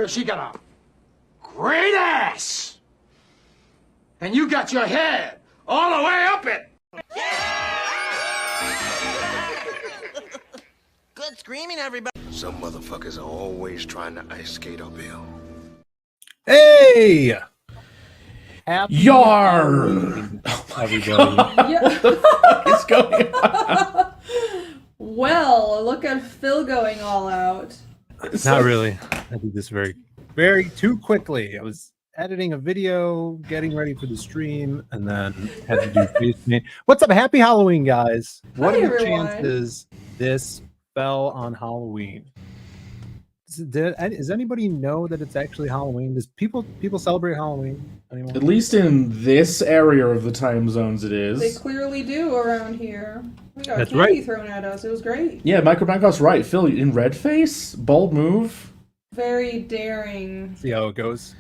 because she got a great ass. And you got your head all the way up it. Good screaming, everybody. Some motherfuckers are always trying to ice skate uphill. Hey! Happy Yar! Halloween, everybody. Yeah. What's going on? Well, look at Phil going all out. Not really. I did this very too quickly. I was editing a video, getting ready for the stream, and then had to do face paint. What's up? Happy Halloween, guys. What Hi, are the everyone. chances this fell on Halloween? Does anybody know that it's actually Halloween? Does people celebrate Halloween anymore? At least in this area of the time zones, it They is. clearly do around here. We got That's candy right. thrown at us. It was great. Yeah, Michael Bangkok's right. Phil, in red face, bold move. Very daring. See how it goes.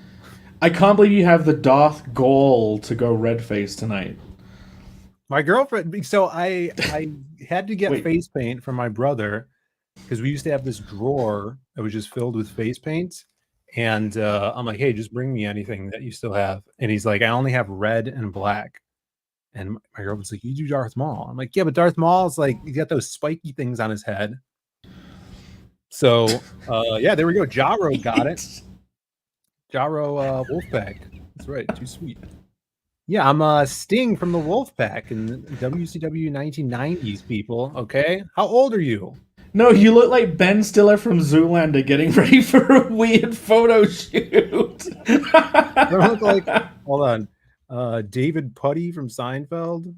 I can't believe you have the Darth Gaull to go red face tonight. My girlfriend. So I had to get Wait. face paint from my brother because we used to have this drawer that was just filled with face paints. And I'm like, hey, just bring me anything that you still have. And he's like, I only have red and black. And my girlfriend's like, you do Darth Maul. I'm like, yeah, but Darth Maul's like, he got those spiky things on his head. So yeah, there we go. Jaro got it. Jaro Wolfpack. That's right. Too sweet. Yeah, I'm Sting from the Wolfpack in WCW 1990s, people. Okay. How old are you? No, you look like Ben Stiller from Zoolander getting ready for a weird photo shoot. I look like, hold on. David Putty from Seinfeld.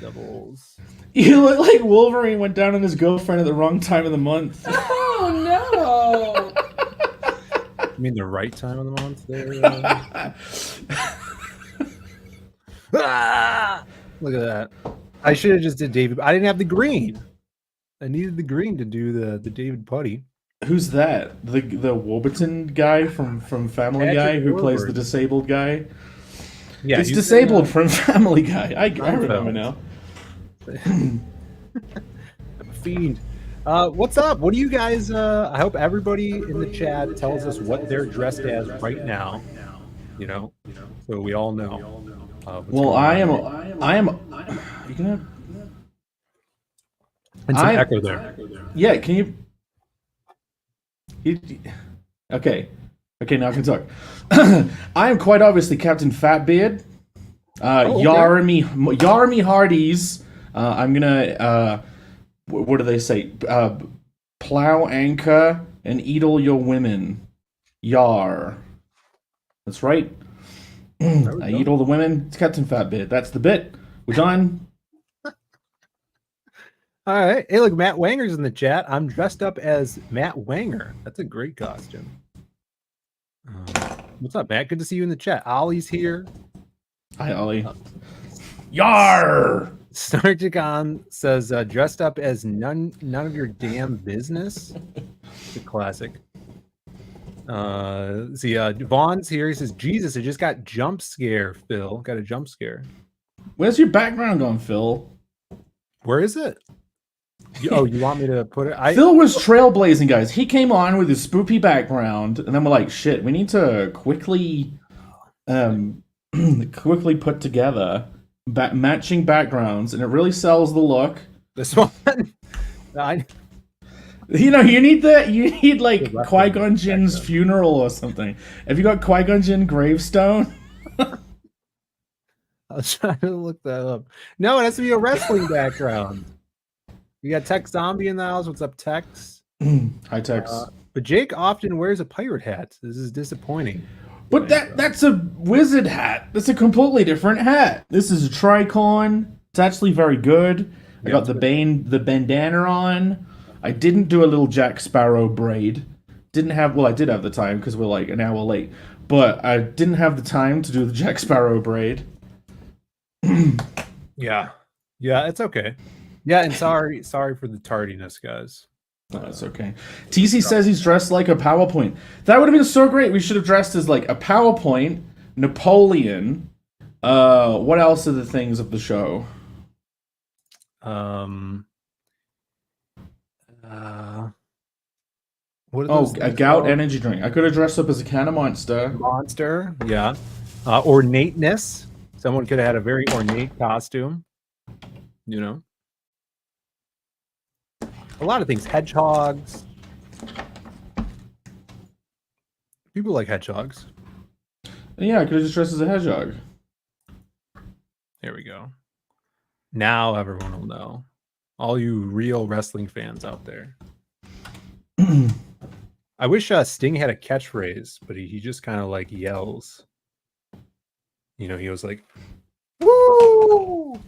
Devils. You look like Wolverine went down on his girlfriend at the wrong time of the month. Oh no! You mean the right time of the month there? Ah! Look at that. I should have just did David. I didn't have the green. I needed the green to do the David Putty. Who's that? The Warburton guy from Family Patrick Guy who plays the Warburton. disabled guy? Yeah, He's he's disabled from Family Guy. I remember Seinfeld. now. I'm a fiend. What's up? What do you guys? I hope everybody in the chat tells us what they're dressed as right now. You know, so we all know. What's Well, going on. I am. Are you gonna? And some I- echo there. Yeah. Can you? Okay. Okay. Now I can talk. I am quite obviously Captain Fatbeard. Okay. Yarmy Hardy's. I'm gonna. What do they say? Plow anchor and eat all your women. Yar. That's right. I eat all the women. It's Captain Fatbeard. That's the bit. We're done. All right. Hey, look, Matt Wanger's in the chat. I'm dressed up as Matt Wanger. That's a great costume. What's up, Matt? Good to see you in the chat. Ollie's here. Hi, Ollie. Yar! Snarchicon says, dressed up as none of your damn business. It's a classic. See, Vaughn's here. He says, Jesus, I just got jump scare, Phil. Got a jump scare. Where's your background on, Phil? Where is it? Oh, you want me to put it? Phil was trailblazing, guys. He came on with his spoopy background, and then we're like, shit, we need to quickly put together matching backgrounds, and it really sells the look. This one. You know, you need like Qui-Gon Jinn's funeral or something. Have you got Qui-Gon Jinn gravestone? I was trying to look that up. No, it has to be a wrestling background. We got Tex Zombie in the house. What's up, Tex? Hi, Tex. But Jake often wears a pirate hat. This is disappointing. But that's a wizard hat. That's a completely different hat. This is a tricorn. It's actually very good. I got the bandana on. I didn't do a little Jack Sparrow braid. I did have the time because we're like an hour late. But I didn't have the time to do the Jack Sparrow braid. Yeah, it's okay. Yeah, and sorry for the tardiness, guys. No, that's okay. TC says he's dressed like a PowerPoint. That would have been so great. We should have dressed as like a PowerPoint, Napoleon. What else are the things of the show? What are Oh, those a things gout called? energy drink. I could have dressed up as a can of Monster. Monster, yeah. Ornateness. Someone could have had a very ornate costume. You know, a lot of things. Hedgehogs. People like hedgehogs. Yeah, I could have just dressed as a hedgehog. There we go. Now everyone will know. All you real wrestling fans out there. I wish Sting had a catchphrase, but he just kind of like yells. You know, he was like, "Woo!"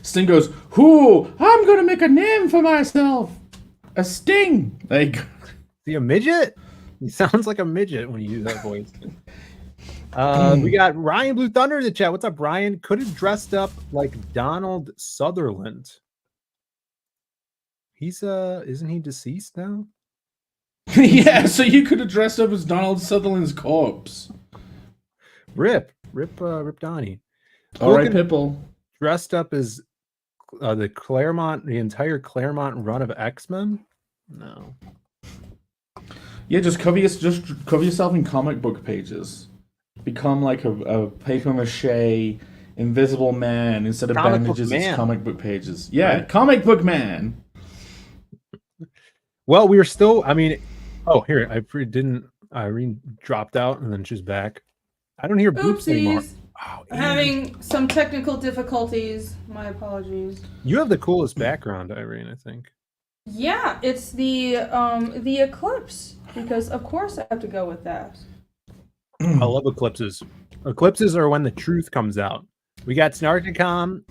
Sting goes, "Whoo! I'm gonna make a name for myself. A Sting." Like, Is he a midget? He sounds like a midget when you use that voice. We got Ryan Blue Thunder in the chat. What's up, Ryan? Could have dressed up like Donald Sutherland. He's isn't he deceased now? yeah. So you could have dressed up as Donald Sutherland's corpse. Rip Donnie. All right, Logan Pipple. dressed up as the entire Claremont run of X-Men. No. Yeah, just cover yourself in comic book pages. Become like a paper mache invisible man instead of Comic book bandages. It's man. comic book pages. Yeah, Right. comic book man. Well, we were still. I mean, oh, here Irene dropped out and then she's back. I don't hear boops anymore. Oopsies. Oh, Having some technical difficulties. My apologies. you have the coolest background, Irene. I think. Yeah, it's the eclipse because of course I have to go with that. I love eclipses. Eclipses are when the truth comes out. We got Snarkicom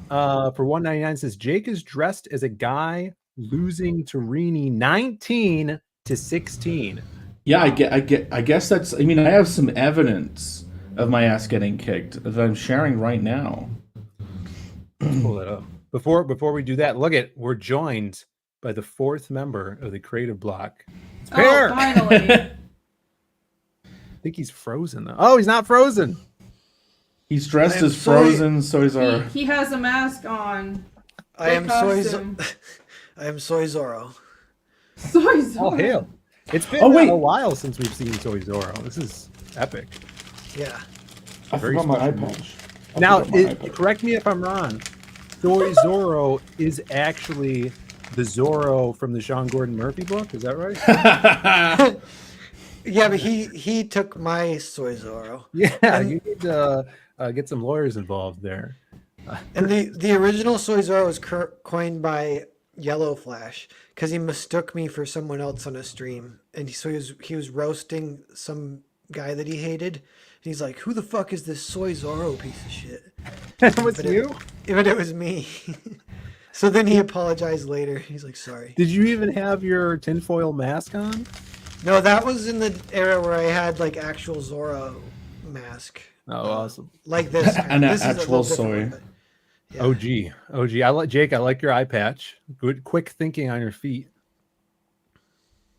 for $1.99 says Jake is dressed as a guy losing to Rini 19-16. Yeah, I guess that's. I mean, I have some evidence of my ass getting kicked that I'm sharing right now. Let's pull it up. Before we do that, we're joined by the fourth member of the creative block. It's Pear. Oh, finally. I think he's frozen though. Oh, he's not frozen. He's dressed I am as Frozen, so he's our. He has a mask on. I am costume. I am Soy Zorro. Soy Zorro. Oh, hail. It's been Oh, wait. a while since we've seen Soy Zorro. This is epic. Yeah. I Very forgot my eye special. patch. Now, correct me if I'm wrong. Soy Zorro is actually the Zorro from the Sean Gordon Murphy book. Is that right? Yeah, but he took my Soy Zorro. Yeah, you need to get some lawyers involved there. And the original Soy Zorro was coined by Yellow Flash because he mistook me for someone else on a stream, and so he was roasting some guy that he hated. And he's like, "Who the fuck is this Soy Zorro piece of shit?" What's But you? But it was me. So then he apologized later. He's like, "Sorry." Did you even have your tinfoil mask on? No, that was in the era where I had like actual Zorro mask. Oh, awesome. Like this. An This is a actual little different soy. one, but- yeah. OG. Jake, I like your eye patch. Good, quick thinking on your feet.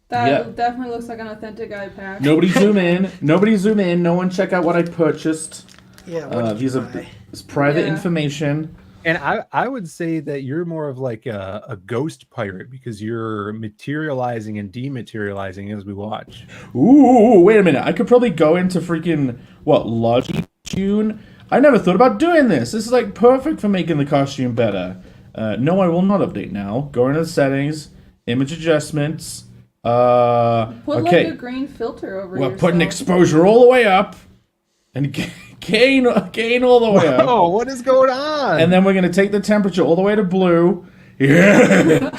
That Yeah. definitely looks like an authentic eye patch. Nobody zoom in. Nobody zoom in. No one check out what I purchased. Yeah. What did you These are buy? it's private Yeah. information. And I would say that you're more of like a ghost pirate because you're materializing and dematerializing as we watch. Ooh, wait a minute. I could probably go into freaking Logi Tune. I never thought about doing this. This is like perfect for making the costume better. No, I will not update now. Go into the settings, image adjustments. Put Okay. like a green filter over We're yourself. putting exposure all the way up, and gain all the way up. Oh, what is going on? And then we're gonna take the temperature all the way to blue. Yeah.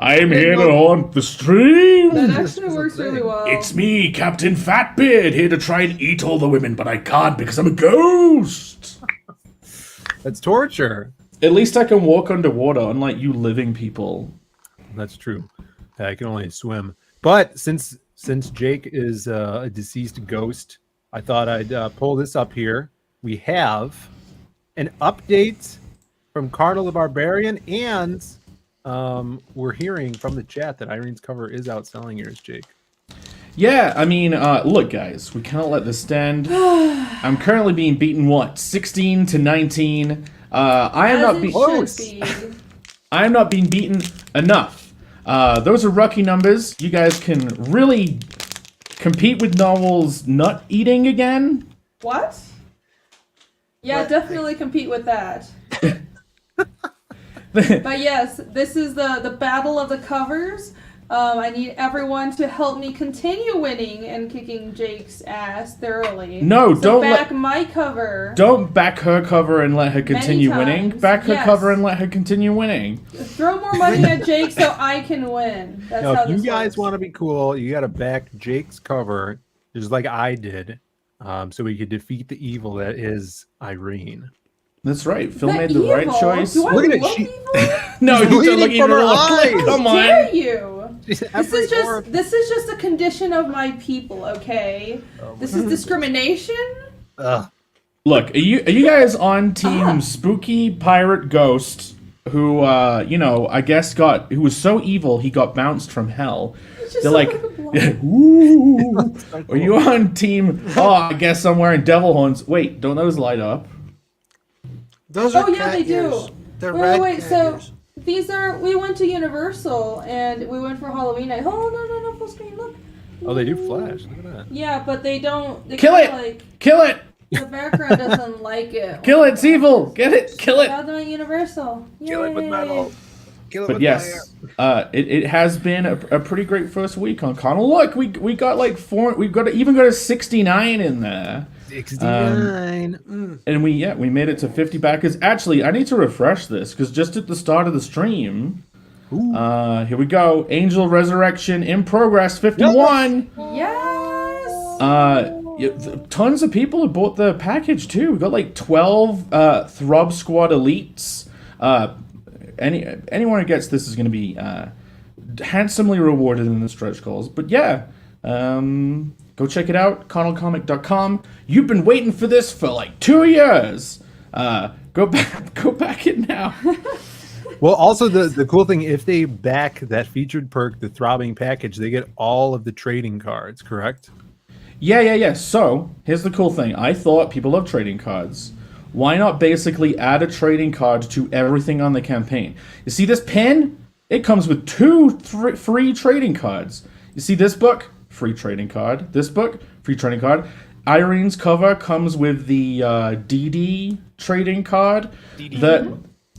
I am here to haunt the stream. That actually works really well. It's me, Captain Fatbeard, here to try and eat all the women, but I can't because I'm a ghost. That's torture. At least I can walk underwater, unlike you living people. That's true. I can only swim. But since Jake is a deceased ghost, I thought I'd pull this up here. We have an update from Cardinal the Barbarian, and we're hearing from the chat that Irene's cover is outselling yours, Jake. Yeah, I mean, look, guys, we cannot let this stand. I'm currently being beaten, 16-19. I am As not it being should be. I am not being beaten enough. Those are rookie numbers. You guys can really compete with novels nut eating again. What? Yeah, definitely compete with that. But yes, this is the battle of the covers. I need everyone to help me continue winning and kicking Jake's ass thoroughly. No, so don't back my cover. Don't back her cover and let her continue winning. times, Back her yes. cover and let her continue winning. Throw more money at Jake so I can win. That's No, how if you this guys works. want to be cool, you got to back Jake's cover, just like I did, so we could defeat the evil that is Irene. That's right. Phil The made the right evil? choice. Do I Look at it, look she- evil? No, She's you don't bleeding look from even her like. eyes. Come Dare on. you? This is just a condition of my people, okay? This is discrimination. Look, are you guys on team Spooky Pirate Ghost, who I guess who was so evil he got bounced from hell? It's just They're like, a blood. ooh. Are you on team? Oh, I guess I'm wearing devil horns. Wait, don't those light up? Those are Oh yeah, cat they do. ears. They're Wait, red cat so ears. these are we went to Universal and we went for Halloween night. Oh no, full screen, look. Oh, they do flash. Look at that. Yeah, but they don't. They Kill kinda it! Like Kill it! the background doesn't like it. Kill it! It's evil! Get it! Kill it! Shout out to Universal. Kill it with Yay. metal. Kill it But with yes, it has been a pretty great first week on Connell. Look, we got like we've even got a 69 in there. 69. And we made it to 50 backers. Actually, I need to refresh this because just at the start of the stream, here we go. Angel Resurrection in progress, 51. Yes. Tons of people have bought the package too. We got like 12 Throb Squad elites. Anyone who gets this is going to be handsomely rewarded in the stretch goals. But yeah, go check it out, connellcomic.com. You've been waiting for this for like 2 years. Go back it now. Well, also the cool thing, if they back that featured perk, the throbbing package, they get all of the trading cards, correct? Yeah. So here's the cool thing. I thought people love trading cards. Why not basically add a trading card to everything on the campaign? You see this pin? It comes with 2 free trading cards. You see this book? Free trading card. This book? Free trading card. Irene's cover comes with the DD trading card.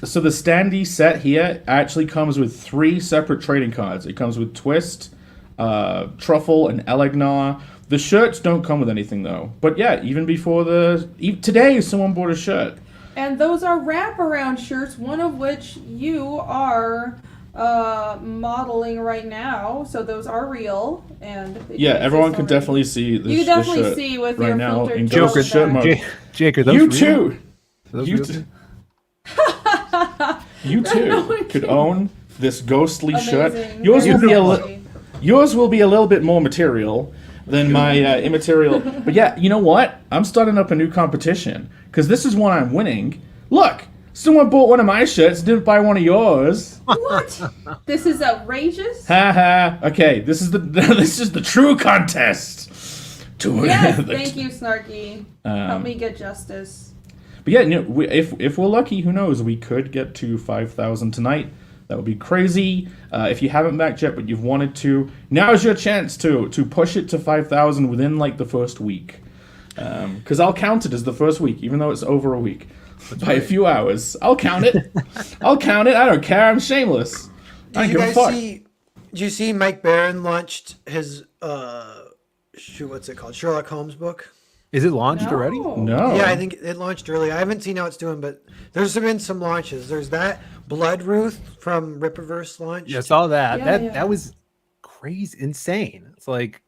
So the standee set here actually comes with 3 separate trading cards. It comes with Twist, Truffle, and Elegnar. The shirts don't come with anything though. But yeah, even before today, someone bought a shirt. And those are wraparound shirts, one of which you are modeling right now. So those are real, and Yeah, everyone can definitely see this. You can definitely shirt see with right your now filtered in Joker Ghost shirt mode. Jake, are those You real? too. Are those You real? too. You too could own this ghostly shirt. Amazing. Yours will be Very yours will be a little bit more material than my immaterial. But yeah, you know what? I'm starting up a new competition because this is one I'm winning. Look, someone bought one of my shirts, didn't buy one of yours. What? This is outrageous. Ha. Okay, this is the true contest. Yes, thank you, Snarky. Help me get justice. But yeah, if we're lucky, who knows? We could get to 5,000 tonight. That would be crazy. If you haven't backed yet, but you've wanted to, now's your chance to push it to 5,000 within like the first week. Because I'll count it as the first week, even though it's over a week. By a few hours. I'll count it. I'll count it. I don't care. I'm shameless. I don't give a fuck. Did you see Mike Barron launched his what's it called? Sherlock Holmes book? Is it launched already? No. Yeah, I think it launched early. I haven't seen how it's doing, but there's been some launches. There's that Blood Ruth from Rippaverse launched. Yeah, I saw that. Yeah, that yeah. that was crazy, insane. It's like,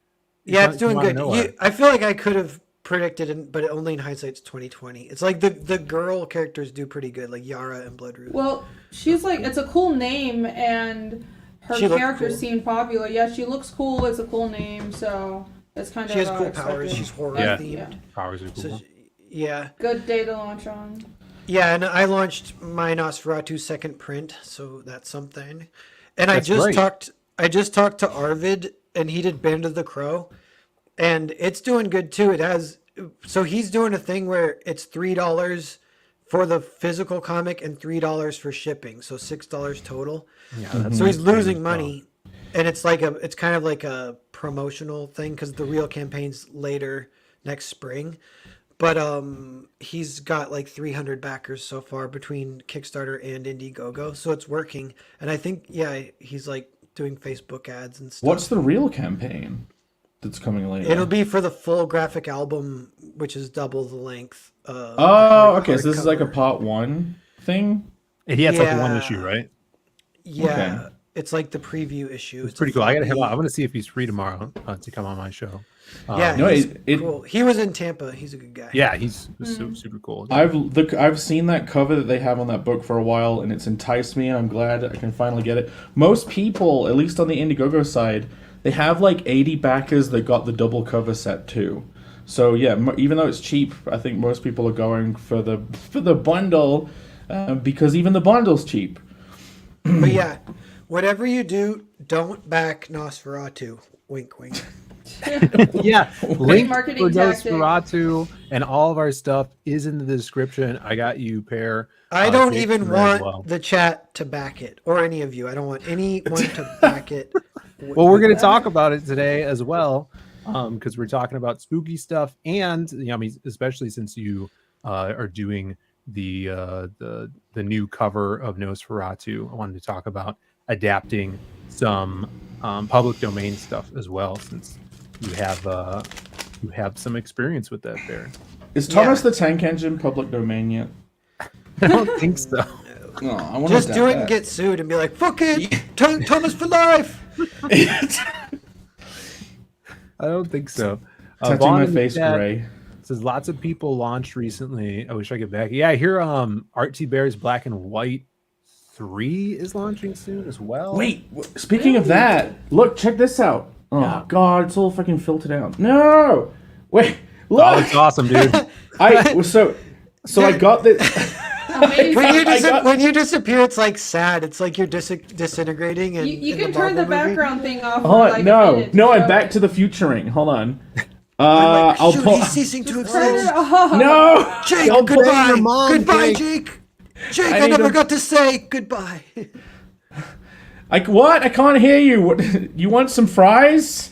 Yeah, it's doing you wanna good. know it. I feel like I could have predicted it, but only in hindsight, it's 2020. It's like the girl characters do pretty good, like Yara and Blood Ruth. Well, she's like, it's a cool name, and her She looked character cool. seemed popular. Yeah, she looks cool. It's a cool name, so it's kind of She has cool expected. powers. She's horror Yeah. themed. Powers are cool. So yeah. Good day to launch on. Yeah, and I launched my Nosferatu second print, so that's something. And That's great. I just talked to Arvid, and he did Band of the Crow, and it's doing good too. So he's doing a thing where it's $3 for the physical comic and $3 for shipping, so $6 total. Yeah, that's So he's losing money, and it's kind of like a promotional thing because the real campaign's later next spring. But he's got like 300 backers so far between Kickstarter and Indiegogo, so it's working. And I think he's like doing Facebook ads and stuff. What's the real campaign that's coming later? It'll be for the full graphic album, which is double the length. Okay, so this is like a part 1 thing. And he has like one issue, right? Yeah, Okay. it's like the preview issue. It's pretty cool. I gotta hit. I'm gonna see if he's free tomorrow to come on my show. Yeah, No, he's it- cool. He was in Tampa. He's a good guy. Yeah, he's super cool. I've seen that cover that they have on that book for a while, and it's enticed me, and I'm glad I can finally get it. Most people, at least on the Indiegogo side, they have like 80 backers that got the double cover set too. So yeah, even though it's cheap, I think most people are going for the bundle because even the bundle's cheap. But yeah, whatever you do, don't back Nosferatu. Wink, wink. Yeah, link marketing for tactic. Nosferatu and all of our stuff is in the description. I got you, Pear. I don't Jason even as want well. the chat to back it, or any of you. I don't want anyone to back it. Well, we're going to talk about it today as well, because we're talking about spooky stuff, and I mean, especially since you are doing the new cover of Nosferatu. I wanted to talk about adapting some public domain stuff as well, since you have some experience with that there. Is Thomas the Tank Engine public domain yet? I don't think so. No, I want Just do it and get sued and be like, fuck it, Thomas for life. I don't think so. Tattoo Vaughn my in the face chat gray. says lots of people launched recently. I wish I could back. Yeah, I hear Artsy Bears Black and White 3 is launching soon as well. Wait, speaking of that, look, check this out. Oh Yeah. God, it's all fucking filtered out. No, wait, Oh, look. it's awesome, dude. So I got this. Amazing. When you disappear, it's like sad. It's like you're disintegrating. And You in can turn the Marvel movie. background thing off. Hold for on, like a no, minute no, to I'm show back it. to the futuring. Hold on. I'm like, I'll shoot, pull. he's ceasing to Turn it exist. off. No, Jake, I'll pull- goodbye. your mom, Goodbye, Jake. Jake. Jake, I I need never to- got to say goodbye. What? I can't hear you. What? You want some fries?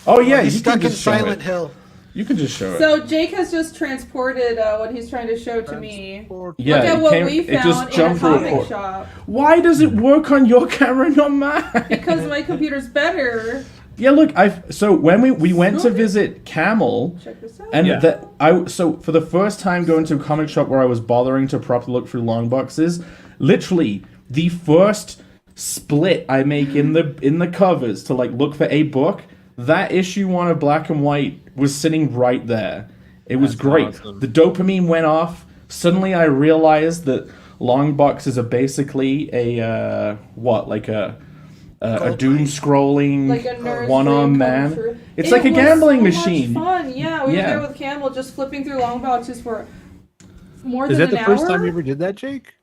Oh yeah, He's you can stuck in just show Silent it. Hill. You can just show it. So Jake has just transported what he's trying to show to me. Yeah, Look at it what came- we it just found in a jumped through a comic port. shop. Why does it work on your camera and not mine? Because my computer's better. Yeah, look, so when we went to visit Camel, Check this out. and Yeah. so for the first time going to a comic shop where I was bothering to properly look through long boxes, literally the first split I make in the covers to like look for a book, that issue 1 of Black and White was sitting right there. It was That's great. awesome. The dopamine went off. Suddenly I realized that long boxes are basically a doom scrolling Like a nurse one-armed dream come man. true. It's It like a was gambling so machine. Much fun, yeah. We Yeah. were there with Campbell, just flipping through long boxes for more Is than that an the first hour. time you ever did that, Jake?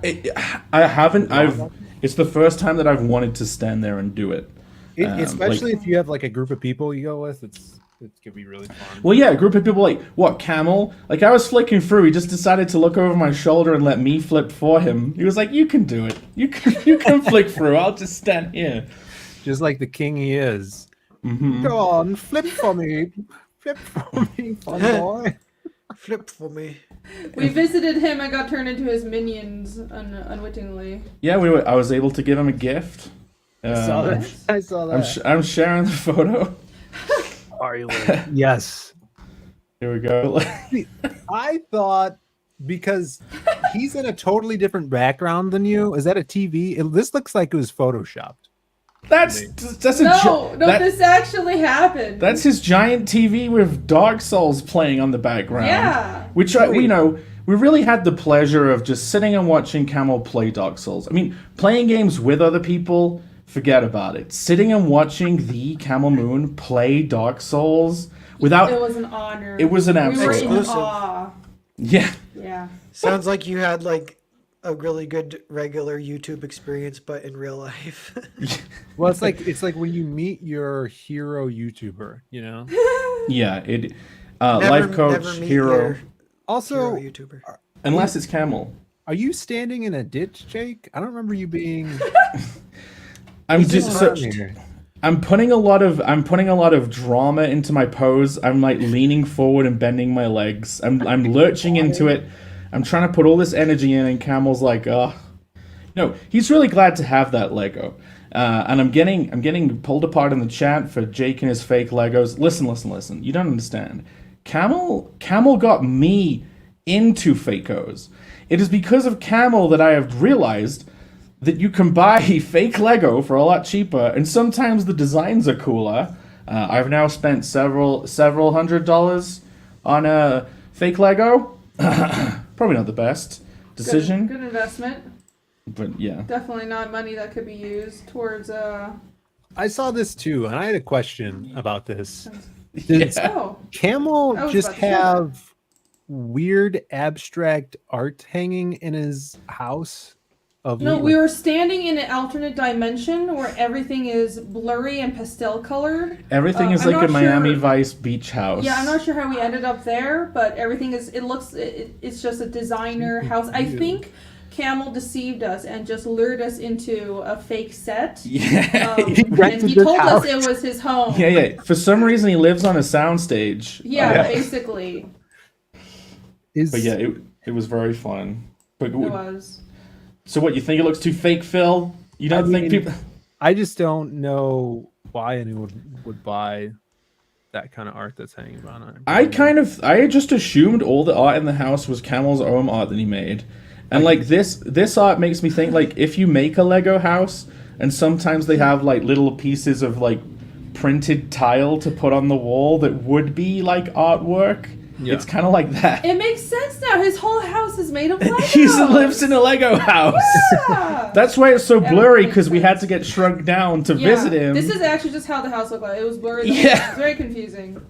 I haven't. It's the first time that I've wanted to stand there and do it. Especially if you have like a group of people you go with, it could be really fun. Well, yeah, a group of people like Camel. Like I was flicking through, he just decided to look over my shoulder and let me flip for him. He was like, "You can do it. You can flick through. I'll just stand here." Just like the king he is. Mm-hmm. Go on, flip for me. Flip for me, fun boy. Flip for me. We visited him and got turned into his minions unwittingly. Yeah, I was able to give him a gift. I saw that. I saw that. I'm sharing the photo. Are you? Yes. Here we go. I thought because he's in a totally different background than you. Is that a TV? This looks like it was photoshopped. That's a No, this actually happened. That's his giant TV with Dark Souls playing on the background. Yeah. Which we really had the pleasure of just sitting and watching Camel play Dark Souls. I mean, playing games with other people, forget about it. Sitting and watching the Camel Moon play Dark Souls without It was an honor. It was an We were absolute in Exclusive. awe. Yeah. Yeah. Sounds like you had like a really good regular YouTube experience, but in real life. Well, it's like when you meet your hero YouTuber, you know. Yeah, it life coach, meet hero. your Also, hero YouTuber. Unless it's Camel. are you standing in a ditch, Jake? I don't remember you being. I'm He's just just such. I'm putting a lot of drama into my pose. I'm like leaning forward and bending my legs. I'm lurching into it. I'm trying to put all this energy in, and Camel's like, oh. No, he's really glad to have that Lego. And I'm getting pulled apart in the chat for Jake and his fake Legos. Listen. You don't understand. Camel got me into Fakos. It is because of Camel that I have realized that you can buy fake Lego for a lot cheaper, and sometimes the designs are cooler. I've now spent several $100s on a fake Lego. Probably not the best decision. Good investment. But yeah. Definitely not money that could be used towards I saw this too, and I had a question about this. Yeah. Oh. Camel I was just about to say that. have weird abstract art hanging in his house? No, we were standing in an alternate dimension where everything is blurry and pastel colored. Everything is I'm like a not Miami sure- Vice beach house. Yeah, I'm not sure how we ended up there, but everything is. It's just a designer house. I think Camel deceived us and just lured us into a fake set. Yeah. And rented he this told house. us it was his home. Yeah. For some reason, he lives on a soundstage. Yeah, basically, But yeah, it was very fun. But it was. so what? You think it looks too fake, Phil? You don't think people? I just don't know why anyone would buy that kind of art that's hanging on it. I just assumed all the art in the house was Camel's own art that he made. And like this art makes me think like if you make a Lego house and sometimes they have like little pieces of like printed tile to put on the wall that would be like artwork. Yeah. It's kind of like that. It makes sense now. His whole house is made of Legos. He lives in a Lego house. Yeah. That's why it's so blurry, makes because we had sense. to get shrunk down to visit him. This is actually just how the house looked like. It was blurry. Yeah. It's very confusing.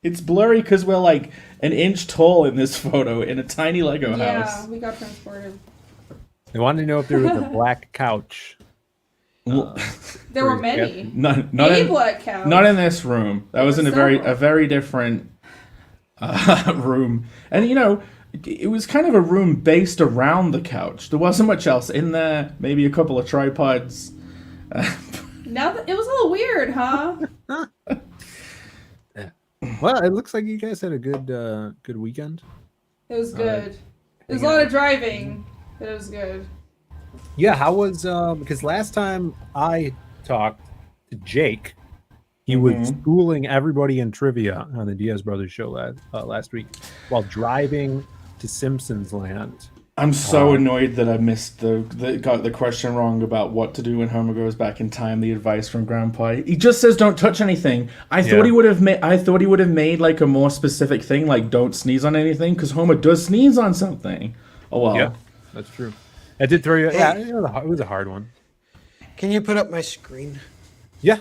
It's blurry because we're like an inch tall in this photo in a tiny Lego house. Yeah, we got transported. They wanted to know if there was a black couch. There were many. Not A in, black couch. not in this room. That was in a several. very different room. And you know, it was kind of a room based around the couch. There wasn't much else in there. Maybe a couple of tripods. Now it was a little weird, huh? Well, it looks like you guys had a good weekend. It was good. There was a lot of driving, but it was good. Yeah, how was because last time I talked to Jake, he was schooling everybody in trivia on the Diaz Brothers show last week while driving to Simpsons Land. I'm so annoyed that I missed got the question wrong about what to do when Homer goes back in time. The advice from Grandpa. He just says don't touch anything. I thought he would have made like a more specific thing, like don't sneeze on anything, because Homer does sneeze on something. Oh well. Yeah, that's true. I did throw you. Yeah, it was a hard one. Can you put up my screen? Yeah.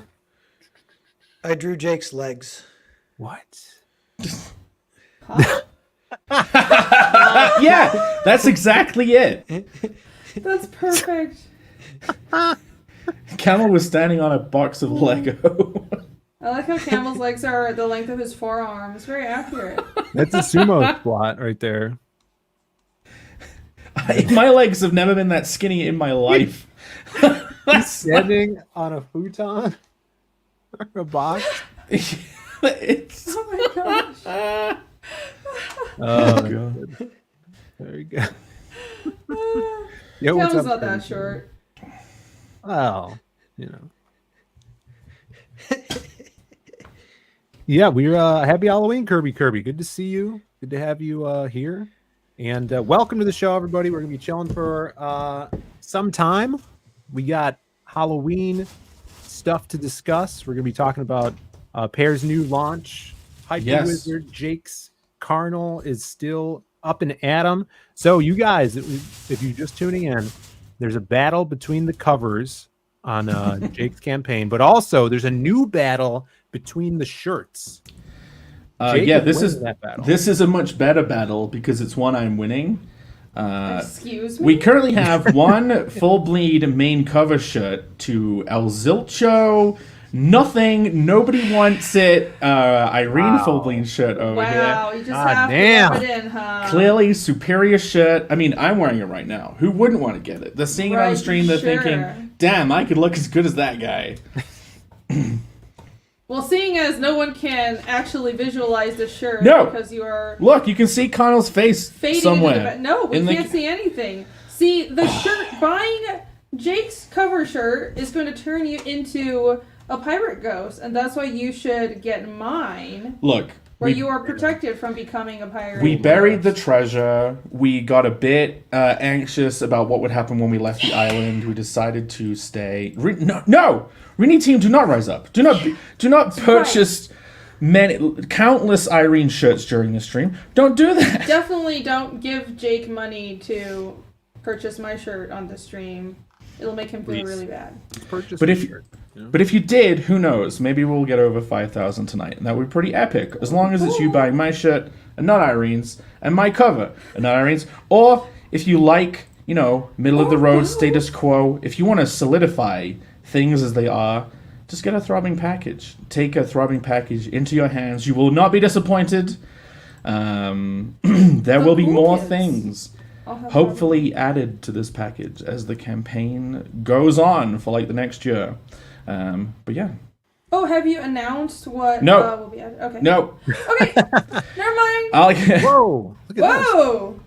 I drew Jake's legs. What? Yeah, that's exactly it. That's perfect. Camel was standing on a box of Lego. I like how Camel's legs are the length of his forearm. It's very accurate. That's a sumo squat right there. My legs have never been that skinny in my life. Standing on a futon or a box. It's... Oh my gosh. Oh god. Very good. Yeah, what's Camel's up, not that Kirby? short. Well, you know. Yeah, we're happy Halloween, Kirby. Good to see you. Good to have you here. And welcome to the show, everybody. We're gonna be chilling for some time. We got Halloween stuff to discuss. We're gonna be talking about Pear's new launch. Hyper Wizard Jake's Carnal is still up and at 'em. So you guys, if you're just tuning in, there's a battle between the covers on Jake's campaign, but also there's a new battle between the shirts. Yeah, this is a much better battle because it's one I'm winning. Excuse me? We currently have one full bleed main cover shirt to El Zilcho. Nothing. Nobody wants it. Irene full bleed shirt over here. Wow, you just have to rub it in, huh? Clearly superior shirt. I mean, I'm wearing it right now. Who wouldn't want to get it? They're seeing it on Right, stream. They're sure. thinking, damn, I could look as good as that guy. Well, seeing as no one can actually visualize the shirt No. because you are Look, you can see Connell's face fading somewhere. into the no, we In the- can't see anything. See, the shirt, buying Jake's cover shirt is going to turn you into a pirate ghost, and that's why you should get mine, Look, where you are protected from becoming a pirate. we buried the treasure. We got a bit anxious about what would happen when we left the island. We decided to stay. No! Rini team, do not rise up. Do not purchase countless Irene shirts during the stream. Don't do that. Definitely don't give Jake money to purchase my shirt on the stream. It'll make him feel Please. really bad. But if you did, who knows? Maybe we'll get over 5,000 tonight, and that would be pretty epic. As long as it's you buying my shirt and not Irene's, and my cover and not Irene's, or if you like, middle of the road status quo. If you want to solidify things as they are, just get a throbbing package. Take a throbbing package into your hands. You will not be disappointed. There will be cool more kids. things I'll have hopefully added to this package as the campaign goes on for the next year. But yeah. Oh, have you announced what No. will be added? Okay. No. Okay. Never mind. Whoa! Look at this. Whoa!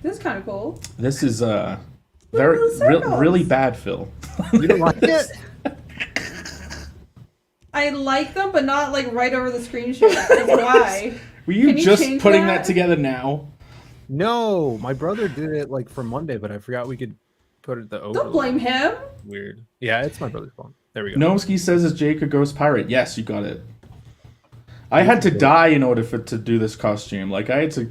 This is kind of cool. This is at those circles. really bad, Phil. You don't like it? I like them, but not right over the screenshot. That's why. Were you Can you just change putting that? that together now? No, my brother did it for Monday, but I forgot we could put it the overlay. Don't blame him. Weird. Yeah, it's my brother's phone. There we go. Gnomsky says, is Jake a ghost pirate? Yes, you got it. I had to die in order to do this costume. I had to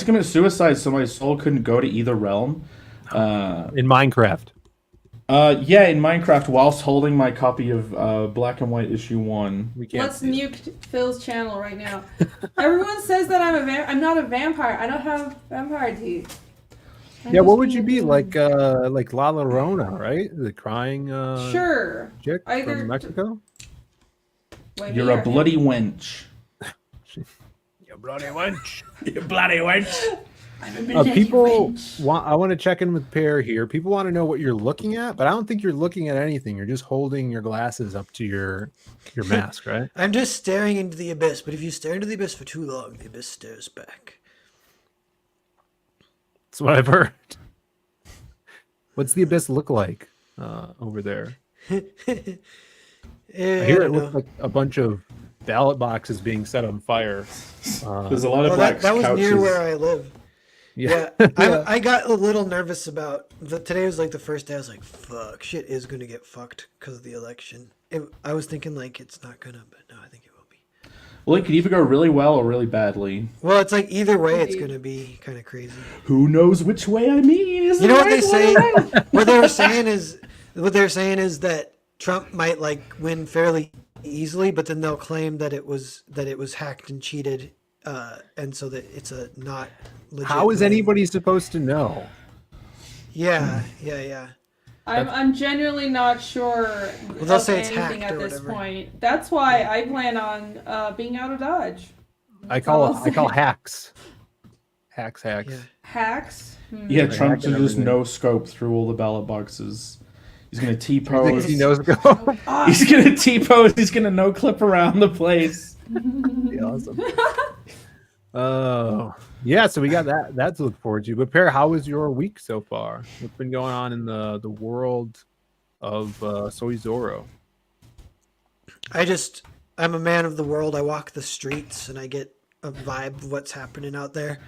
commit suicide so my soul couldn't go to either realm. In Minecraft. Yeah, in Minecraft, whilst holding my copy of Black and White issue 1. We can't. Let's nuke Phil's channel right now. Everyone says that I'm not a vampire. I don't have vampire teeth. Yeah, what would you be like La Llorona, right? The crying Sure. chick Either from Mexico? Wait, You're me a or him? bloody wench. You bloody wench. You bloody wench. People want. I want to check in with Pear here. People want to know what you're looking at, but I don't think you're looking at anything. You're just holding your glasses up to your mask, right? I'm just staring into the abyss, but if you stare into the abyss for too long, the abyss stares back. That's what I've heard. What's the abyss look like over there? Yeah, I hear it don't looks know. like a bunch of ballot boxes being set on fire. There's a lot of Well, black that was couches. near where I live. Yeah, I got a little nervous about today was the first day I was like, fuck, shit is gonna get fucked because of the election. I was thinking it's not gonna, but no, I think it will be. Well, it could either go really well or really badly. Well, it's either way, it's gonna be kind of crazy. Who knows which way I mean? Is You the know what right they say? way? What they're saying is that Trump might win fairly easily, but then they'll claim that it was hacked and cheated, and so that it's a not legit. How is win. anybody supposed to know? Yeah. I'm genuinely not sure they'll of say it's anything hacked at or this whatever. point. That's why I plan on being out of Dodge. I call all I'll hacks. Hacks. Yeah. Hacks? Yeah, They're Trump to hacking just everything. no scope through all the ballot boxes. He's gonna Thinks T-pose. he knows go. He's gonna T-pose. He's gonna no clip around the place. Be awesome. Oh, yeah. So we got that to look forward to. But Pear, how was your week so far? What's been going on in the world of Soy Zoro? I'm a man of the world. I walk the streets and I get a vibe of what's happening out there,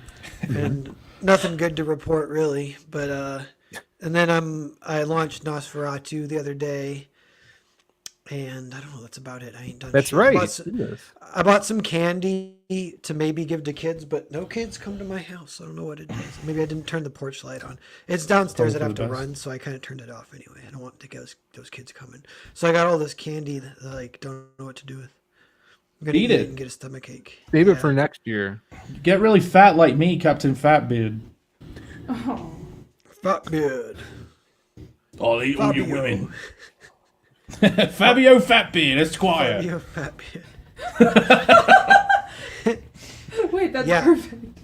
and nothing good to report really. But and then I launched Nosferatu the other day, and I don't know. That's about it. I ain't done. That's shit. right. Goodness. I bought some candy to maybe give to kids, but no kids come to my house. I don't know what it is. Maybe I didn't turn the porch light on. It's downstairs. I'd Probably have to the best. run, so I kind of turned it off anyway. I don't want to get those kids coming. So I got all this candy that I don't know what to do with. I'm gonna Eat it. and get a stomach ache. Save Yeah. it for next year. Get really fat like me, Captain Fatbeard. Oh. Fuck good. I'll eat all Fabio. you women. Fabio Fatbeard, Esquire. You're a fat beard. Wait, that's Yeah. perfect.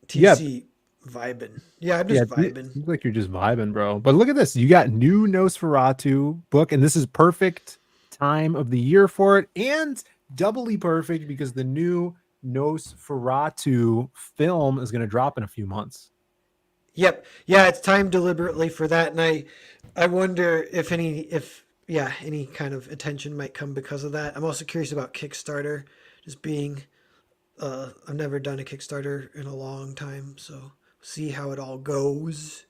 TC vibing. Yeah, I'm just it vibing. seems like you're just vibing, bro. But look at this. You got new Nosferatu book, and this is perfect time of the year for it, and doubly perfect because the new Nosferatu film is going to drop in a few months. Yep. Yeah, it's timed deliberately for that, and I wonder if any kind of attention might come because of that. I'm also curious about Kickstarter, just being I've never done a Kickstarter in a long time, so see how it all goes.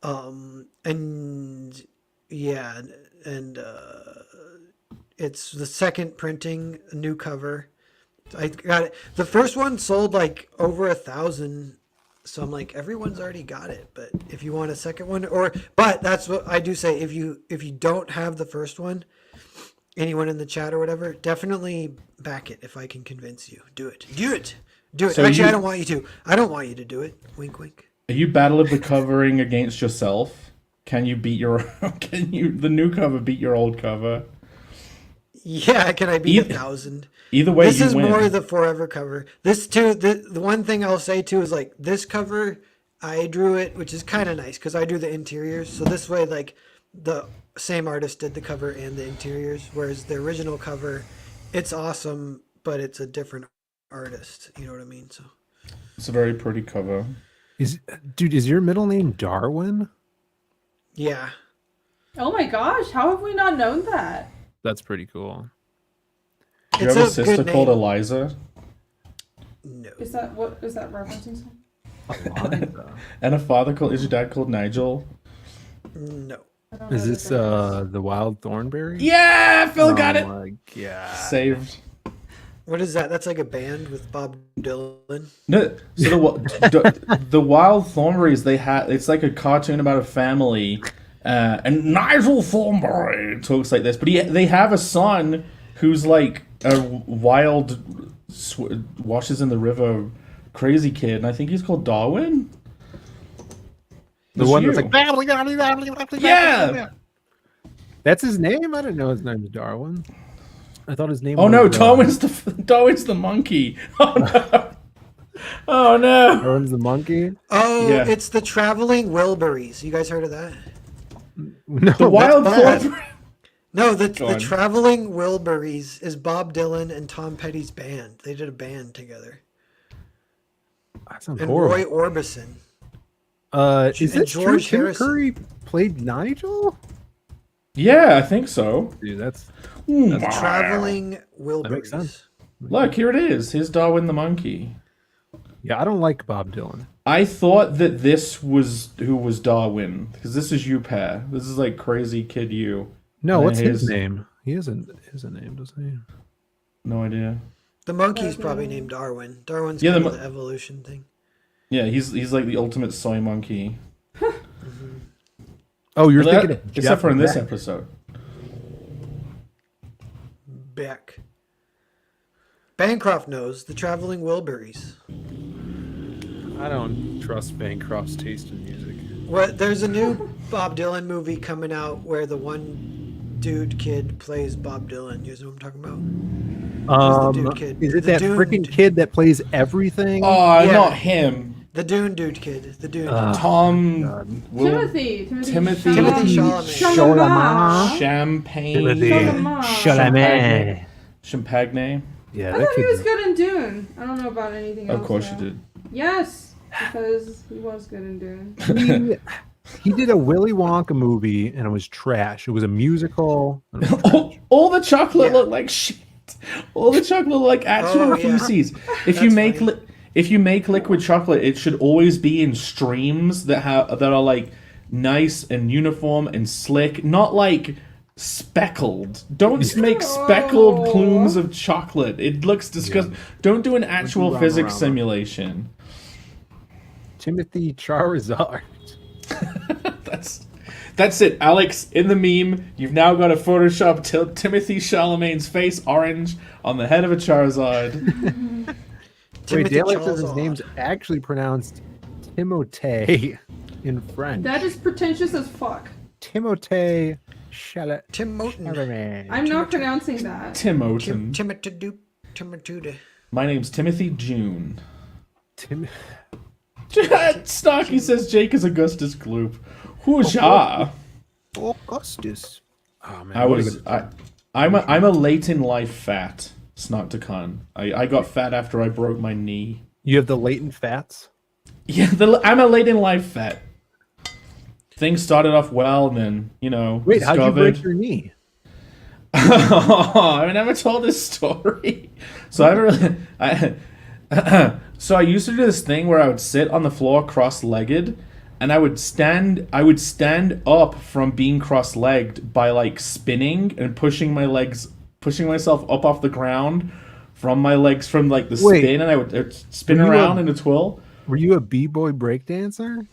And yeah, and it's the second printing, a new cover. I got it. The first one sold like over 1,000. So I'm like, everyone's already got it. But if you want a second one, but that's what I do say. If you don't have the first one, anyone in the chat or whatever, definitely back it. If I can convince you, do it. So Actually, I don't want you to. I don't want you to do it. Wink, wink. Are you battle of the covering against yourself? Can you beat your? Can you the new cover beat your old cover? Yeah, can I beat 1,000? Either way, this you is win. more the forever cover. This too. The one thing I'll say too is like this cover, I drew it, which is kind of nice because I do the interiors. So this way, like the same artist did the cover and the interiors, whereas the original cover, it's awesome, but it's a different artist. You know what I mean? So It's a very pretty cover. Is your middle name Darwin? yeah. Oh my gosh, how have we not known that? That's pretty cool. Do you It's have a a sister good called name. Eliza? Is that referencing something? And a father called? Is your dad called Nigel? No. I don't know Is the this difference. the Wild Thornberry? Yeah, Phil got it. Oh my god. Saved. What is that? That's like a band with Bob Dylan. No, so the Wild Thornberrys, it's like a cartoon about a family, and Nigel Thornberry talks like this, but they have a son who's like a wild washes in the river crazy kid, and I think he's called Darwin. The It's one you. that's like Yeah. That's his name? I didn't know his name was Darwin. I thought his name Oh was no, Darwin's the monkey. Oh no. Oh no. Darwin's the monkey. Oh, Yeah. it's the Traveling Wilburys. You guys heard of that? No, The Wild bad. Thornberry. No, the on. Traveling Wilburys is Bob Dylan and Tom Petty's band. They did a band together. that sounds And horrible. Roy Orbison. Is and it true George Tim Harrison. Curry played Nigel? Yeah, I think so. Dude, that's Traveling Wilburys. makes sense. Look, here it is. Here's Darwin the monkey. yeah. I don't like Bob Dylan. I thought that this was who was Darwin, because this is you, pair. This is like crazy kid you. No, And what's his his- name? He has a name, doesn't he? No idea. The monkey's probably named Darwin. Darwin's Yeah, kind the of the evolution thing. Yeah, he's like the ultimate soy monkey. Oh, you're Well, thinking that- of except Jeff for in this Beck. episode. Beck. Bancroft knows the Traveling Wilburys. I don't trust Bancroft's taste in music. What? There's a new Bob Dylan movie coming out where the one dude kid plays Bob Dylan. You know what I'm talking about? Who's the dude kid? Is it The that Dune freaking dude. kid that plays everything? Oh, Yeah. not him. The Dune dude kid. The Dune. Tom. Timothy Timothy Chalamet. Chalamet. Champagne. Chalamet. Champagne. Yeah, I that thought he kid. was good in Dune. I don't know about anything else. Of course though. you did. Yes, because he was good in Dune. He did a Willy Wonka movie and it was trash. It was a musical. and it was trash. All the chocolate Yeah. looked like shit. All the chocolate looked like actual Oh, yeah. feces. If That's you make funny. if you make liquid chocolate, it should always be in streams that are like nice and uniform and slick, not like speckled. Don't make speckled Oh. plumes of chocolate. It looks disgusting. Don't do an actual Rama physics Rama. simulation. Timothy Charizard. That's it, Alex. In the meme, you've now got to Photoshop Timothy Chalamet's face orange on the head of a Charizard. Wait, Timothy Dale says his Chalamet. name's actually pronounced Timothée in French. That is pretentious as fuck. Timothée Tim Moten. Chalamet. I'm not pronouncing that. Timoten. Timothy. My name's Timothy June. Tim. Starkey says Jake is Augustus Gloop. Who's ya? Augustus. Oh man, I'm a late in life fat. Snocticon. I got fat after I broke my knee. You have the latent fats. Yeah, I'm a late in life fat. Things started off well, and then Wait, discovered... how'd you break your knee? I never told this story. So I used to do this thing where I would sit on the floor cross-legged, and I would stand up from being cross-legged by like spinning and pushing myself up off the ground from my legs from like the spin, and I would spin around in a twirl. Were you a b-boy breakdancer?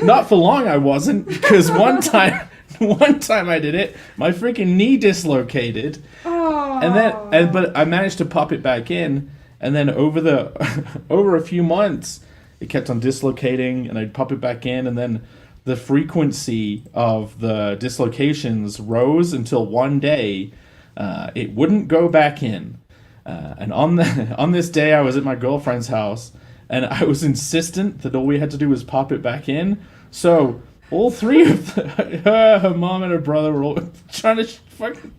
Not for long, I wasn't, because one time I did it, my freaking knee dislocated, but I managed to pop it back in, and then over a few months, it kept on dislocating, and I'd pop it back in, and then the frequency of the dislocations rose until one day it wouldn't go back in, and on this day I was at my girlfriend's house. And I was insistent that all we had to do was pop it back in. So all three of her mom and her brother were all trying to fucking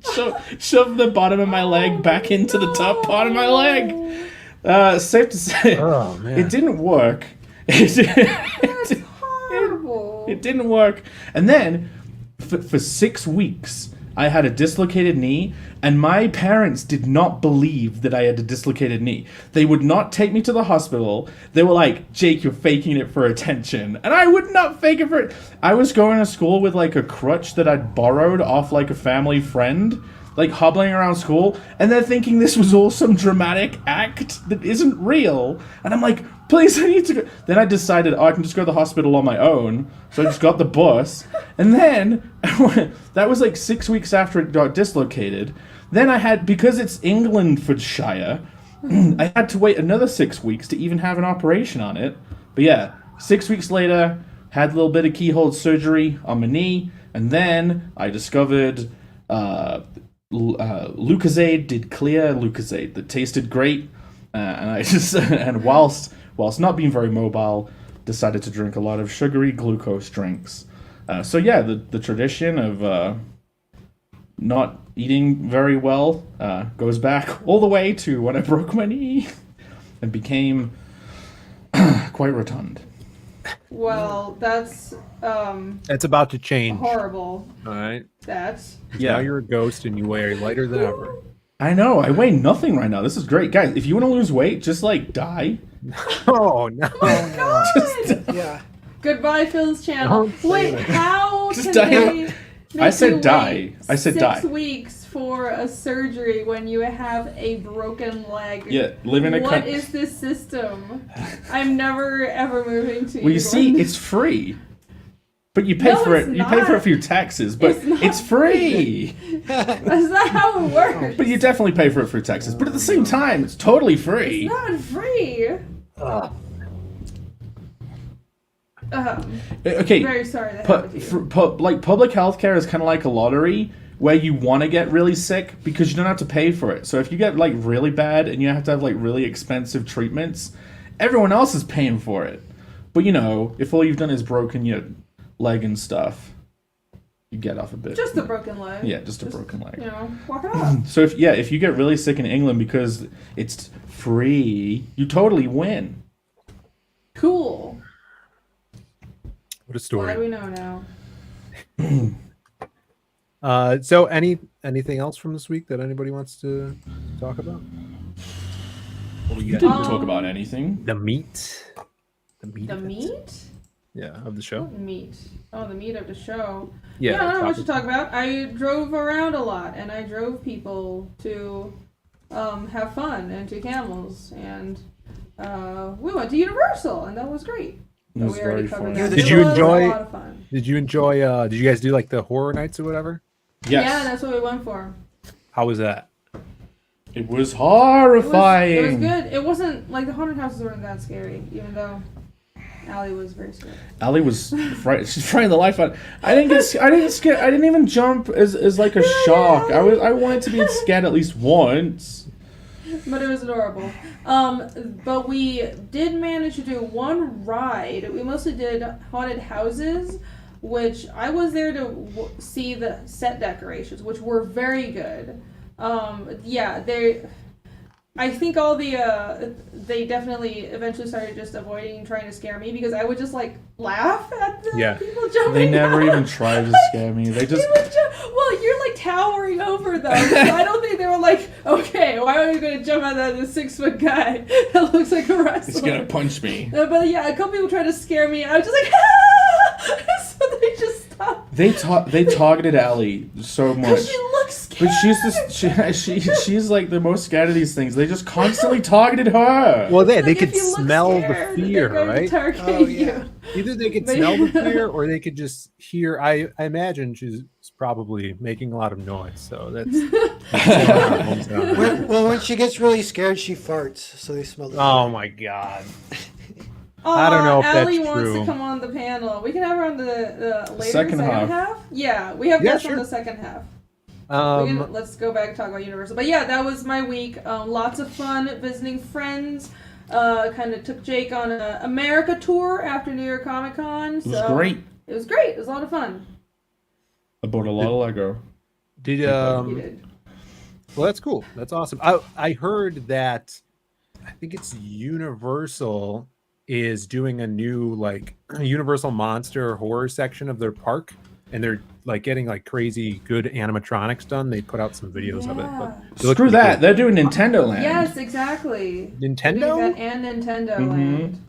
shove the bottom of my leg back into the top part of my leg. Safe to say, it didn't work. That's horrible. It didn't work. And then for 6 weeks, I had a dislocated knee, and my parents did not believe that I had a dislocated knee. They would not take me to the hospital. They were like, Jake, you're faking it for attention. And I would not fake it for it. I was going to school with like a crutch that I'd borrowed off like a family friend, like hobbling around school, and they're thinking this was all some dramatic act that isn't real. And I'm like, please, I need to go. Then I decided, I can just go to the hospital on my own. So I just got the bus. And then, that was like 6 weeks after it got dislocated. Then I had, because it's Englandfordshire, I had to wait another 6 weeks to even have an operation on it. But yeah, 6 weeks later, had a little bit of keyhole surgery on my knee. And then I discovered Lucozade did clear Lucozade that tasted great. And I just, and whilst not being very mobile, decided to drink a lot of sugary glucose drinks. So yeah, the tradition of not eating very well goes back all the way to when I broke my knee and became quite rotund. Well, that's It's about to change. horrible. All right. That's Now you're a ghost and you weigh lighter than ever. I know. I weigh nothing right now. This is great, guys. If you want to lose weight, just like die. Oh no! Yeah. goodbye, Phil's channel. Don't say Wait, that. how Just can die. they I make said you die. wait I said die. 6 weeks for a surgery when you have a broken leg? Yeah, live in a What country. is this system? I'm never ever moving to. Well, you see, England. it's free. But you pay No, for it's it. You pay for not. it for your taxes, but It's not it's free. That's not how it works. But you definitely pay for it for your taxes. But at the same time, it's totally free. It's not free. Okay, Very sorry that happened to you. like public healthcare is kind of like a lottery where you want to get really sick because you don't have to pay for it. So if you get like really bad and you have to have like really expensive treatments, everyone else is paying for it. But you know, if all you've done is broken your leg and stuff, you get off a bit. Just a broken leg. Yeah, just a broken leg. You know, walk it off. So if you get really sick in England because it's free, you totally win. Cool. What a story. Glad we know now. So anything else from this week that anybody wants to talk about? What we You got? didn't talk about anything. The meat. The meat. The of it. meat? Yeah, of the show. Meat. Oh, the meat of the show. Yeah, I don't know what topic. to talk about. I drove around a lot, and I drove people to have fun and to camels, and we went to Universal, and that was great. It was We already very covered fun. that. Did It you was enjoy- a lot of fun. Did you enjoy? Did you guys do like the horror nights or whatever? Yes. Yeah, that's what we went for. How was that? It was It horrifying. was good. It wasn't like the haunted houses weren't that scary, even though Allie was very scared. Allie was she's frightened the life out. I didn't even jump as like a shock. I wanted to be scared at least once. But it was adorable. But we did manage to do one ride. We mostly did haunted houses, which I was there to see the set decorations, which were very good. I think all they definitely eventually started just avoiding trying to scare me because I would just like laugh at the people jumping. They never out. even tried to scare me. They just. Well, you're like towering over them. So I don't think they were like, okay, why are you going to jump out at the 6-foot guy that looks like a wrestler? He's gonna punch me. But yeah, a couple people tried to scare me. I was just like, ah! So they just stopped. They targeted Allie so much. She looks scared. But she's like the most scared of these things. They just constantly targeted her. Well, they Like, could if you look smell scared, the fear, they're going to right? target Oh, yeah. you. Either they could But- smell the fear, or they could just hear. I imagine she's probably making a lot of noise, so that's. When she gets really scared, she farts, so they smell the Oh my god! Aw, I don't know if that's Allie wants true. to come on the panel. We can have her on the later Second second half. half. Yeah, we have Yeah, guests sure. on the second half. Let's go back and talk about Universal. But yeah, that was my week. Lots of fun visiting friends. Kind of took Jake on a America tour after New York Comic Con. It was great. It was great. It was a lot of fun. I bought a lot of Lego. Did You did. Well, that's cool. That's awesome. I heard that. I think it's Universal is doing a new like Universal Monster horror section of their park, and they're like getting like crazy good animatronics done. They put out some videos of it. But it looks Screw pretty that. cool. They're doing Nintendo Land. Yes, exactly. Nintendo? Doing that and Nintendo Mhm. Land.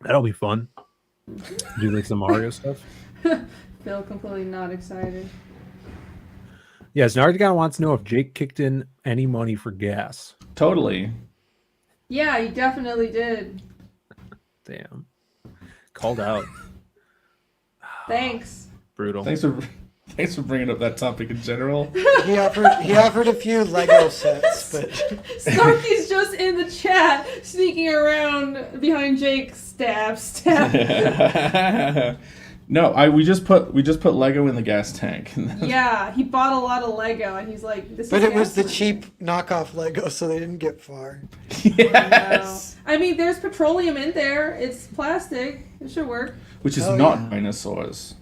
That'll be fun. Do like some Mario stuff. Phil completely not excited. Yes, Nardigan wants to know if Jake kicked in any money for gas. Totally. Yeah, you definitely did. Damn. Called out. Thanks. Brutal. Thanks for bringing up that topic in general. He offered a few Lego sets, but Snarky's just in the chat, sneaking around behind Jake. Stab. No, we just put Lego in the gas tank. Yeah, he bought a lot of Lego, and he's like, "This." but is it was the gas cheap knockoff Lego, so they didn't get far. Yes. money." I mean, there's petroleum in there. It's plastic. It should work. Which is Oh, not yeah. dinosaurs.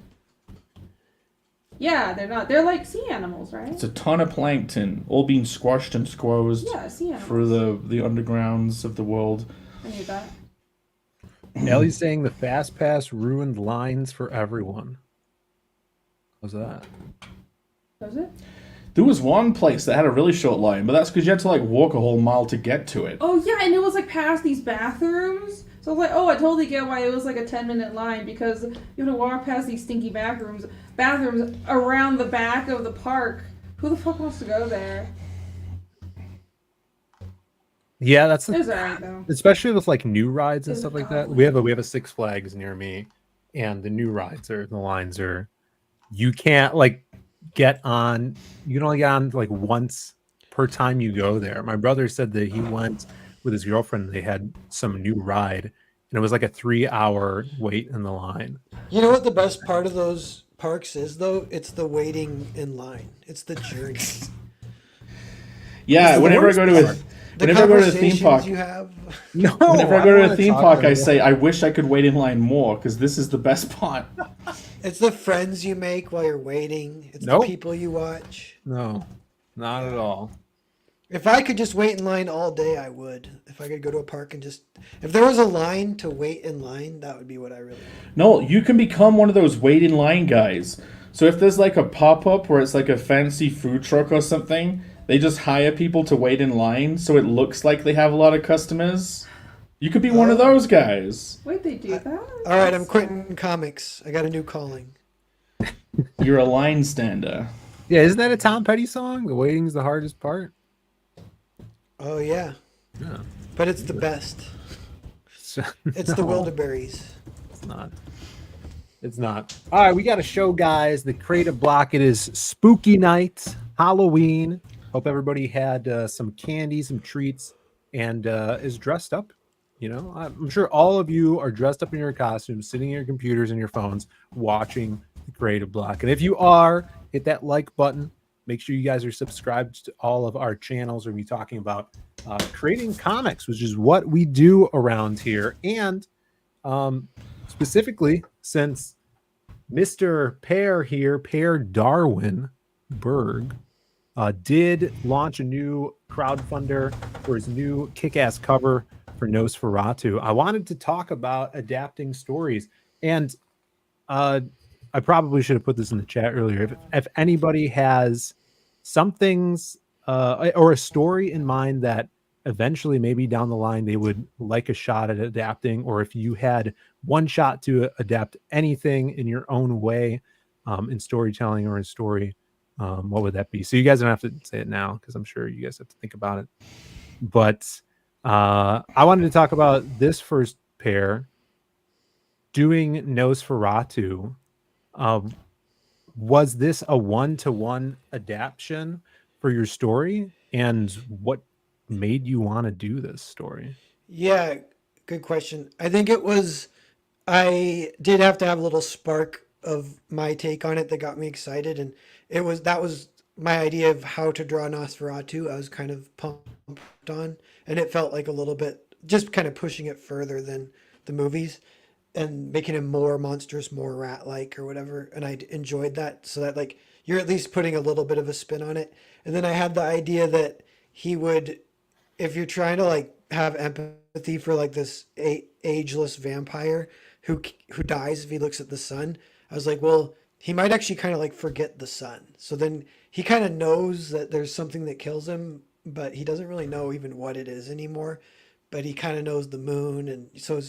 Yeah, they're not. They're like sea animals, right? It's a ton of plankton, all being squashed and squozed Yeah, sea animals. through the undergrounds of the world. I knew that. Ellie's saying the Fast Pass ruined lines for everyone. How's that? Was it? There was one place that had a really short line, but that's because you had to like walk a whole mile to get to it. Oh yeah, and it was like past these bathrooms. So I was like, oh, I totally get why it was like a 10-minute line because you have to walk past these stinky bathrooms around the back of the park. Who the fuck wants to go there? Yeah, that's It was alright though. especially with like new rides and It's stuff like that. gone. We have a Six Flags near me, and the new rides the lines are, you can't like get on. You can only get on like once per time you go there. My brother said that he went with his girlfriend. They had some new ride, and it was like a 3-hour wait in the line. You know what the best part of those parks is, though? It's the waiting in line. It's the journey. Yeah, the whenever I worst go to part. The whenever I go to a theme conversations park, you have. No, whenever I I go to wanna a theme talk park, about I it. say I wish I could wait in line more because this is the best part. It's the friends you make while you're waiting. It's Nope. the people you watch. No, not at all. If I could just wait in line all day, I would. If I could go to a park and just... If there was a line to wait in line, that would be what I really want. No, you can become one of those wait in line guys. So if there's like a pop-up where it's like a fancy food truck or something, they just hire people to wait in line so it looks like they have a lot of customers. You could be one of those guys. Wait, they do that? All right, I'm quitting comics. I got a new calling. You're a line stander. Yeah, isn't that a Tom Petty song? The waiting's the hardest part. Oh, yeah. Yeah. But it's the best. So- It's the No. Wildeberries. It's not. It's not. All right, we got a show, guys. The Creative Block. It is spooky night, Halloween. Hope everybody had some candy, some treats, and is dressed up. You know, I'm sure all of you are dressed up in your costumes, sitting in your computers and your phones, watching the Creative Block. And if you are, hit that like button, make sure you guys are subscribed to all of our channels. We're going to be talking about creating comics, which is what we do around here. And specifically, since Mr. Pear here, Pear Darwin Berg, did launch a new crowdfunder for his new kick-ass cover for Nosferatu, I wanted to talk about adapting stories. And I probably should have put this in the chat earlier. If anybody has some things or a story in mind that eventually maybe down the line they would like a shot at adapting, or if you had one shot to adapt anything in your own way in storytelling or in story, what would that be? So you guys don't have to say it now because I'm sure you guys have to think about it. But I wanted to talk about this first pair doing Nosferatu. Was this a one-to-one adaptation for your story? And what made you want to do this story? Yeah, good question. I think it was, I did have to have a little spark of my take on it that got me excited. And that was my idea of how to draw Nosferatu. I was kind of pumped on, and it felt like a little bit, just kind of pushing it further than the movies and making him more monstrous, more rat-like or whatever. And I enjoyed that, so that like you're at least putting a little bit of a spin on it. And then I had the idea that he would, if you're trying to like have empathy for like this ageless vampire who dies if he looks at the sun, I was like, well, he might actually kind of like forget the sun. So then he kind of knows that there's something that kills him, but he doesn't really know even what it is anymore. But he kind of knows the moon, and so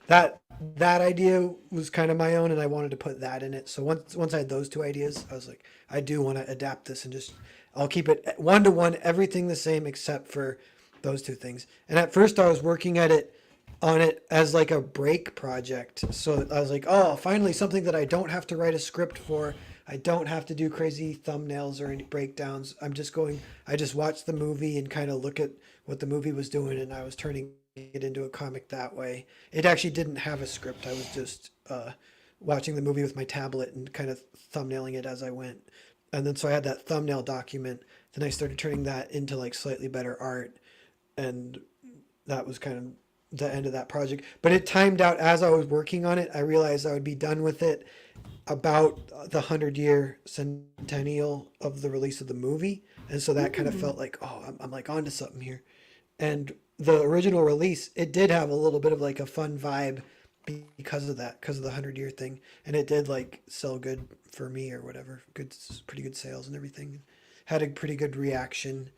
that idea was kind of my own, and I wanted to put that in it. So once I had those two ideas, I was like, I do want to adapt this and just I'll keep it one-to-one, everything the same except for those two things. And at first I was working on it as like a break project. So I was like, oh, finally something that I don't have to write a script for. I don't have to do crazy thumbnails or any breakdowns. I just watched the movie and kind of look at what the movie was doing, and I was turning it into a comic that way. It actually didn't have a script. I was just watching the movie with my tablet and kind of thumbnailing it as I went. And then so I had that thumbnail document. Then I started turning that into like slightly better art. And that was kind of the end of that project. But it timed out as I was working on it. I realized I would be done with it about the 100-year centennial of the release of the movie. And so that kind of felt like, oh, I'm like onto something here. And the original release, it did have a little bit of like a fun vibe because of that, because of the 100-year thing. And it did like sell good for me or whatever. Pretty good sales and everything. Had a pretty good reaction.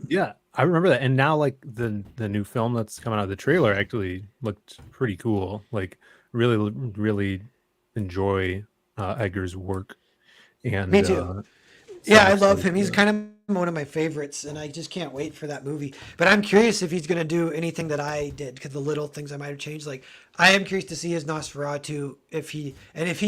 Yeah, I remember that. And now like the new film that's coming out of the trailer actually looked pretty cool. Like really enjoy Edgar's work. And me too. Yeah, I love him. He's kind of one of my favorites, and I just can't wait for that movie. But I'm curious if he's going to do anything that I did, because the little things I might have changed. Like, I am curious to see his Nosferatu if he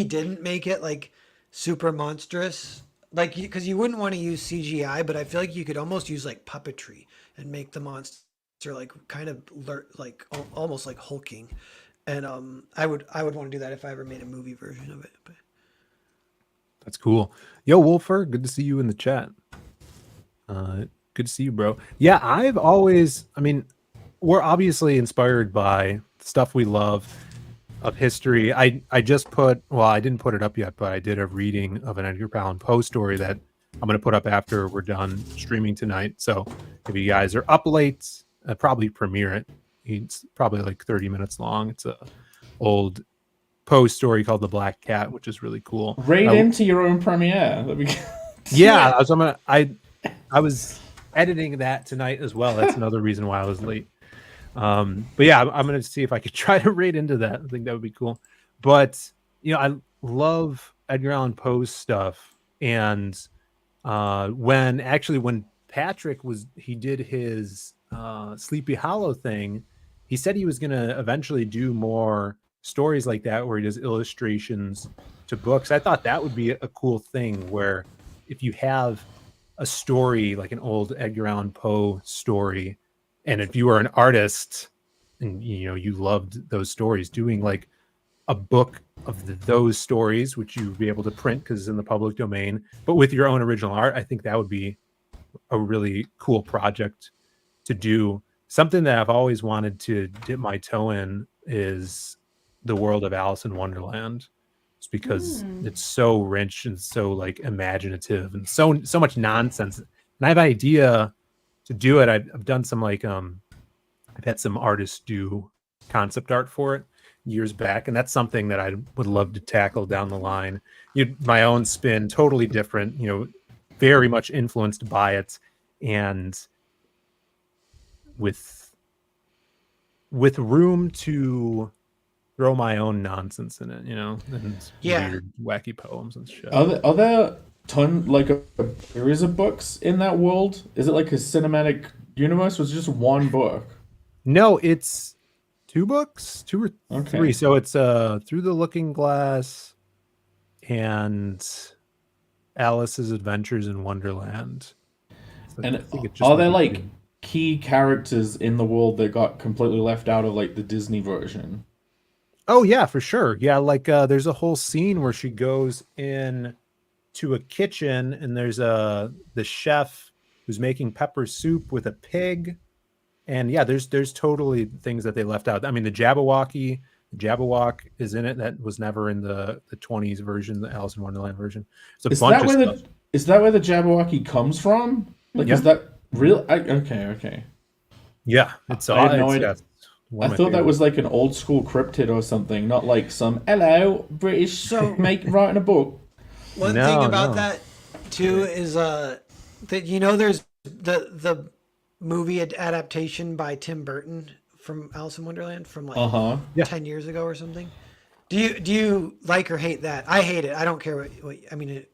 didn't make it like super monstrous, like because you wouldn't want to use CGI, but I feel like you could almost use like puppetry and make the monster like kind of like almost like hulking. And I would want to do that if I ever made a movie version of it. But that's cool. Yo, Wolfer, good to see you in the chat. Good to see you, bro. Yeah, we're obviously inspired by stuff we love of history. I didn't put it up yet, but I did a reading of an Edgar Allan Poe story that I'm going to put up after we're done streaming tonight. So if you guys are up late, probably premiere it. It's probably like 30 minutes long. It's a old Poe story called The Black Cat, which is really cool. Right into your own premiere. Yeah, I was editing that tonight as well. That's another reason why I was late. But yeah, I'm going to see if I could try to raid into that. I think that would be cool. But I love Edgar Allan Poe's stuff. And when Patrick he did his Sleepy Hollow thing, he said he was going to eventually do more stories like that where he does illustrations to books. I thought that would be a cool thing where if you have a story like an old Edgar Allan Poe story, and if you were an artist and you loved those stories, doing like a book of those stories, which you'd be able to print because it's in the public domain, but with your own original art, I think that would be a really cool project to do. Something that I've always wanted to dip my toe in is the world of Alice in Wonderland. It's because it's so rich and so like imaginative and so much nonsense. And I have an idea to do it. I've done some like I've had some artists do concept art for it years back, and that's something that I would love to tackle down the line. My own spin, totally different, very much influenced by it, and with room to throw my own nonsense in it, and weird, wacky poems and shit. Are there a series of books in that world? Is it like a cinematic universe, or is it just one book? No, it's 2 books, 2 or 3. So it's Through the Looking Glass and Alice's Adventures in Wonderland. And are there like key characters in the world that got completely left out of like the Disney version? Oh yeah, for sure. Yeah, like there's a whole scene where she goes in to a kitchen and there's the chef who's making pepper soup with a pig. And yeah, there's totally things that they left out. I mean, the Jabberwock is in it. That was never in the 20s version, the Alice in Wonderland version. Is that where the Jabberwocky comes from? Like, is that real? Okay. Yeah, it's. I had no idea. I thought that was like an old school cryptid or something, not like some hello British writing a book. One thing about that too is that there's the movie adaptation by Tim Burton from Alice in Wonderland from like 10 years ago or something. Do you like or hate that? I hate it. I don't care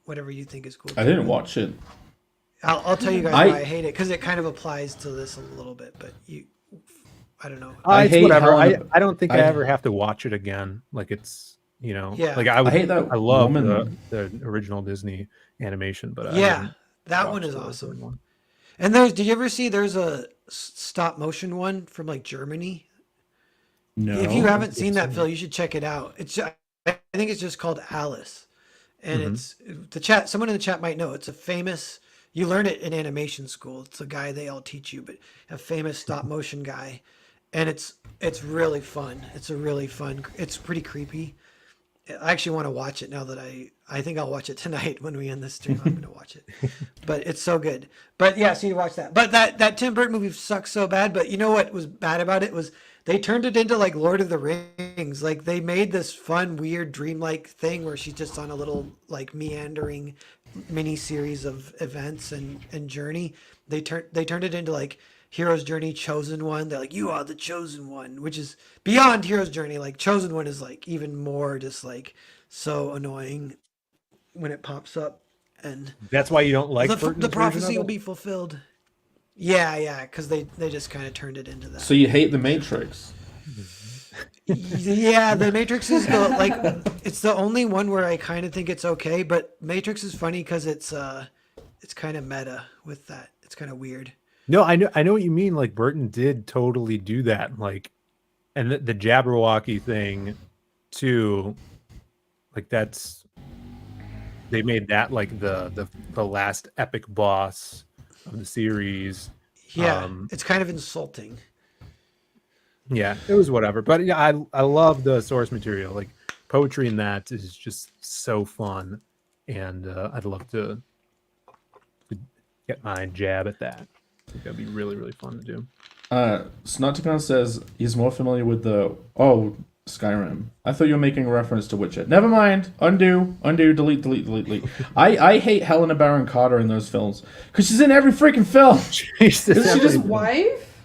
whatever you think is cool. I didn't watch it. I'll tell you guys why I hate it, because it kind of applies to this a little bit, but I don't know. I hate whatever. I don't think I ever have to watch it again. Like it's like I hate that. I love the original Disney animation, but that one is awesome. And did you ever see there's a stop motion one from like Germany? No. If you haven't seen that, Phil, you should check it out. I think it's just called Alice, and it's the chat. Someone in the chat might know. It's a famous. You learn it in animation school. It's a guy they all teach you, but a famous stop motion guy, and it's really fun. It's pretty creepy. I actually want to watch it now that I think I'll watch it tonight when we end this stream. I'm going to watch it, but it's so good. But yeah, so you watch that. But that Tim Burton movie sucks so bad. But you know what was bad about it was they turned it into like Lord of the Rings. Like they made this fun, weird, dreamlike thing where she's just on a little like meandering mini series of events and journey. They turned it into like Hero's Journey, Chosen One. They're like, you are the Chosen One, which is beyond Hero's Journey. Like Chosen One is like even more just like so annoying when it pops up. And that's why you don't like the prophecy will be fulfilled. Yeah, because they just kind of turned it into that. So you hate the Matrix? Yeah, the Matrix is it's the only one where I kind of think it's okay. But Matrix is funny because it's kind of meta with that. It's kind of weird. No, I know what you mean. Like Burton did totally do that. Like, and the Jabberwocky thing too. Like they made that like the last epic boss of the series. Yeah, it's kind of insulting. Yeah, it was whatever. But yeah, I love the source material. Like poetry in that is just so fun, and I'd love to get my jab at that. I think that'd be really, really fun to do. Snotticon says he's more familiar with Skyrim. I thought you were making a reference to Witcher. Never mind. Undo, delete. I hate Helena Bonham Carter in those films because she's in every freaking film. Is she just wife?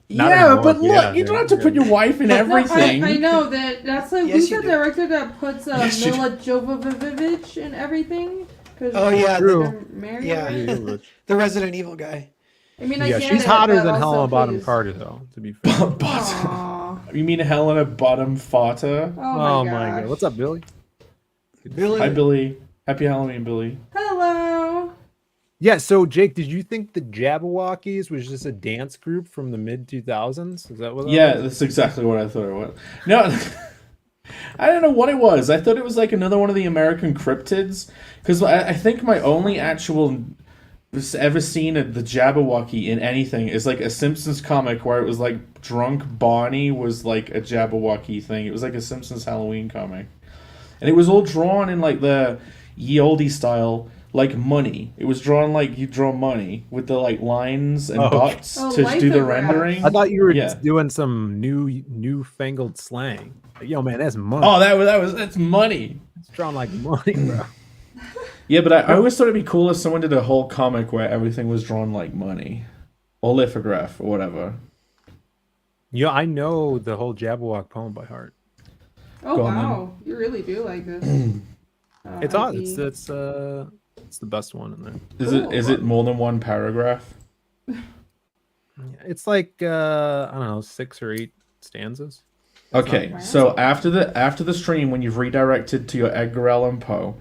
But look, you don't have to put your wife in everything. No, I know that's like who's the director that puts Mila Jovovich in everything? Oh yeah, they're married. Yeah, the Resident Evil guy. I mean, I get she's it, hotter but than also, Helena Bonham please. Carter, though. To be fair. You mean Helena Bonham Carter? Oh my god! What's up, Billy? Hi, Billy. Happy Halloween, Billy. Hello. Yeah. So, Jake, did you think the Jabberwockies was just a dance group from the mid 2000s? Is that what? Yeah, that's exactly what I thought it was. No. I don't know what it was. I thought it was like another one of the American cryptids. Because I think my only actual ever seen the Jabberwocky in anything is like a Simpsons comic where it was like drunk Barney was like a Jabberwocky thing. It was like a Simpsons Halloween comic. And it was all drawn in like the ye olde style, like money. It was drawn like you draw money with the like lines and dots to do the lithograph. rendering. I thought you were Yeah. doing some newfangled slang. Like, yo, man, that's money. Oh, that's money. It's drawn like money, bro. Yeah, but I always thought it'd be cool if someone did a whole comic where everything was drawn like money, or lithograph, or whatever. Yeah, I know the whole Jabberwock poem by heart. Oh Go on, wow, you really do like this. It's I odd. see. It's the best one in there. Is it more than one paragraph? It's like I don't know, 6 or 8 stanzas. Okay, Wow. so after the stream, when you've redirected to your Edgar Allan Poe,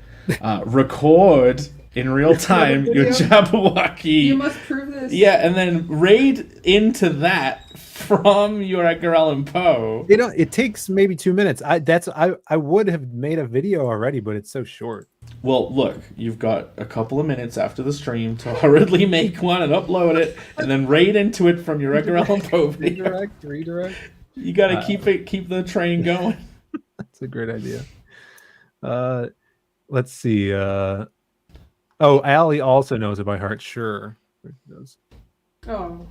record in real time your video. Jabberwocky. You must prove this. Yeah, and then raid into that from your Edgar Allan Poe. You know, it takes maybe 2 minutes. I would have made a video already, but it's so short. Well, look, you've got a couple of minutes after the stream to hurriedly make one and upload it, and then raid into it from your Edgar Allan Poe video. Redirect. You gotta keep the train going. That's a great idea. Let's see. Oh, Allie also knows it by heart. Sure, she does. Oh.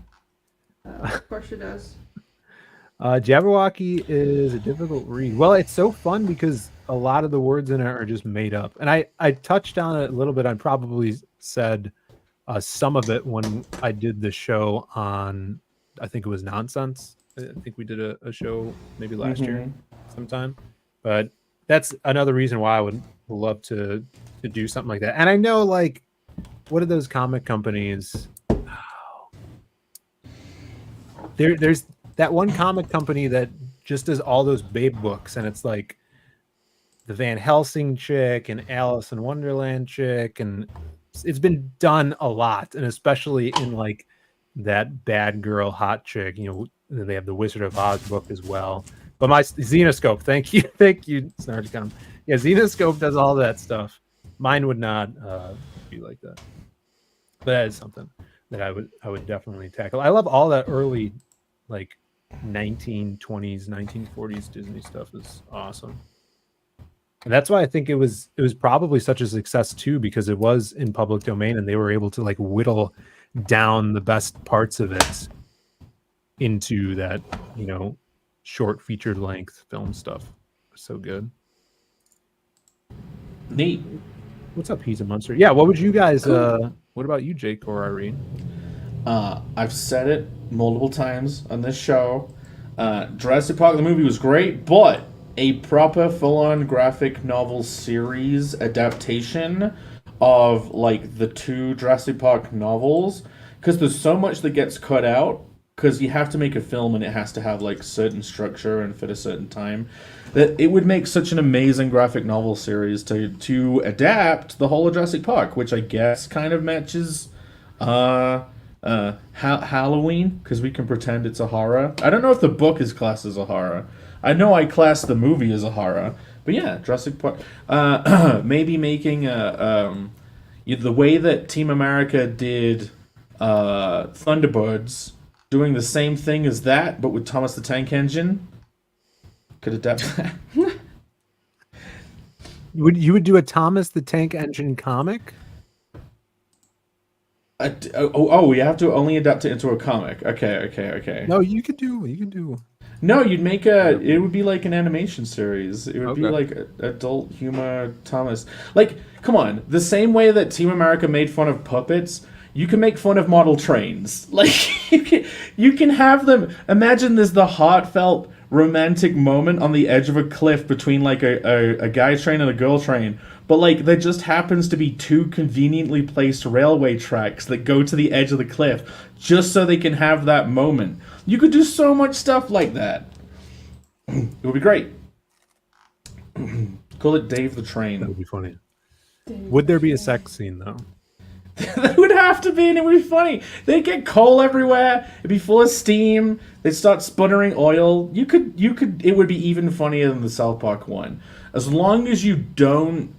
Of course she does. Jabberwocky is a difficult read. Well, it's so fun because a lot of the words in it are just made up. And I touched on it a little bit. I probably said some of it when I did the show on, I think it was Nonsense. I think we did a show maybe last year sometime. But that's another reason why I would love to do something like that. And I know, like, what are those comic companies? There's that one comic company that just does all those Babe books, and it's like the Van Helsing chick and Alice in Wonderland chick, and it's been done a lot, and especially in like that bad girl hot chick. You know, they have the Wizard of Oz book as well. But my Xenoscope, thank you, Snarchcom. Yeah, Xenoscope does all that stuff. Mine would not be like that. But that is something that I would definitely tackle. I love all that early, like 1920s, 1940s Disney stuff is awesome. And that's why I think it was probably such a success too, because it was in public domain and they were able to like whittle down the best parts of it into that, you know, short feature length film stuff. So good. Neat. What's up, He's a Monster? Yeah, what would you guys what about you, Jake or Irene? I've said it multiple times on this show. Jurassic Park the movie was great, but a proper full-on graphic novel series adaptation of like the 2 Jurassic Park novels, because there's so much that gets cut out because you have to make a film and it has to have like certain structure and fit a certain time, that it would make such an amazing graphic novel series to adapt the whole of Jurassic Park, which I guess kind of matches Halloween, because we can pretend it's a horror. I don't know if the book is classed as a horror. I know I class the movie as a horror, but yeah, Jurassic Park. Maybe making the way that Team America did Thunderbirds, doing the same thing as that, but with Thomas the Tank Engine. Could adapt that. You would do a Thomas the Tank Engine comic? You have to only adapt it into a comic. Okay. No, you could do. No, you'd make it would be like an animation series. It would be like adult humor Thomas. Like, come on, the same way that Team America made fun of puppets, you can make fun of model trains. Like, you can have them. Imagine there's the heartfelt romantic moment on the edge of a cliff between like a guy train and a girl train, but like there just happens to be 2 conveniently placed railway tracks that go to the edge of the cliff just so they can have that moment. You could do so much stuff like that. It would be great. Call it Dave the Train. That would be funny. Would there be a sex scene though? They would have to be, and it would be funny. They'd get coal everywhere. It'd be full of steam. They'd start sputtering oil. You could. It would be even funnier than the South Park one, as long as you don't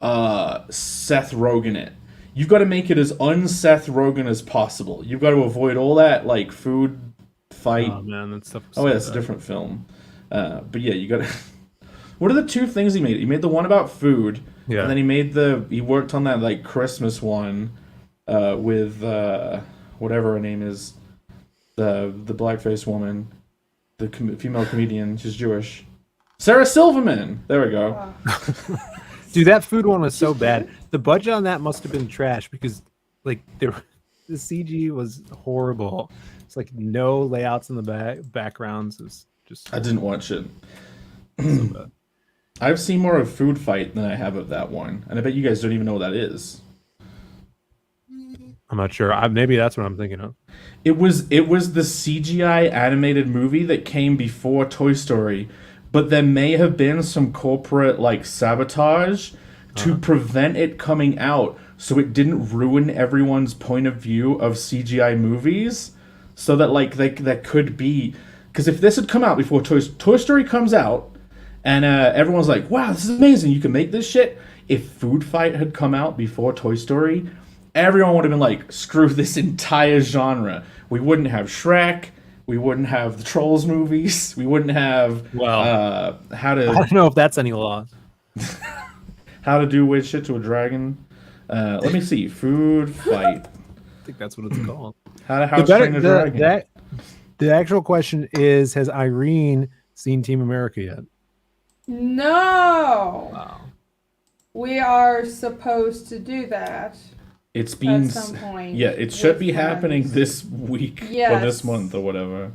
Seth Rogen it. You've got to make it as un-Seth Rogen as possible. You've got to avoid all that like food fight. Oh man, that stuff. Oh, yeah, it's a different film. But yeah, you got to. What are the two things he made? He made the one about food. Yeah. And then he worked on that like Christmas one with whatever her name is, the blackface woman, the female comedian. She's Jewish. Sarah Silverman. There we go. Wow. Dude, that food one was so bad. The budget on that must have been trash because like the CG was horrible. It's like no layouts in the backgrounds. It's just I didn't watch it. so bad. I've seen more of Food Fight than I have of that one, and I bet you guys don't even know what that is. I'm not sure. Maybe that's what I'm thinking of. It was the CGI animated movie that came before Toy Story, but there may have been some corporate like sabotage to prevent it coming out, so it didn't ruin everyone's point of view of CGI movies. So that like that could be, because if this had come out before Toy Story comes out. And everyone's like, wow, this is amazing. You can make this shit. If Food Fight had come out before Toy Story, everyone would have been like, screw this entire genre. We wouldn't have Shrek. We wouldn't have the Trolls movies. We wouldn't have I don't know if that's any laws. how to do weird shit to a dragon. Let me see. Food Fight. I think that's what it's called. How to House Train a Dragon. The actual question is, has Irene seen Team America yet? No. Wow. We are supposed to do that It's been at some point. Yeah, it should with be happening friends. this week or Yes. this month or whatever.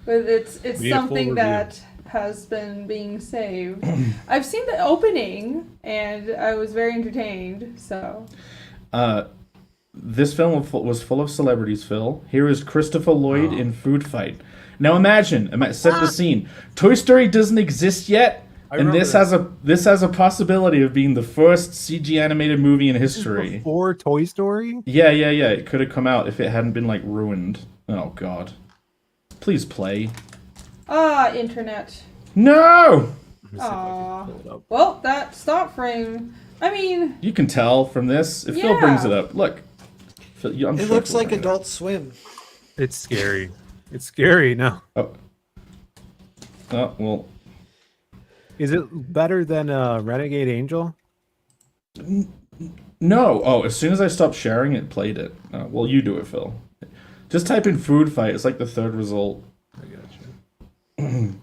But it's We need a full something review. that has been being saved. I've seen the opening and I was very entertained. So This film was full of celebrities, Phil. Here is Christopher Lloyd in Food Fight. Now imagine, set the scene. Toy Story doesn't exist yet, and this has a possibility of being the first CG animated movie in history. Before Toy Story? Yeah. It could have come out if it hadn't been like ruined. Oh God. Please play. Internet. No! Aw. Well, that stop frame. I mean, You can tell from this. If Phil brings it up, look. Phil, I'm It sure looks Phil like brings it up. Adult Swim. It's scary. It's scary now. Oh, well. Is it better than Renegade Angel? No. Oh, as soon as I stopped sharing, it played it. Well, you do it, Phil. Just type in Food Fight. It's like the third result. I gotcha.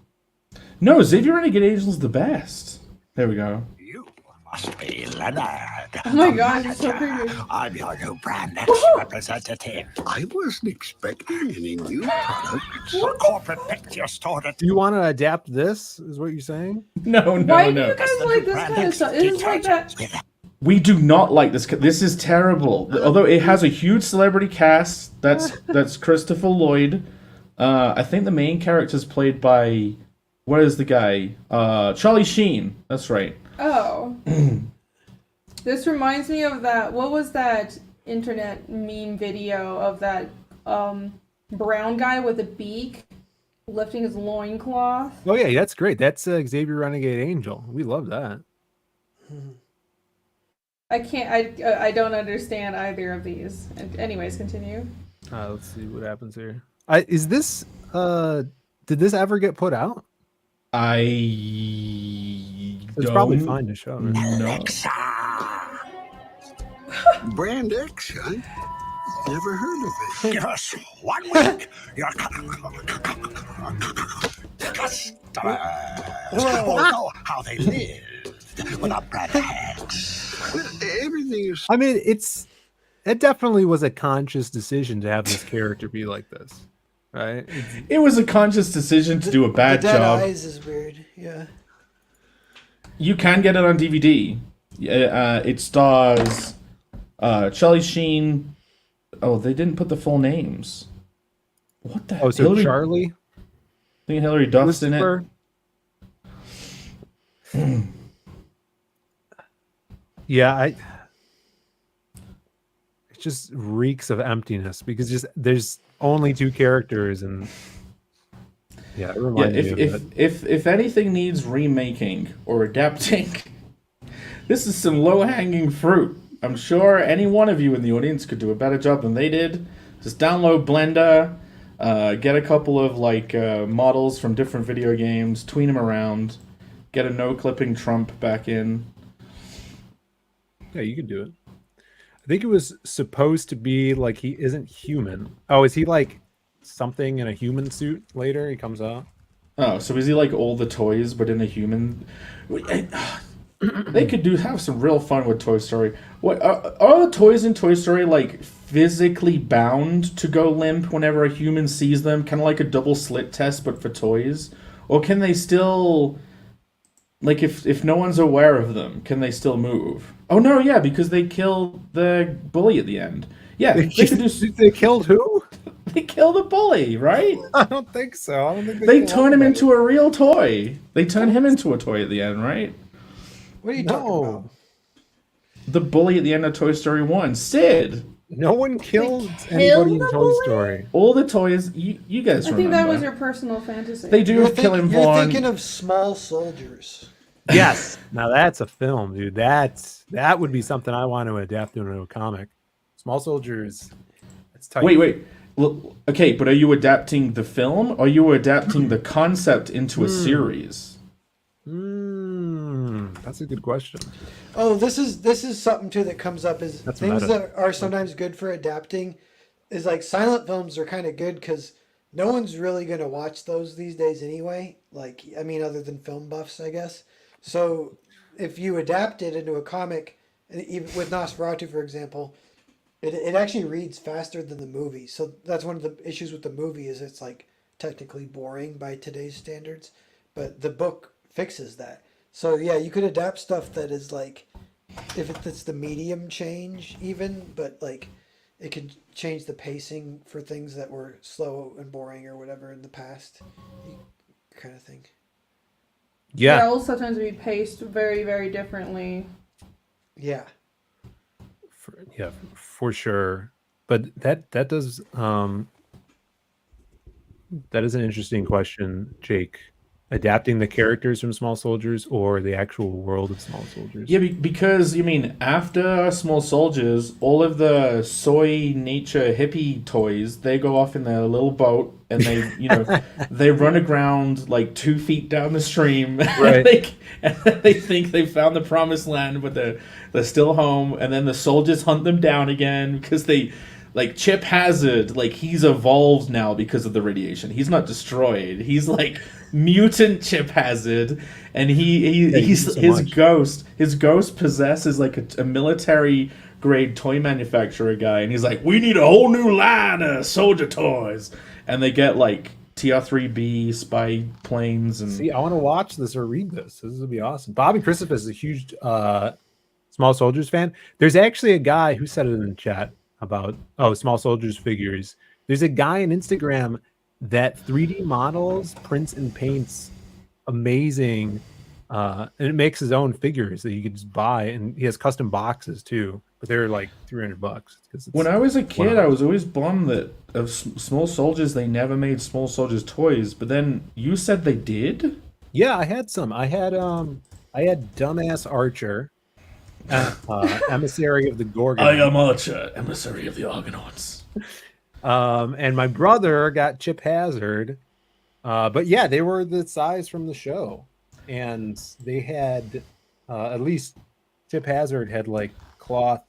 No, Xavier Renegade Angel's the best. There we go. You must be Leonard. oh my gosh, it's so creepy. I'm your new brand X representative. I wasn't expecting any new products. A corporate picture store that Do you want to adapt this? Is what you're saying? No. Why do you guys like this brand kind of X stuff? It's like that. detergents with We do not like this. This is terrible. Although it has a huge celebrity cast. That's Christopher Lloyd. I think the main character is played by, what is the guy? Charlie Sheen. That's right. Oh. This reminds me of that. What was that internet meme video of that brown guy with a beak lifting his loincloth? Oh yeah, that's great. That's Xavier Renegade Angel. We love that. I don't understand either of these. Anyways, continue. Let's see what happens here. Is this did this ever get put out? It's probably fine to show. Right? No. Alexa. Brand X, huh? Never heard of it. Give us 1 week. Your customers will know how they lived without Brand X. Everything is. I mean, it definitely was a conscious decision to have this character be like this, right? It was a conscious decision to do a bad the dead job. eyes is weird. Yeah. You can get it on DVD. It stars Charlie Sheen. Oh, they didn't put the full names. What the? Oh, so Hillary, Charlie, I think Hillary Duff's in it. Lucifer. Yeah, just reeks of emptiness because just there's only 2 characters and yeah, it Yeah, reminds me of that. if anything needs remaking or adapting, this is some low-hanging fruit. I'm sure any one of you in the audience could do a better job than they did. Just download Blender, get a couple of models from different video games, tween them around, get a no-clipping Trump back in. Yeah, you could do it. I think it was supposed to be like he isn't human. Oh, is he like something in a human suit later? He comes out. Oh, so is he like all the toys but in a human? They could have some real fun with Toy Story. What are the toys in Toy Story like physically bound to go limp whenever a human sees them? Kind of like a double slit test, but for toys, or can they still? Like, if no one's aware of them, can they still move? Oh, no, yeah, because they killed the bully at the end. Yeah, they could do... They killed who? They kill the bully, right? I don't think so. I don't think they turn him into a real toy. They turn him into a toy at the end, right? What are you talking about? The bully at the end of Toy Story 1. Sid! No one killed anybody in Toy Story. All the toys, you guys remember. I think that was your personal fantasy. They do kill him, You're thinking of Small Soldiers. Yes. Now that's a film, dude. That would be something I want to adapt into a comic. Small Soldiers. That's tight. Wait. Look, okay, but are you adapting the film, or are you adapting the concept into a series? That's a good question. Oh, this is something too that comes up is That's things meta. that are sometimes good for adapting is like silent films are kind of good because no one's really going to watch those these days anyway. Like, I mean, other than film buffs, I guess. So if you adapt it into a comic, even with Nosferatu, for example, it actually reads faster than the movie. So that's one of the issues with the movie is it's like technically boring by today's standards, but the book fixes that. So yeah, you could adapt stuff that is like, if it's the medium change even, but like it could change the pacing for things that were slow and boring or whatever in the past, kind of thing. Yeah. It'll sometimes be paced very, very differently. Yeah. For sure. But that does that is an interesting question, Jake. Adapting the characters from Small Soldiers or the actual world of Small Soldiers? Yeah, because, after Small Soldiers, all of the soy nature hippie toys, they go off in their little boat and they, they run aground like 2 feet down the stream. Right. and they think they found the promised land, but they're still home. And then the soldiers hunt them down again because they... Like, Chip Hazard, like, he's evolved now because of the radiation. He's not destroyed. He's, like, mutant Chip Hazard. And his ghost possesses, like, a military-grade toy manufacturer guy. And he's like, we need a whole new line of soldier toys. And they get, like, TR-3B spy planes. And See, I want to watch this or read this. This would be awesome. Bobby Christopher is a huge Small Soldiers fan. There's actually a guy who said it in the chat about Small Soldiers figures. There's a guy on Instagram that 3D models, prints, and paints amazing, and it makes his own figures that you can just buy, and he has custom boxes too. But they're like $300. When I was a kid, I was always bummed that of Small Soldiers they never made Small Soldiers toys. But then you said they did. Yeah, I had some. I had Dumbass Archer. Emissary of the Gorgon. I am Archer, emissary of the Argonauts. And my brother got Chip Hazard. But yeah, they were the size from the show. And they had at least Chip Hazard had like cloth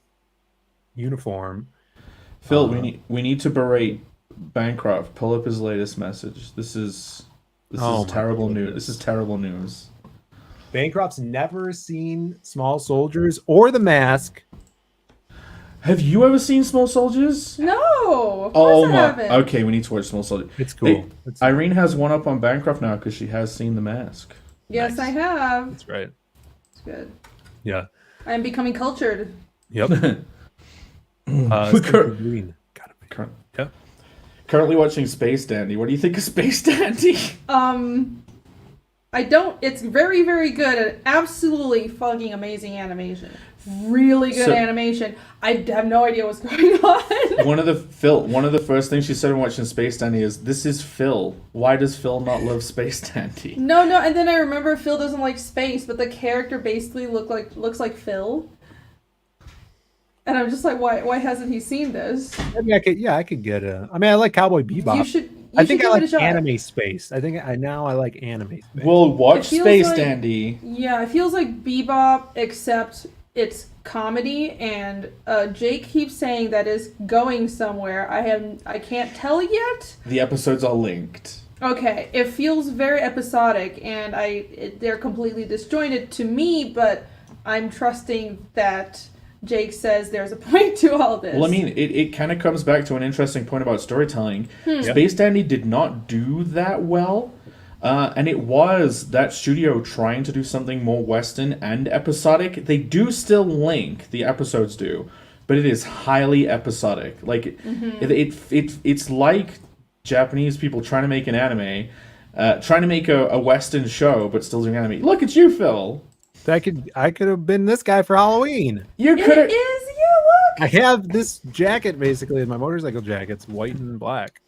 uniform. Phil, we need to berate Bancroft. Pull up his latest message. This is terrible news. This is terrible news. Bancroft's never seen Small Soldiers or The Mask. Have you ever seen Small Soldiers? No, of course I haven't. Okay, we need to watch Small Soldiers. It's cool. Hey, Irene has one up on Bancroft now because she has seen The Mask. Yes, Nice. I have. That's right. It's good. Yeah. I am becoming cultured. Yep. Green. Yeah. Currently watching Space Dandy. What do you think of Space Dandy? It's very, very good and absolutely fucking amazing animation. really good So- animation. I have no idea what's going on. One of the first things she said when watching Space Dandy is, "This is Phil. Why does Phil not love Space Dandy?" No, and then I remember Phil doesn't like space, but the character basically looks like Phil. And I'm just like, why hasn't he seen this? Maybe I could get a. I mean, I like Cowboy Bebop. You should I think I give it a like shot. anime space. I like anime space. We'll watch It feels Space like- Dandy. Yeah, it feels like Bebop, except it's comedy, and Jake keeps saying that is going somewhere. I can't tell yet. The episodes are linked. Okay, it feels very episodic, and they're completely disjointed to me, but I'm trusting that Jake says there's a point to all this. Well, I mean, it kind of comes back to an interesting point about storytelling. Space Dandy did not do that well, and it was that studio trying to do something more Western and episodic. They do still link, the episodes do, but it is highly episodic. Like, it's like Japanese people trying to make an anime, trying to make a Western show, but still doing anime. Look at you, Phil. I could have been this guy for Halloween. You It could have. is, yeah, I have this jacket basically, my motorcycle jacket. It's white and black.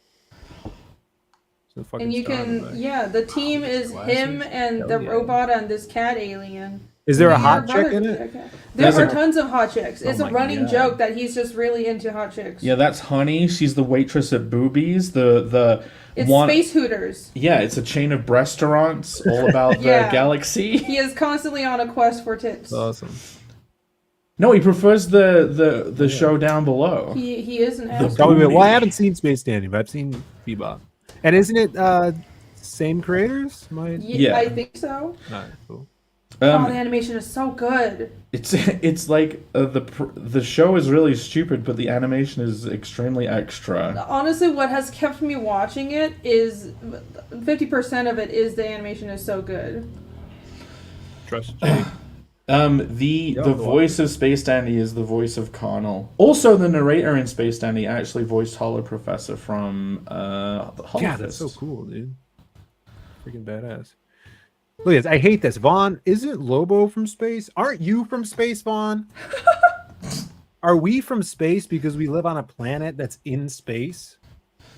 So fucking and you star on the can, back. yeah, the team is him and Hell the yeah. robot and this cat alien. Is there a Maybe your hot chick brother in could it? be a cat. There There's are a- tons of hot chicks. It's a my running God. joke that he's just really into hot chicks. Yeah, that's Honey. She's the waitress at Boobies. The It's one. Space Hooters. Yeah, it's a chain of restaurants all about Yeah. the galaxy. He is constantly on a quest for tits. Awesome. No, he prefers the show down below. He is an The asshole. Probably. Well, I Booty. haven't seen Space Dandy, but I've seen Bebop. And isn't it same creators? Yeah. I think so. Alright, cool. Oh, the animation is so good. It's like the show is really stupid, but the animation is extremely extra. Honestly, what has kept me watching it is 50% of it is the animation is so good. Trust Jake. The voice of Space Dandy is the voice of Connell. Also, the narrator in Space Dandy actually voiced Hollow Professor from Hollow Yeah, that's so Fist. cool, dude. Freaking badass. Look at this. I hate this. Vaughn, isn't Lobo from space? Aren't you from space, Vaughn? Are we from space because we live on a planet that's in space?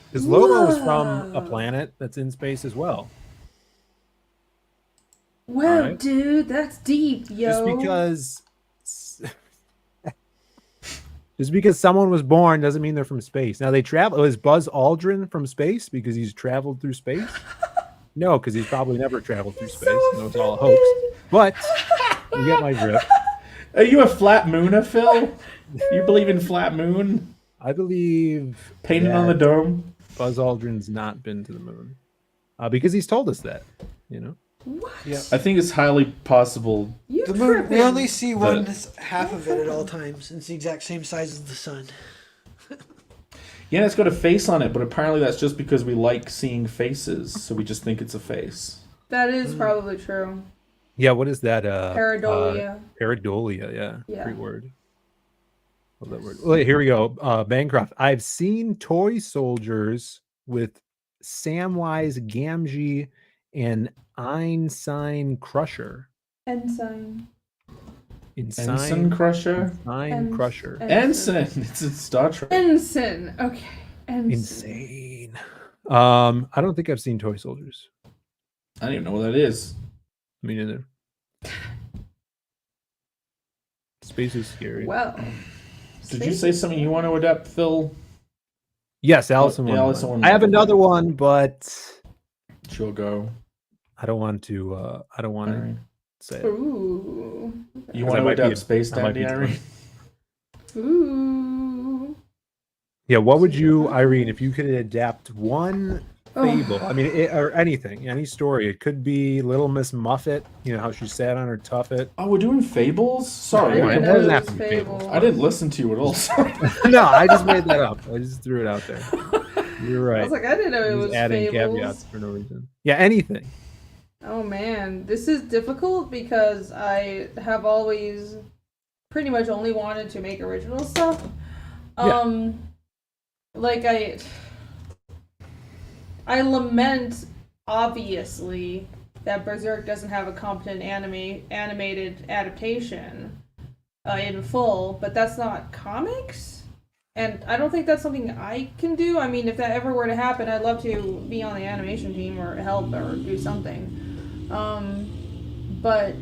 Because Lobo is from a planet that's in space as well. Well, Alright. dude, that's deep, yo. Just because someone was born doesn't mean they're from space. Now they travel. Is Buzz Aldrin from space because he's traveled through space? No, because he's probably never traveled through space. No, it's all a hoax. But you get my drift. Are you a flat mooner, Phil? You believe in flat moon? I believe Painted on the that dome? Buzz Aldrin's not been to the moon because he's told us that. You know. What? Yeah. I think it's highly possible. You The moon, we tripping. only see one half of it at all times. It's the exact same size as the sun. Yeah, it's got a face on it, but apparently that's just because we like seeing faces, so we just think it's a face. That is probably true. Yeah. What is that? Pareidolia. Pareidolia. Yeah. Yeah. Great word. Love that word. Well, here we go. Bancroft. I've seen toy soldiers with Samwise Gamgee and Einstein Crusher. Ensign. Ensign Crusher? Ensign Crusher. Ensign! It's in Star Trek. Ensign. Okay. Ensign. Insane. I don't think I've seen toy soldiers. I don't even know what that is. Me neither. Space is scary. Well. Did you say something you want to adapt, Phil? Yes, Allison. Yeah, won Allison one. won I have one. another one, but Sure, go. I don't want to. I don't want Alright. to say it. Ooh. You Because want I to might be- adapt Space I might be Dandy, Irene? Ooh. Yeah, what would you, Irene, if you could adapt one fable? I mean, or anything, any story. It could be Little Miss Muffet. You know how she sat on her tuffet. Oh, we're doing fables? Sorry, I Yeah, didn't it know doesn't it have was to be Fable. Fable. I didn't listen to you at all. Sorry. No, I just made that up. I just threw it out there. You're right. I was like, I didn't know it Just was adding Fables. caveats for no reason. Yeah, anything. Oh man, this is difficult because I have always pretty much only wanted to make original stuff. Like I lament obviously that Berserk doesn't have a competent animated adaptation. in full, but that's not comics. And I don't think that's something I can do. I mean, if that ever were to happen, I'd love to be on the animation team or help or do something. But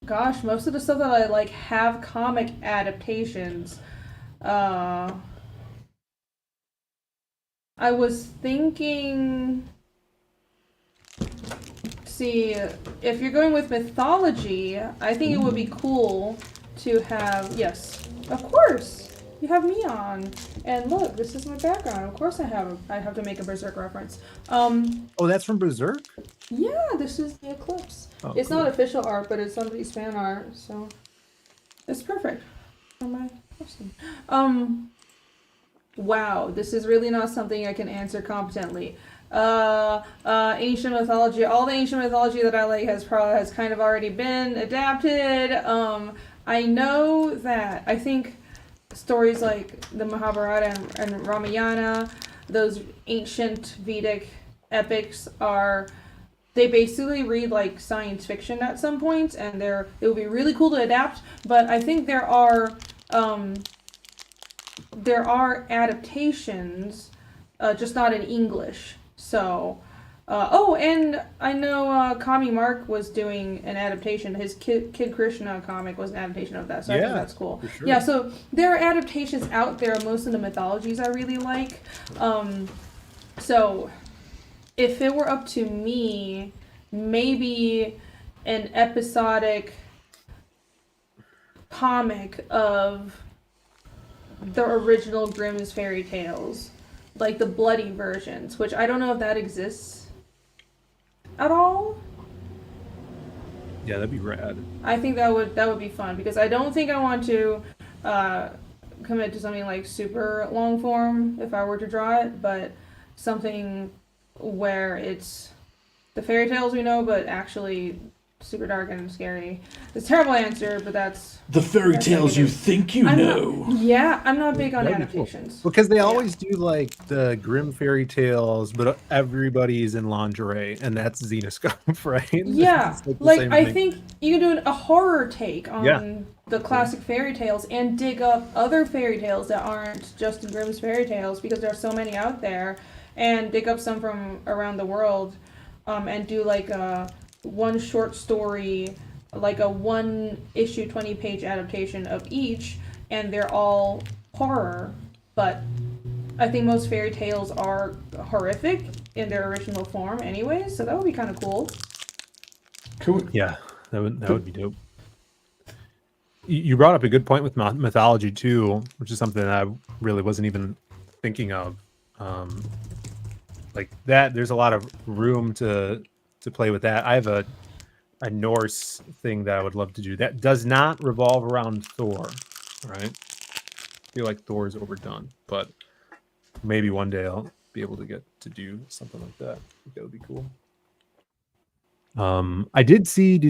gosh, most of the stuff that I like have comic adaptations. I was thinking. See, if you're going with mythology, I think it would be cool to have. Yes, of course. You have me on, and look, this is my background. Of course, I have to make a Berserk reference. Oh, that's from Berserk? Yeah, this is the eclipse. Oh, It's cool. not official art, but it's somebody's fan art, so it's perfect for my person. Wow, this is really not something I can answer competently. Ancient mythology. All the ancient mythology that I like has kind of already been adapted. I know that I think stories like the Mahabharata and Ramayana, those ancient Vedic epics they basically read like science fiction at some point, and it would be really cool to adapt. But I think there are adaptations, just not in English. So, and I know Kami Mark was doing an adaptation. His Kid Krishna comic was an adaptation of that, so I think that's cool. For sure. Yeah, so there are adaptations out there. Most of the mythologies I really like. So, if it were up to me, maybe an episodic comic of the original Grimm's fairy tales, like the bloody versions, which I don't know if that exists at all. Yeah, that'd be rad. I think that would be fun, because I don't think I want to commit to something like super long form if I were to draw it, but something where it's the fairy tales we know, but actually super dark and scary. It's a terrible answer, but that's The fairy That's tales you negative. think you know. I'm not big on That'd be cool. adaptations. Because they always do like the Grimm fairy tales, but everybody's in lingerie, and that's Xenoscope, right? Yeah, It's the like same I thing. think you can do a horror take on Yeah. the classic fairy tales and dig up other fairy tales that aren't just Grimm's fairy tales, because there are so many out there, and dig up some from around the world, and do like a one short story, like a 1-issue 20-page adaptation of each, and they're all horror, but I think most fairy tales are horrific in their original form anyways, so that would be kind of cool. Cool. Yeah, that would be dope. You brought up a good point with mythology too, which is something I really wasn't even thinking of. Like that, there's a lot of room to play with that. I have a Norse thing that I would love to do that does not revolve around Thor, right? I feel like Thor is overdone, but maybe one day I'll be able to get to do something like that. I think that would be cool. I did see.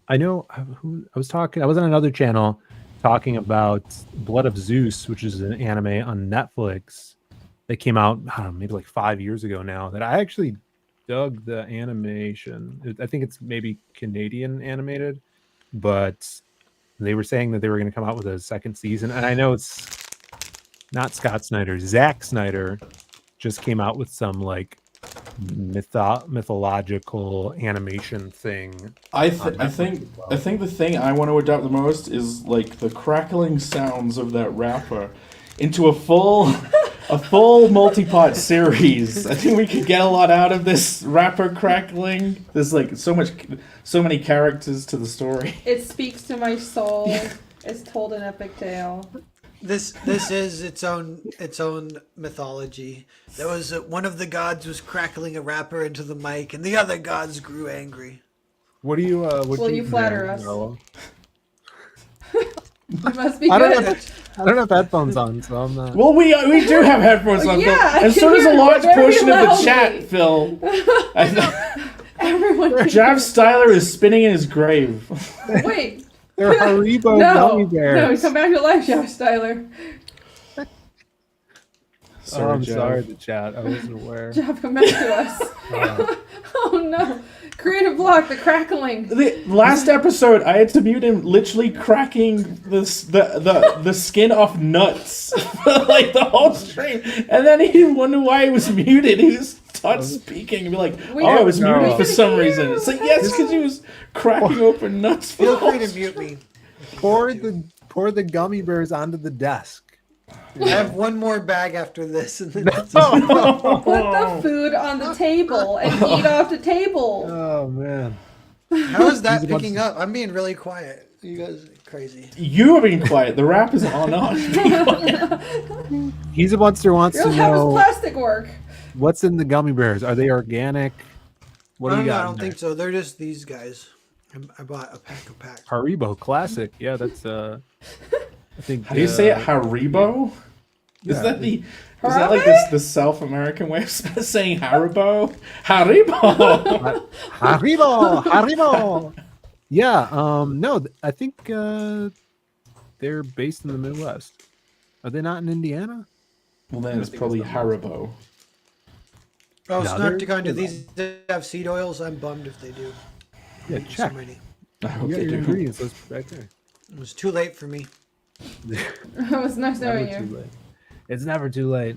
I was on another channel talking about Blood of Zeus, which is an anime on Netflix that came out, I don't know, maybe like 5 years ago now, that I actually dug the animation. I think it's maybe Canadian animated, but they were saying that they were going to come out with a second season. And I know it's not Scott Snyder. Zack Snyder just came out with some like mythological animation thing. I think the thing I want to adopt the most is like the crackling sounds of that rapper into a full multi-part series. I think we could get a lot out of this rapper crackling. There's like so many characters to the story. It speaks to my soul. It's told an epic tale. This is its own mythology. There was one of the gods was crackling a rapper into the mic, and the other gods grew angry. What do you? Well, you flatter us. Noah? You must be I don't good. I don't have headphones on, so I'm not. Well, we do have headphones on, Yeah, I and can so does a hear large very portion of the loudly. chat, Phil. Everyone. Jav Styler is spinning in his grave. Wait. They're Haribo No. gummy bears. Come back to life, Josh Styler. I'm Jav. sorry, the chat. I wasn't aware. Jeff, come back to us. Oh no. Creative block, the crackling. The last episode, I had to mute him literally cracking the skin off nuts for like the whole stream, and then he didn't wonder why he was muted. He was start speaking and be like, "Oh, I was muted for some reason." It's like, yes, because he was cracking open nuts. Feel free to mute me. Pour the gummy bears onto the desk. I have one more bag after this, and then that's Put the food on the table and eat off the table. Oh man. How is that picking up? I'm being really quiet. You guys are crazy. You are being quiet. The rap is on us. He's a monster wants to How does know plastic work? what's in the gummy bears. Are they organic? What do you got? I don't think so. They're just these guys. I bought a pack of packs. Haribo classic. Yeah, that's I think. How do you say it? Haribo? Is that like the South American way of saying Haribo? Haribo. Haribo. Yeah. No, I think they're based in the Midwest. Are they not in Indiana? Well, then it's probably Haribo. Oh, No, Snark they're- do these have seed oils? I'm bummed if they do. Yeah, So check. many. I hope You got they your do. ingredients listed right there. It was too late for me. It was nice knowing Never too you. late. It's never too late.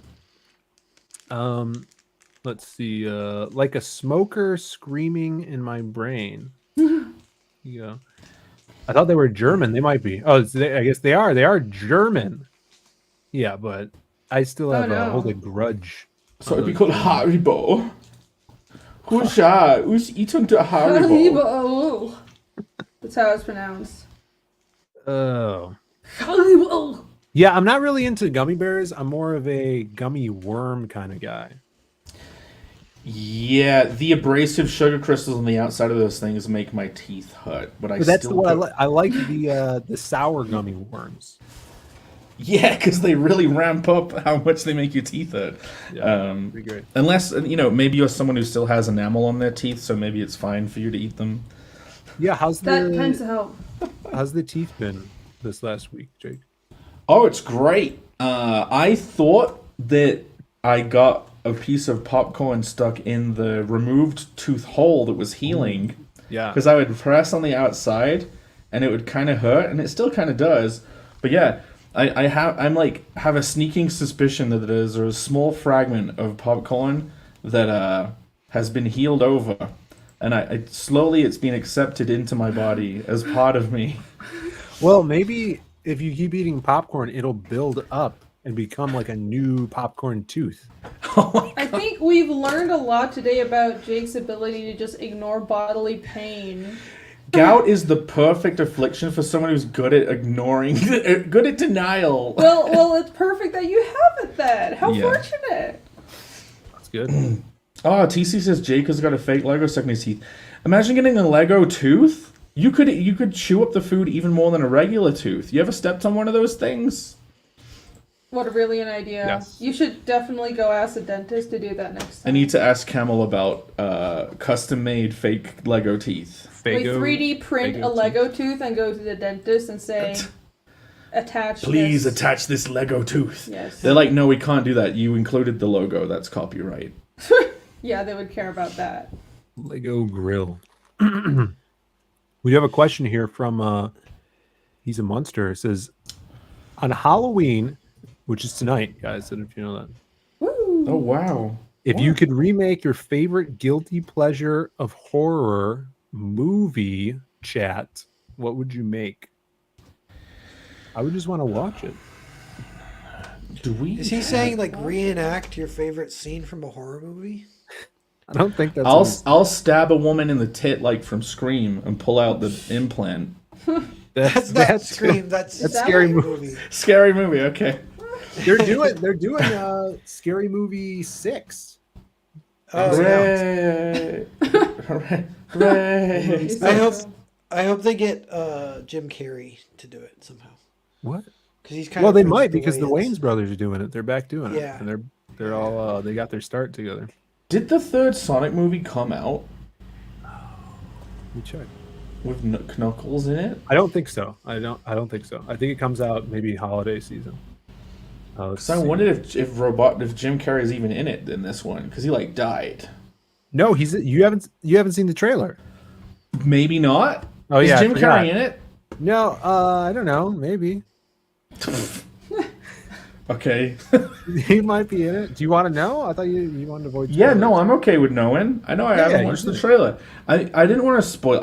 Let's see. Like a smoker screaming in my brain. Yeah. I thought they were German. They might be. Oh, I guess they are. They are German. Yeah, but I still have hold a grudge. So it'd be called Haribo. Who's eaten to Haribo? Haribo. That's how it's pronounced. Oh. Haribo. Yeah, I'm not really into gummy bears. I'm more of a gummy worm kind of guy. Yeah, the abrasive sugar crystals on the outside of those things make my teeth hurt. But That's still what I like. I like the sour gummy worms. Yeah, because they really ramp up how much they make your teeth hurt. Yeah, pretty great. Unless, maybe you're someone who still has enamel on their teeth, so maybe it's fine for you to eat them. Yeah, That tends to help. how's the teeth been this last week, Jake? Oh, it's great. I thought that I got a piece of popcorn stuck in the removed tooth hole that was healing. Yeah. Because I would press on the outside, and it would kind of hurt, and it still kind of does. But yeah, I have a sneaking suspicion that there's a small fragment of popcorn that has been healed over, and it's been accepted into my body as part of me. Well, maybe if you keep eating popcorn, it'll build up and become like a new popcorn tooth. Oh my I god! think we've learned a lot today about Jake's ability to just ignore bodily pain. Gout is the perfect affliction for someone who's good at ignoring, good at denial. Well, it's perfect that you have it then. How Yeah. fortunate. That's good. Oh, TC says Jake has got a fake Lego stuck in his teeth. Imagine getting a Lego tooth. You could chew up the food even more than a regular tooth. You ever stepped on one of those things? What a brilliant idea. Yes. You should definitely go ask a dentist to do that next I time. need to ask Camel about custom-made fake Lego teeth. We Fago- 3D print Fago a Lego tooth and go to the dentist and say, attach Please this. attach this Lego tooth. Yes. They're like, no, we can't do that. You included the logo. That's copyright. Yeah, they would care about that. Lego grill. We have a question here from he's a monster. It says, on Halloween, which is tonight, guys, and if you know that, Woo! Oh, wow. if you could remake your favorite guilty pleasure of horror movie, chat, what would you make? I would just want to watch it. Do we? Is he saying like reenact your favorite scene from a horror movie? I don't think that's. I'll stab a woman in the tit like from Scream and pull out the implant. That's not Scream. That's that scary like- movie. Scary movie. Okay. They're doing Scary Movie 6. Oh, yeah. Hooray! Hooray! I hope they get Jim Carrey to do it somehow. What? Because he's kind Well, of they friends might with the because the Wayans. Wayans brothers are doing it. They're back doing it. Yeah. And they're all they got their start together. Did the third Sonic movie come out Let me check. with Knuckles in it? I don't think so. I don't think so. I think it comes out maybe holiday season. Because I wondered if Jim Carrey's even in it in this one because he like died. No, you haven't seen the trailer. Maybe not. Oh Is yeah, Jim Carrey in it? No, I don't know. Maybe Okay. he might be in it. Do you want to know? I thought you wanted to avoid. Yeah, spoilers. no, I'm okay with knowing. I know I haven't watched the trailer. I didn't want to spoil.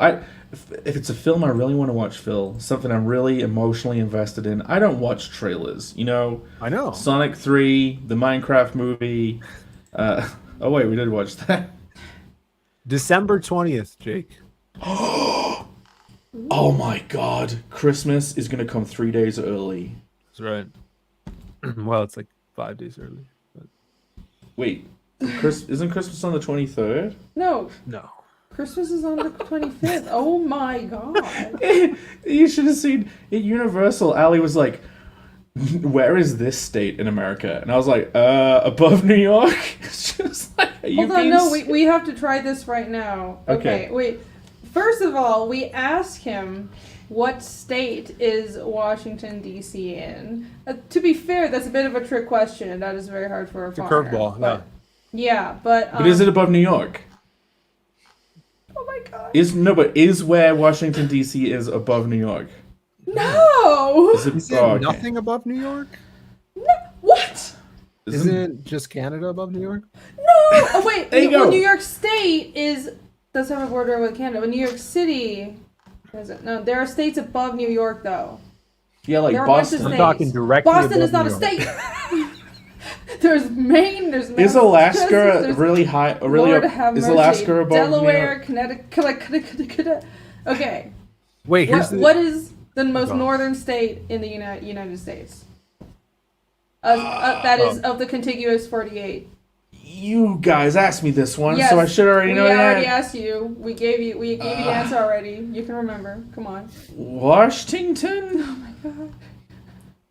If it's a film I really want to watch, Phil, something I'm really emotionally invested in, I don't watch trailers. You know. I know. Sonic 3, the Minecraft movie. Oh wait, we did watch that. December 20th, Jake. Oh my God! Christmas is gonna come 3 days early. That's right. Well, it's like 5 days early. But... Wait, isn't Christmas on the 23rd? No. Christmas is on the 25th. Oh my God. You should have seen at Universal. Ali was like, "Where is this state in America?" And I was like, above New York." She was like, Hold on, no, we have to try this right now. Okay, wait. First of all, we asked him what state is Washington, D.C. in. To be fair, that's a bit of a trick question. That is very hard for a foreigner. Curveball, yeah. Yeah, but... But is it above New York? Oh my God. Is where Washington, D.C. is above New York? No! Is it nothing above New York? No, what? Isn't just Canada above New York? No! Oh wait, There you go. New York State does have a border with Canada, but New York City doesn't. No, there are states above New York though. Yeah, like There are a bunch of Boston. I'm talking directly Boston is above not a New York. state. There's Maine. There's Is Alaska Massachusetts, really high? Really Lord up? have Is mercy. Alaska above Delaware, New York? Connecticut. Okay. Wait, here's What is the most on. northern state in the United States? That is of the contiguous 48. You guys asked me this one, Yes, so I should already know We already that. asked you. We gave you the answer already. You can remember. Come on. Washington Oh my God.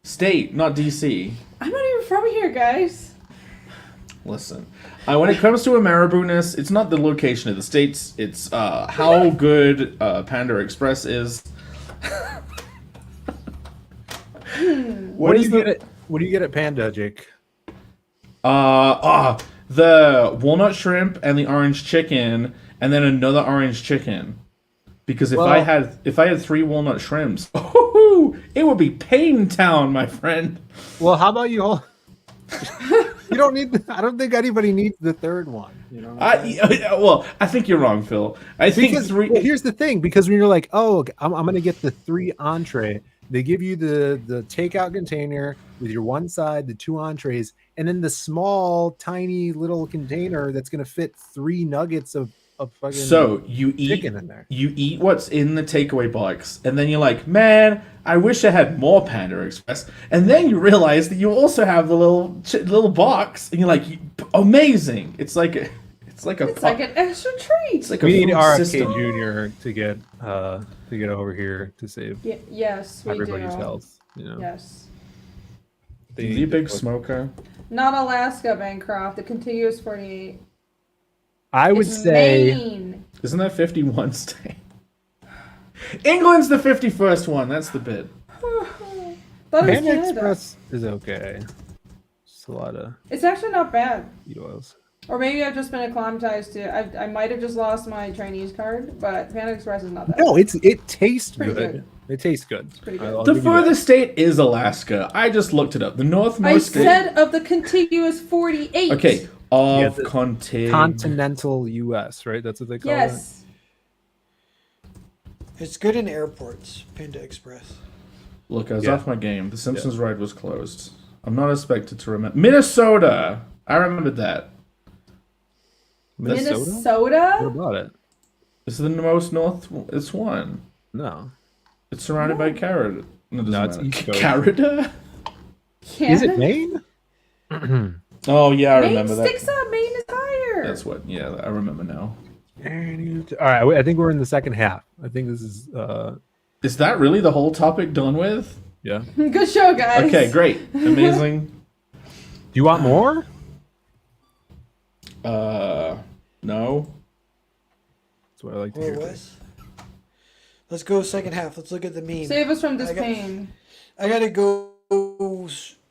State, not D.C. I'm not even from here, guys. Listen, when it comes to a Marabou-ness, it's not the location of the states. It's how good Panda Express is. What do you get at Panda, Jake? The walnut shrimp and the orange chicken, and then another orange chicken. Because if I had 3 walnut shrimps, it would be Pain Town, my friend. Well, how about you all? You don't need. I don't think anybody needs the third one. You know. I think you're wrong, Phil. I think Well, here's the thing: because when you're like, "Oh, I'm going to get the 3 entree," they give you the takeout container with your one side, the 2 entrees, and then the small, tiny little container that's going to fit 3 nuggets of fucking. So you eat chicken in there. You eat what's in the takeaway box, and then you're like, "Man, I wish I had more Panda Express." And then you realize that you also have the little box, and you're like, "Amazing!" It's like an extra treat. It's like a We need food RFK system. Jr. to get over here to save Yes, we everybody's do. health. You know. Yes. Is he a big smoker? Not Alaska, Bancroft. The contiguous 48. I would It's say. Maine. Isn't that 51 state? England's the 51st one. That's the bit. Thought it was Panda Canada. Express is okay. Just a lot of It's actually not bad. seed oils. Or maybe I've just been acclimatized to. I might have just lost my Chinese card, but Panda Express is not that. No, it tastes Pretty good. good. It tastes good. pretty good. I'll The give you that. furthest state is Alaska. I just looked it up. The I northmost state. said of the contiguous 48. Okay, Yeah, of the continental U.S. Right? That's what they call it. Yes. It's good in airports, Panda Express. Look, I was Yeah. off my game. The Simpsons ride was closed. I'm not expected to remember. Minnesota! I remembered that. Minnesota? What Minnesota? about it? This is the most north. It's one. No. It's surrounded by Canada. No, it doesn't No, it's matter. East Coast. Canada? Is it Maine? Oh, yeah, I Maine remember that. sticks up. Maine is higher. That's what, yeah, I remember now. All right, I think we're in the second half. I think this is Is that really the whole topic done with? yeah. Good show, guys. Okay, great. Amazing. Do you want more? No. That's what I like to What hear. was? Let's go second half. Let's look at the meme. Save us from this I got- pain. I gotta go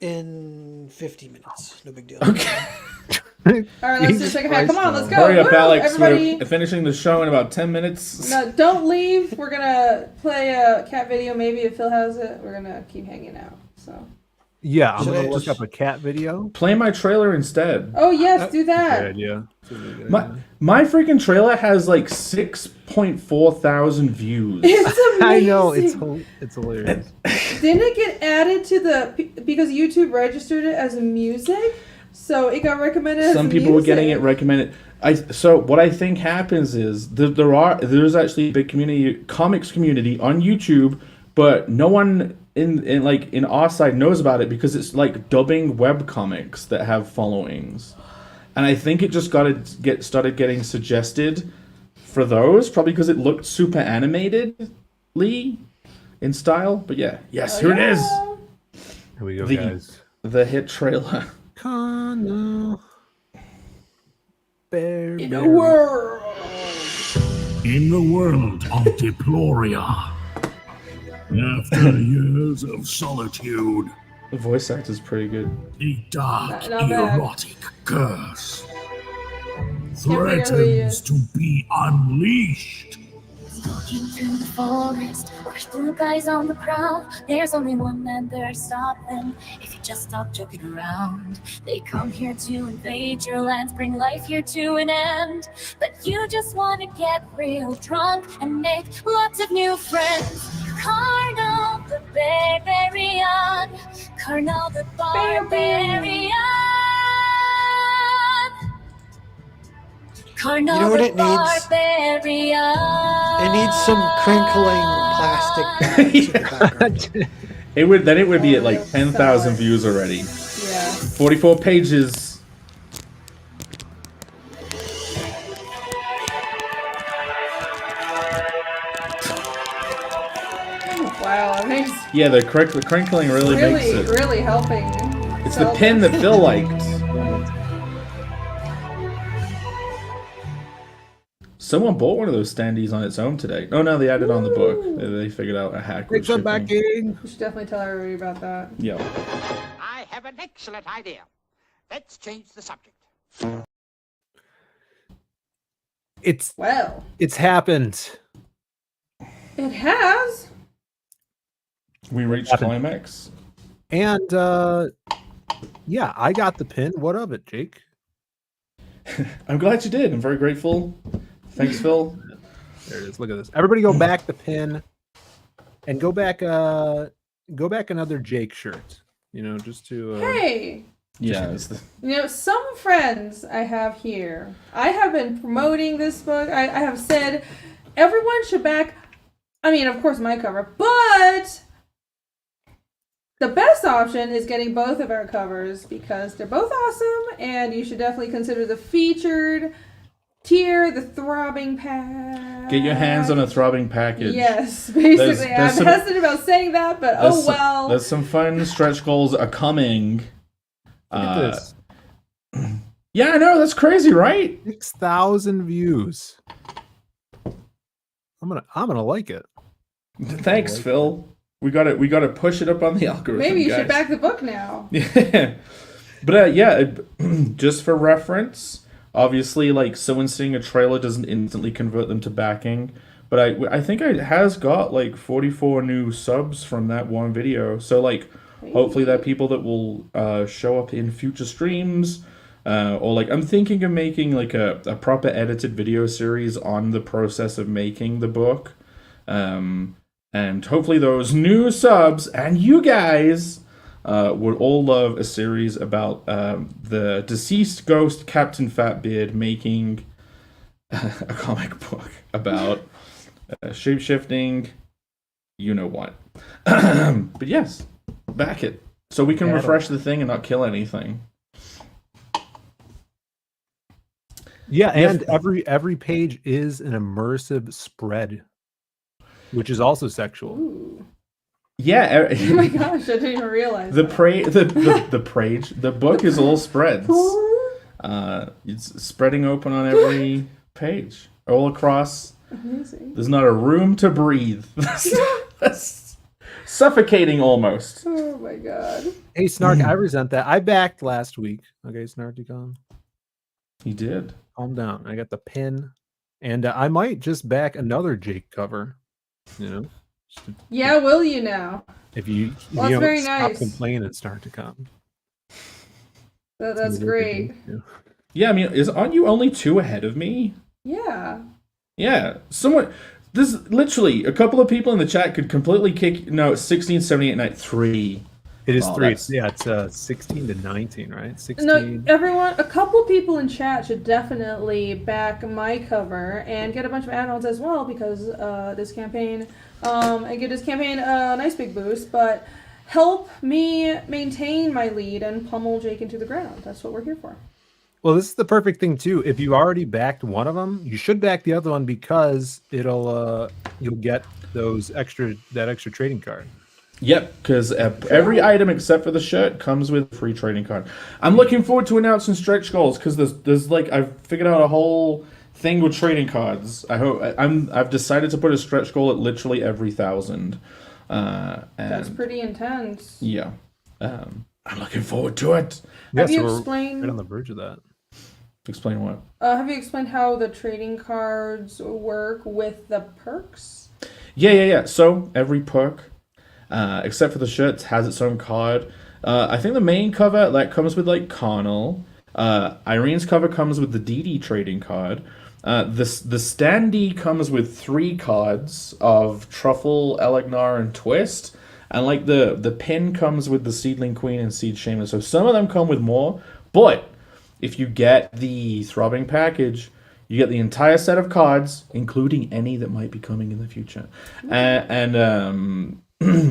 in 50 minutes. No big deal. Okay. All right, let's do Jesus second half. Come Christ, on, let's no. go. Hurry up, Woo! Alex. Everybody, We're finishing the show in about 10 minutes. no, don't leave. We're gonna play a cat video. Maybe if Phil has it, we're gonna keep hanging out. So. Yeah, I'm Should gonna I- look up a cat video. Play my trailer instead. Oh yes, do Good that. idea. That's a really good My, idea. my freaking trailer has like 6.4 thousand views. It's amazing. I know it's hilarious. Didn't it get added to because YouTube registered it as music, so it got recommended as Some people were getting it music. recommended. So what I think happens is there's actually a big comics community on YouTube, but no one in our side knows about it because it's like dubbing web comics that have followings, and I think it just started getting suggested for those, probably because it looked super animatedly in style. But yeah, yes, here it is, Here we go, The- guys. the hit trailer. Kana Bear. In a world. In the world of Deploria, after years of solitude, The voice actor's pretty good. a dark, Not bad. erotic curse figure out who he is. threatens to be unleashed. Walking through the forest, with blue guys on the prowl. There's only one man there to stop them. If you just stop joking around, they come here to invade your lands, bring life here to an end. But you just want to get real drunk and make lots of new friends. Carnal the barbarian, Carnal the barbarian. Carnal You know what the it needs? barbarian. It needs some crinkling plastic bags in the background. It would be at Oh, like they'll 10,000 sell it. views already. Yeah. 44 pages. Wow, I mean, Yeah, the crinkling really makes it. really helping. It's the pin that Phil liked. Someone bought one of those standees on its own today. Oh no, they added on the book. They figured out a hack. with Thanks for shipping. backing. You should definitely tell everybody about that. Yeah. I have an excellent idea. Let's change the subject. Well, It's happened. it has. We reached Happened. climax. And yeah, I got the pin. What of it, Jake? I'm glad you did. I'm very grateful. Thanks, Phil. There it is. Look at this. Everybody go back the pin and go back another Jake shirt. You know, just to Hey, Yeah, it's the, you know, some friends I have here, I have been promoting this book. I have said everyone should back, I mean, of course, my cover, but the best option is getting both of our covers because they're both awesome, and you should definitely consider the featured tier, the throbbing pack. get your hands on a throbbing package. Yes, basically. There's I'm some- hesitant about saying that, but oh well. There's some fun stretch goals are coming. look at this. Yeah, I know, that's crazy, right? 6,000 views. I'm gonna like it. Thanks, Phil. We gotta push it up on the algorithm. Maybe you guys. should back the book now. Yeah. But yeah, just for reference, obviously, like someone seeing a trailer doesn't instantly convert them to backing. But I think it has got like 44 new subs from that one video. So like, hopefully, that people that will show up in future streams, or like I'm thinking of making like a proper edited video series on the process of making the book. And hopefully those new subs and you guys would all love a series about the deceased ghost Captain Fatbeard making a comic book about shape-shifting, you know what. But yes, back it. So we can Battle. refresh the thing and not kill anything. Yeah, and every page is an immersive spread, which is also sexual. Ooh. Yeah, Oh my gosh, I didn't even realize the that. page, the book is all spreads. It's spreading open on every page, all across. Amazing. There's not a room to breathe. That's suffocating almost. Oh my god. Hey, Snark, I resent that. I backed last week. Okay, Snarky Con. He did. Calm down. I got the pin, and I might just back another Jake cover. You know, just to- Yeah, will you now? if you Well, that's very stop nice. complaining and start to come. That's great. Yeah. Yeah, I mean, aren't you only 2 ahead of me? Yeah. Yeah, someone. This literally a couple of people in the chat could completely kick. No, it's 16, 78, 9, 3. It is Oh, 3. that's- It's 16 to 19, right? 16. No, everyone, a couple people in chat should definitely back my cover and get a bunch of add-ons as well because this campaign, and give this campaign a nice big boost, but help me maintain my lead and pummel Jake into the ground. That's what we're here for. Well, this is the perfect thing too. If you already backed one of them, you should back the other one because it'll you'll get that extra trading card. Yep, because every item except for the shirt comes with a free trading card. I'm looking forward to announcing stretch goals because there's like I've figured out a whole thing with trading cards. I've decided to put a stretch goal at literally every 1,000. That's pretty intense. Yeah, I'm looking forward to it. Have you we're explained? right on the verge of that. Explain what? Have you explained how the trading cards work with the perks? Yeah. So every perk, except for the shirts, has its own card. I think the main cover that comes with like Carnal. Irene's cover comes with the DD trading card. The standee comes with 3 cards of Truffle, Elegnar, and Twist. And like the pin comes with the Seedling Queen and Seed Shaman. So some of them come with more, but if you get the Throbbing package, you get the entire set of cards, including any that might be coming in the future. And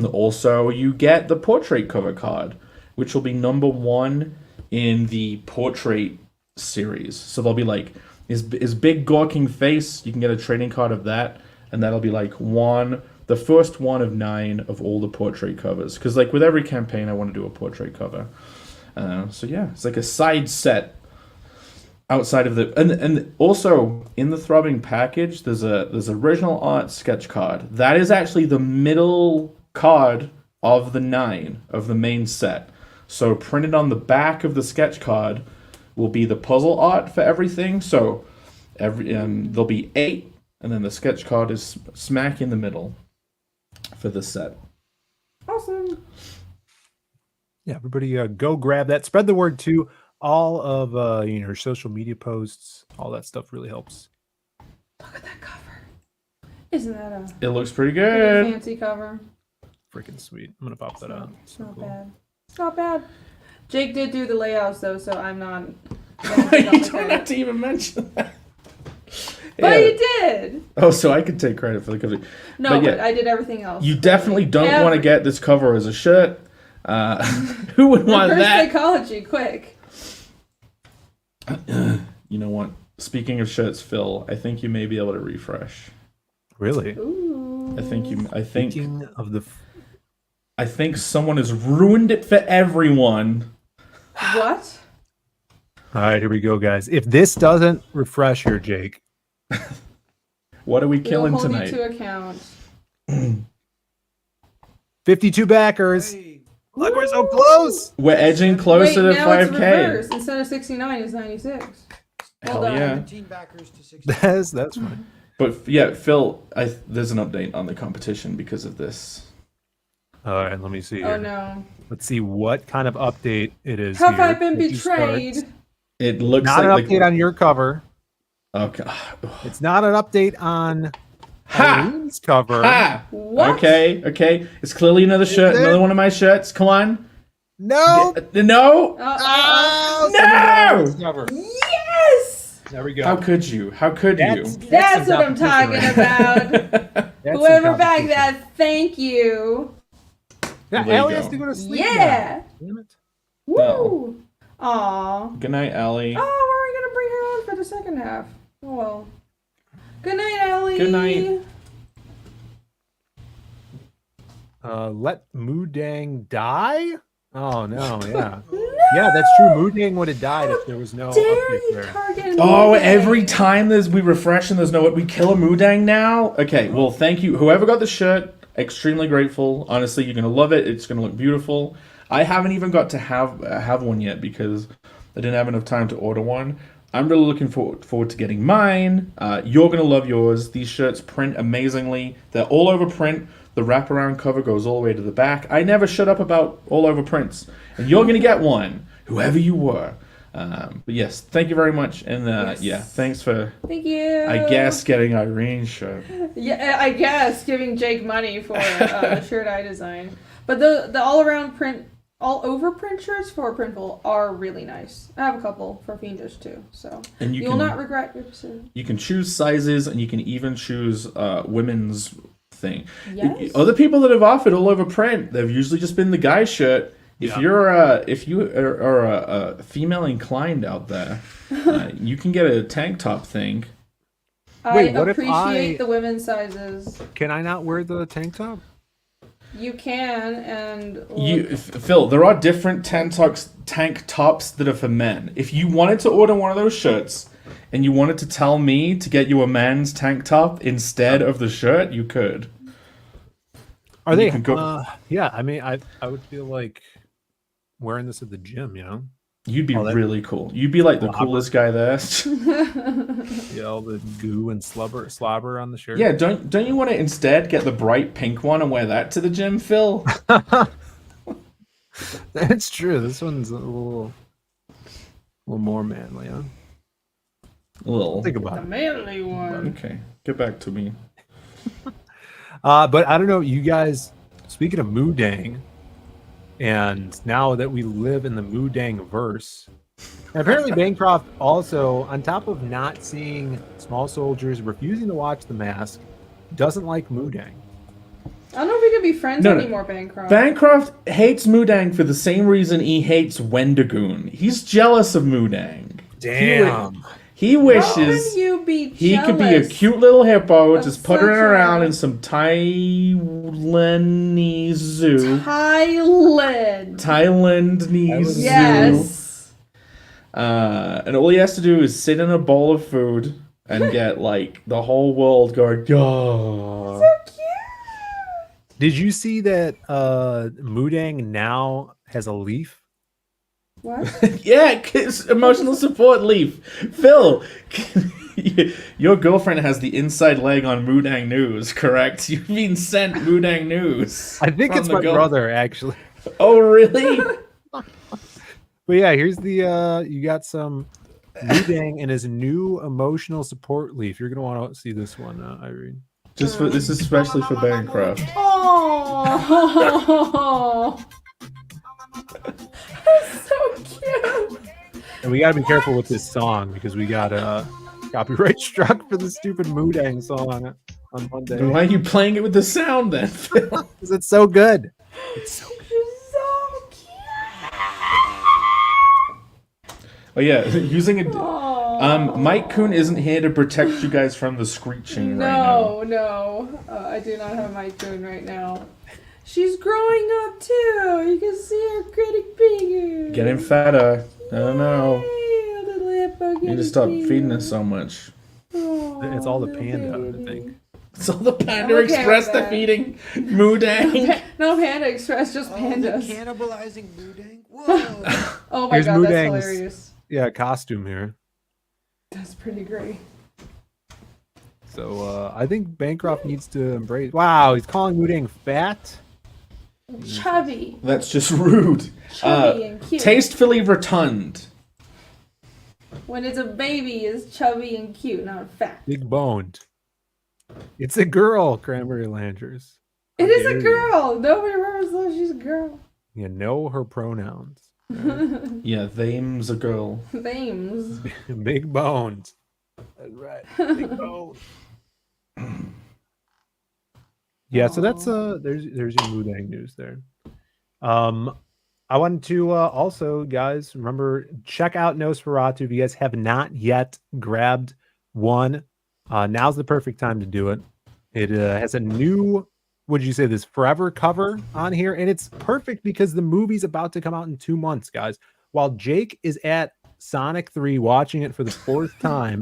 also you get the portrait cover card, which will be number 1 in the portrait series. So there'll be like his big gawking face. You can get a trading card of that, and that'll be like the first one of 9 of all the portrait covers. Because like with every campaign, I want to do a portrait cover. So yeah, it's like a side set outside of the and also in the Throbbing package, there's original art sketch card. That is actually the middle card of the 9 of the main set. So printed on the back of the sketch card will be the puzzle art for everything. So there'll be 8, and then the sketch card is smack in the middle for the set. Awesome. Yeah, everybody go grab that. Spread the word too. All of your social media posts, all that stuff really helps. Look at that cover. Isn't that It looks pretty pretty good. fancy cover? Freaking sweet. I'm gonna pop that out. It's So not cool. bad. It's not bad. Jake did do the layouts though, so I'm not. You don't have to even mention that. But Yeah. you did. Oh, so I could take credit for the cover. No, But yeah, but I did everything else. You definitely don't want to get this cover as a shirt. Who would want Reverse that? psychology, quick. You know what? Speaking of shirts, Phil, I think you may be able to refresh. Really? Ooh. I think Speaking of the I think someone has ruined it for everyone. What? all right, here we go, guys. If this doesn't refresh here, Jake, What are we We'll killing hold tonight? you to account. 52 backers. Look, we're so close. We're edging closer Wait, to now it's 5K. reverse. Instead of 69, it's 96. Hell Well done. yeah. 17 backers to 60. That's fine. But yeah, Phil, there's an update on the competition because of this. All right, let me see here. Oh no. Let's see what kind of update it is. Have here. I been Let's just start. betrayed? It looks Not like an update on your cover. Okay. It's not an update on Ha! Irene's cover. Ah! What? Okay. It's clearly another shirt, it? another one of my shirts. Come on. No. No! Oh, No! Irene's cover. Yes! There we go. How could you? How could you? That's some what I'm talking competition right about. That's some Whoever bagged competition. that, thank you. Yeah, There you Allie go. has to go to sleep. Yeah. Now. Damn it. Woo! Aw. Good night, Allie. Oh, we're gonna bring her on for the second half. Oh well. Good night, Ellie. Good night. Let Moodang die? Oh no, yeah. Yeah, that's true. Moodang would have died if there was no Dare update you there. target Oh, me? every time we refresh and there's no we kill a Moodang now? Okay, well, thank you. Whoever got the shirt, extremely grateful. Honestly, you're going to love it. It's going to look beautiful. I haven't even got to have one yet because I didn't have enough time to order one. I'm really looking forward to getting mine. You're gonna love yours. These shirts print amazingly. They're all over print. The wraparound cover goes all the way to the back. I never shut up about all over prints, and you're gonna get one, whoever you were. But yes, thank you very much, and yeah, thanks for. Thank you. I guess getting Irene's shirt. Yeah, I guess giving Jake money for a shirt I designed. But the all around print. All over print shirts for Printful are really nice. I have a couple for Fiendish too, so and you'll not regret your decision. You can choose sizes, and you can even choose women's thing. Yes. Other people that have offered all over print, they've usually just been the guy's shirt. If you are a female inclined out there, you can get a tank top thing. Wait, I what if appreciate the women's sizes. Can I not wear the tank top? You can, and Phil, there are different tank tops that are for men. If you wanted to order one of those shirts and you wanted to tell me to get you a man's tank top instead of the shirt, you could. Are they? Yeah, I mean, I would feel like wearing this at the gym, you know? You'd be really cool. You'd be like the coolest guy there. Yeah, all the goo and slobber on the shirt. Yeah, don't you want to instead get the bright pink one and wear that to the gym, Phil? That's true. This one's a little more manly, huh? Think about the manly one. Okay, get back to me. But I don't know, you guys. Speaking of Moodang, and now that we live in the Moodang verse, apparently Bancroft also, on top of not seeing Small Soldiers, refusing to watch The Mask, doesn't like Moodang. I don't know if we could be friends anymore, Bancroft. Bancroft hates Moodang for the same reason he hates Wendigoon. He's jealous of Moodang. Damn. He wishes he could be a cute little hippo just puttering around in some Taiwanese zoo. Thailandese zoo. Yes. And all he has to do is sit in a bowl of food and get like the whole world going, "Gah." So cute. Did you see that Moodang now has a leaf? What? Yeah, it's emotional support leaf. Phil, your girlfriend has the inside leg on Moodang News, correct? You've been sent Moodang News. I think it's my brother, actually. Oh, really? But yeah, here's the you got some Moodang and his new emotional support leaf. You're gonna want to see this one, Irene. This is especially for Bancroft. Oh. That's so cute. And we gotta be careful with this song because we got copyright struck for the stupid Moodang song on Monday. Why are you playing it with the sound then, Phil? Because it's so good. It's so good. Oh yeah, using a Mike Kuhn isn't here to protect you guys from the screeching right now. No, I do not have Mike Kuhn right now. She's growing up too. You can see her getting bigger. Getting fatter. I don't know. You need to stop feeding her so much. It's all the panda, I think. It's all the Panda Express they're feeding Moodang. No Panda Express, just pandas. Cannibalizing Moodang? Whoa! Oh my Here's god, that's Moodang's, hilarious. Yeah, costume here. That's pretty great. So I think Bancroft needs to embrace. Wow, he's calling Moodang fat. Chubby. That's just rude. Chubby and cute. Tastefully rotund. When it's a baby, it's chubby and cute, not fat. Big boned. It's a girl, Cranberry Landers. It is a girl. Nobody remembers though she's a girl. You know her pronouns. Right? Yeah, them's a girl. Names. Big bones. That's right. Big bones. Yeah, so that's there's your Moodang news there. I wanted to also, guys, remember, check out Nosferatu if you guys have not yet grabbed one. Now's the perfect time to do it. It has a new, would you say, this forever cover on here, and it's perfect because the movie's about to come out in 2 months, guys. While Jake is at Sonic 3 watching it for the 4th time,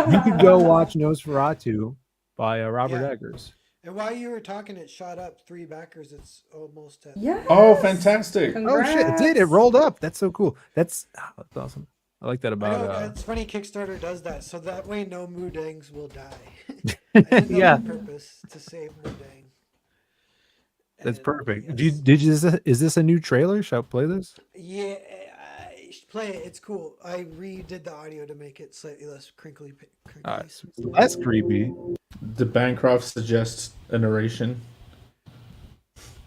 you could go watch Nosferatu by Robert Eggers. And while you were talking, it shot up 3 backers. It's almost at... Yeah. Oh, fantastic. Congrats. Oh, shit. It did. It rolled up. That's so cool. That's awesome. I like that I know, about. it's funny Kickstarter does that, so that way no Moodangs will die. I did that Yeah, on purpose to save Moodang. that's And perfect. yes. Is this a new trailer? Shall I play this? Yeah, I should play it. It's cool. I redid the audio to make it slightly less crinkly. Less creepy. Did Bancroft suggest a narration?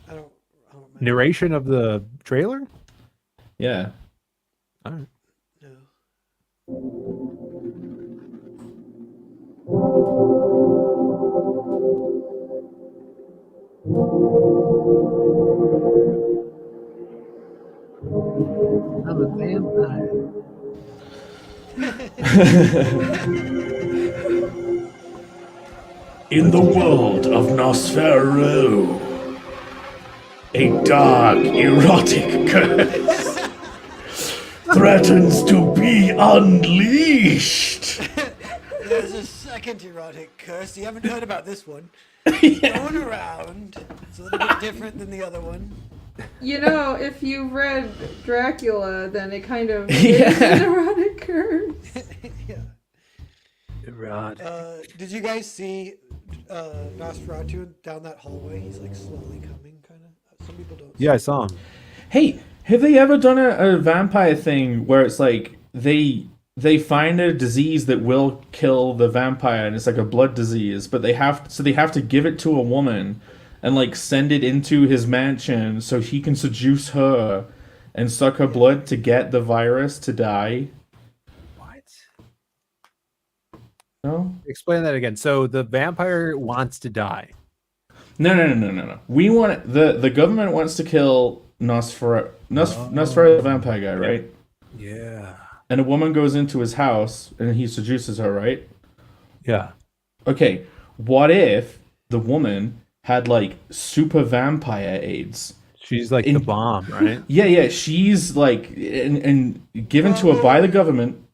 I don't mind. Narration of the trailer? Yeah. All right. No. I'm a vampire. In the world of Nosferatu, a dark, erotic curse threatens to be unleashed. There's a second erotic curse. You haven't heard about this one. Going around. It's a little bit different than the other one. You know, if you've read Dracula, then it kind of is an erotic curse. Yeah. Erotic. Did you guys see Nosferatu down that hallway? He's like slowly coming, kind of. Some people don't. Yeah, I saw him. Hey, have they ever done a vampire thing where it's like they find a disease that will kill the vampire and it's like a blood disease, but they have to give it to a woman and like send it into his mansion so he can seduce her and suck her blood to get the virus to die? What? No? Explain that again. So the vampire wants to die. No. We want the government wants to kill Nosferatu, the vampire guy, right? Yeah. And a woman goes into his house and he seduces her, right? Yeah. Okay, what if the woman had like super vampire AIDS? She's like the bomb, right? Yeah, she's like and given to her by the government.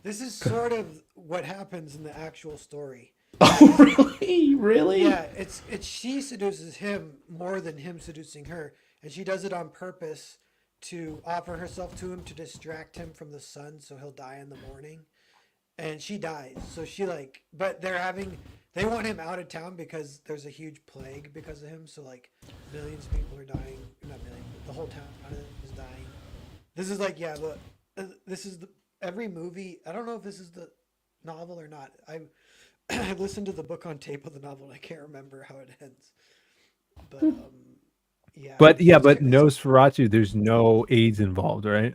This is sort of what happens in the actual story. Oh, really? Really? Yeah, it's she seduces him more than him seducing her, and she does it on purpose to offer herself to him to distract him from the sun so he'll die in the morning. And she dies. So she like, but they want him out of town because there's a huge plague because of him. So like millions of people are dying. Not millions, but the whole town is dying. This is like, yeah, this is every movie. I don't know if this is the novel or not. I listened to the book on tape of the novel and I can't remember how it ends. But yeah. But Nosferatu, there's no AIDS involved, right?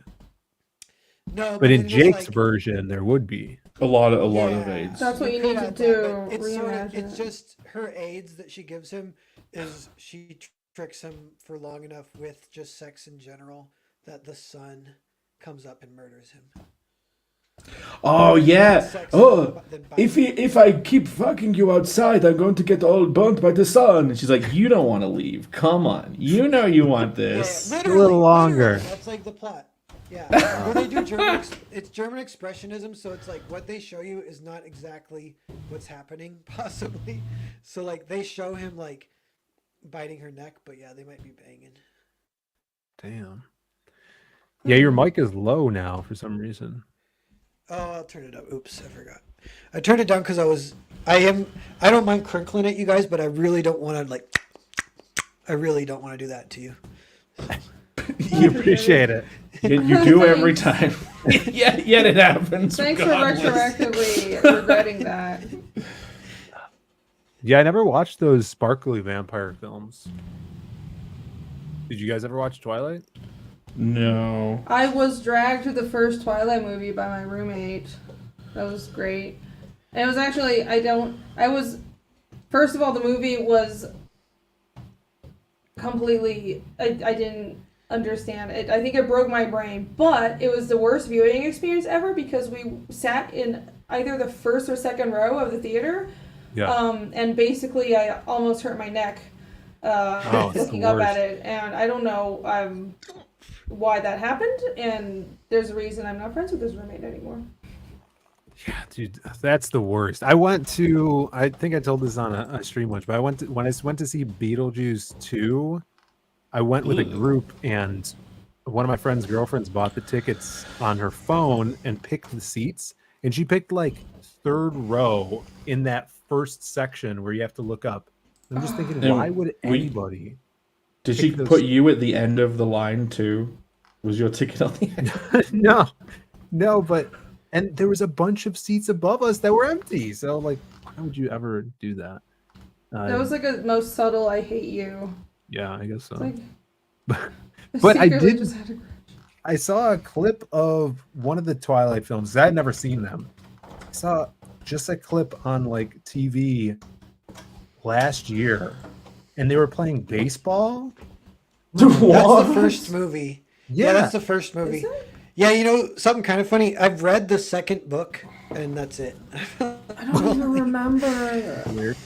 No, but in it is Jake's like, version, there would be a lot of AIDS. That's what you need to do. It's just her AIDS that she gives him is she tricks him for long enough with just sex in general that the sun comes up and murders him. Oh yeah. Oh, if I keep fucking you outside, I'm going to get all burnt by the sun. And she's like, you don't want to leave. Come on, you know you want this. Yeah, a little longer. That's like the plot. Yeah, when they do it's German expressionism, so it's like what they show you is not exactly what's happening, possibly. So like they show him like biting her neck, but yeah, they might be banging. Damn. Yeah, your mic is low now for some reason. Oh, I'll turn it up. Oops, I forgot. I turned it down because I don't mind crinkling at you guys, but I really don't want to do that to you. You appreciate it. You do every time. Yet it happens. Thanks regardless. for retroactively regretting that. Yeah, I never watched those sparkly vampire films. Did you guys ever watch Twilight? No. I was dragged to the first Twilight movie by my roommate. That was great. And it was actually, first of all, the movie was completely, I didn't understand it. I think it broke my brain, but it was the worst viewing experience ever because we sat in either the first or second row of the theater. Yeah. And basically I almost hurt my neck looking up at it. And I don't know why that happened, and there's a reason I'm not friends with this roommate anymore. Yeah, dude, that's the worst. I think I told this on a stream once, but when I went to see Beetlejuice 2, I went with a group, and one of my friend's girlfriends bought the tickets on her phone and picked the seats, and she picked like third row in that first section where you have to look up. I'm just thinking, And why would anybody? Did she put you at the end of the line too? Was your ticket on the end? No, but and there was a bunch of seats above us that were empty. So like, why would you ever do that? That was like a most subtle "I hate you." Yeah, I guess so. Like, but I secretly did. just had a grudge. I saw a clip of one of the Twilight films. I had never seen them. I saw just a clip on like TV last year, and they were playing baseball. That's the first movie. Yeah, that's the first movie. Yeah, you know, something kind of funny. I've read the second book, and that's it. I don't even remember. Weird.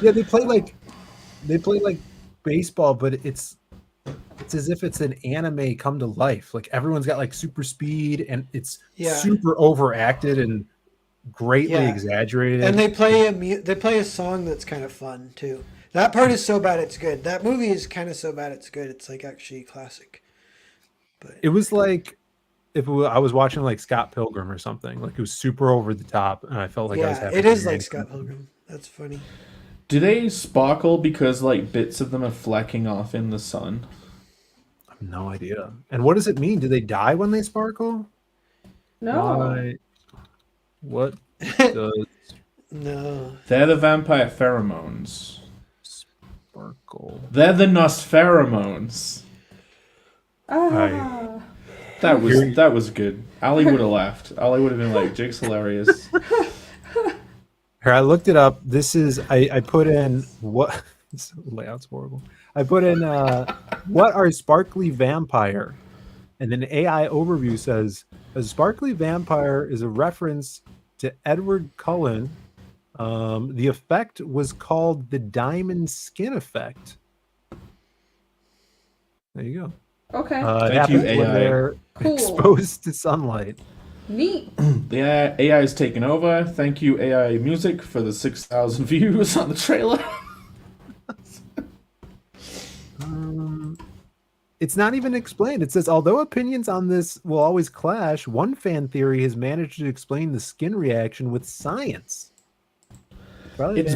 Yeah, they play like baseball, but it's as if it's an anime come to life. Like everyone's got like super speed, and it's super overacted and greatly exaggerated. And they play a song that's kind of fun too. That part is so bad it's good. That movie is kind of so bad it's good. It's like actually classic. But it was like if I was watching like Scott Pilgrim or something. Like it was super over the top, and I felt like I was having. It is like Scott Pilgrim. That's funny. Do they sparkle because like bits of them are flecking off in the sun? I have no idea. And what does it mean? Do they die when they sparkle? No. What does No. They're the vampire pheromones. Sparkle. They're the Nosferomones. That was good. Ali would have laughed. Ali would have been like, Jake's hilarious. Here, I looked it up. This is I put in what this layout's horrible. I put in what are sparkly vampire? And then AI overview says a sparkly vampire is a reference to Edward Cullen. The effect was called the diamond skin effect. There you go. Okay. Thank you, when AI. they're exposed to sunlight. Neat. The AI is taking over. Thank you, AI Music, for the 6,000 views on the trailer. It's not even explained. It says, although opinions on this will always clash, one fan theory has managed to explain the skin reaction with science. It's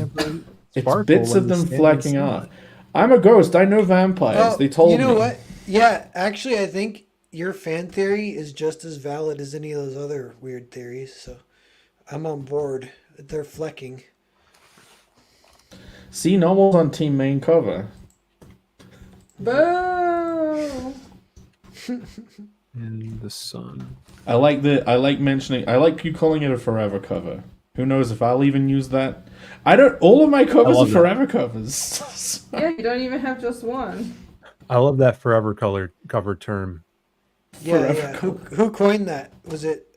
sparkle bits when of the them skin is flecking sunlight. off. I'm a ghost. I know vampires. They told me. You know what? Yeah, actually, I think your fan theory is just as valid as any of those other weird theories. So I'm on board. They're flecking. See, Normal's on team main cover. Boo! In the sun. I like you calling it a forever cover. Who knows if I'll even use that? All of my covers are forever covers. Yeah, you don't even have just one. I love that forever cover term. Yeah, yeah. Who coined that? Was it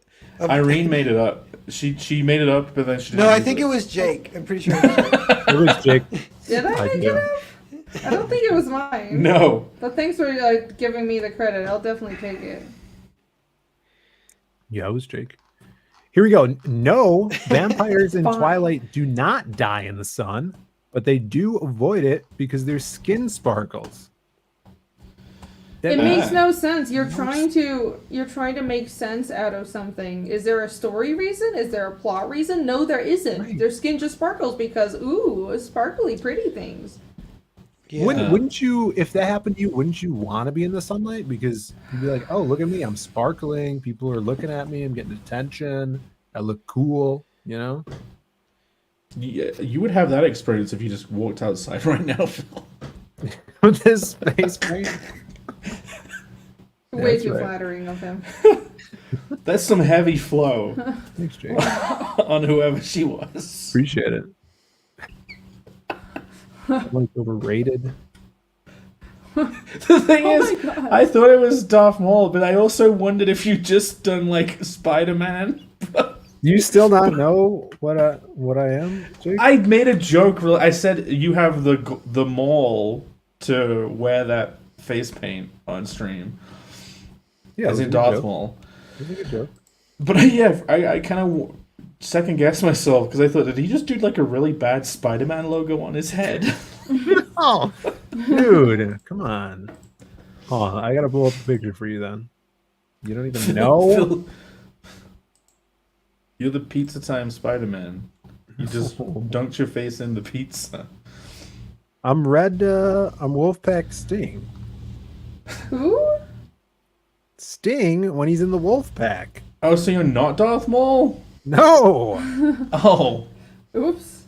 Irene made it up. She made it up, but then she didn't. No, I think it was Jake. I'm pretty sure It was Jake. Did I make it up? I don't think it was mine. No. But thanks for giving me the credit. I'll definitely take it. Yeah, it was Jake. Here we go. No, vampires in Twilight do not die in the sun, but they do avoid it because their skin sparkles. It makes no sense. You're trying to make sense out of something. Is there a story reason? Is there a plot reason? No, there isn't. Right. Their skin just sparkles because sparkly pretty things. Yeah. Wouldn't you, if that happened to you, wouldn't you want to be in the sunlight? Because you'd be like, oh, look at me, I'm sparkling. People are looking at me. I'm getting attention. I look cool, you know? Yeah, you would have that experience if you just walked outside right now, Phil. With this face paint. Way too flattering of him. That's some heavy flow Thanks, Jake. on whoever she was. Appreciate it. Like overrated. The thing is, I thought it was Darth Maul, but I also wondered if you just done like Spider-Man. You still not know what I am, Jake? I made a joke. I said you have the Maul to wear that face paint on stream. Yeah, as in Darth Maul. It was a good joke. But I kind of second guessed myself because I thought, did he just do like a really bad Spider-Man logo on his head? Oh, dude, come on. Huh, I gotta pull up a picture for you then. You don't even know. You're the pizza time Spider-Man. You just dunked your face in the pizza. I'm Red. I'm Wolfpack Sting. Who? Sting when he's in the Wolfpack. Oh, so you're not Darth Maul? No. Oh, Oops.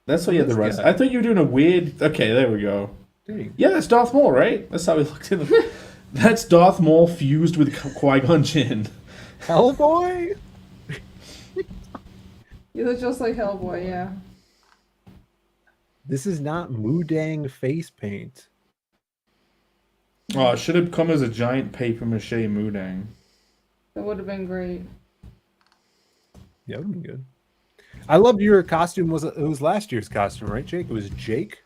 that's why you had the rest. I thought you were doing a weird. Okay, there we go. Sting. Yeah, that's Darth Maul, right? That's how we looked in the. That's Darth Maul fused with Qui-Gon Jinn. Hellboy. You look just like Hellboy, yeah. This is not Moodang face paint. Oh, it should have come as a giant paper mache Moodang. That would have been great. Yeah, that would be good. I loved your costume. It was last year's costume, right, Jake? It was Jake.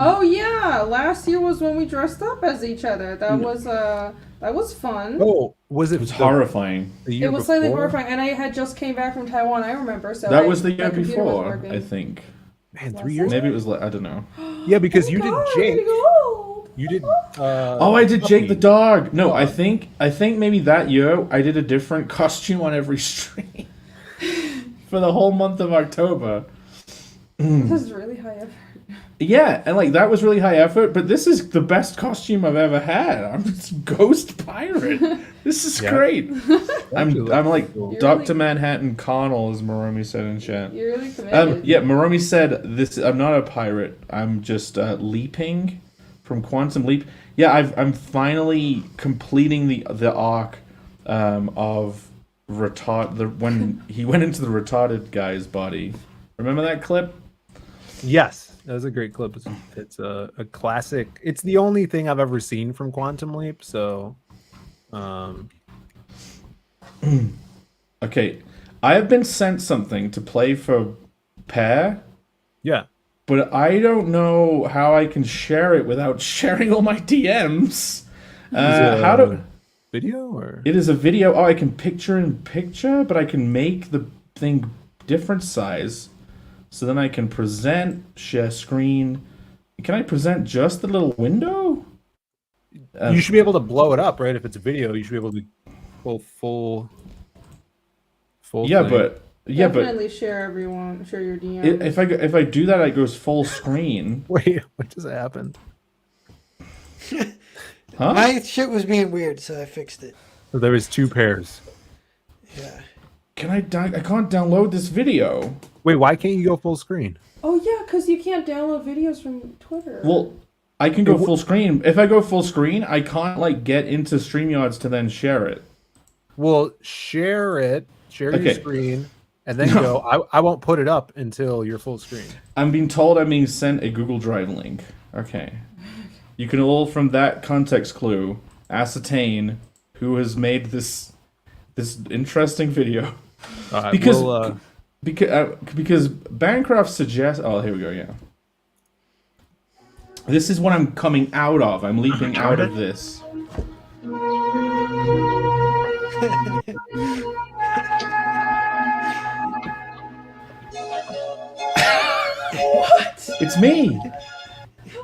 Oh yeah, last year was when we dressed up as each other. That was fun. Oh, was it? It was horrifying. The year It was slightly before? horrifying, and I had just came back from Taiwan. I remember. So That was the my year computer was before, working. I think. Man, Was 3 years. Maybe it was. I don't know. Yeah, because you God, did I'm Jake. getting old. You did. Oh, I did Jake the Puppy. dog. No, I think maybe that year I did a different costume on every stream for the whole month of October. This is really high effort. Yeah, and like that was really high effort, but this is the best costume I've ever had. I'm just Ghost Pirate. This is Yeah. great. I'm like cool. Dr. Manhattan Connell, as Moromi said in chat. You're really committed. Yeah, Moromi said this. I'm not a pirate. I'm just leaping from Quantum Leap. Yeah, I'm finally completing the arc of when he went into the retarded guy's body. Remember that clip? Yes, that was a great clip. It's a classic. It's the only thing I've ever seen from Quantum Leap. So, Okay, I have been sent something to play for Pear, yeah. but I don't know how I can share it without sharing all my DMs. How do? Video or It is a video. Oh, I can picture in picture, but I can make the thing different size. So then I can present, share screen. Can I present just the little window? you should be able to blow it up, right? If it's a video, you should be able to go full. Yeah, thing. but Definitely share your DM. if I do that, it goes full screen. Wait, what just happened? Huh? My shit was being weird, so I fixed it. So there was 2 pairs. Yeah. I can't download this video. Wait, why can't you go full screen? Oh yeah, because you can't download videos from Twitter. Well, I can go full screen. If I go full screen, I can't like get into StreamYards to then share it. Well, share your Okay. screen, and then go. I won't put it up until you're full screen. I'm being told I'm being sent a Google Drive link. Okay. You can all from that context clue ascertain who has made this interesting video. Because we'll, because Bancroft suggests. Oh, here we go. Yeah. This is what I'm coming out of. I'm leaping out of this. what? It's me.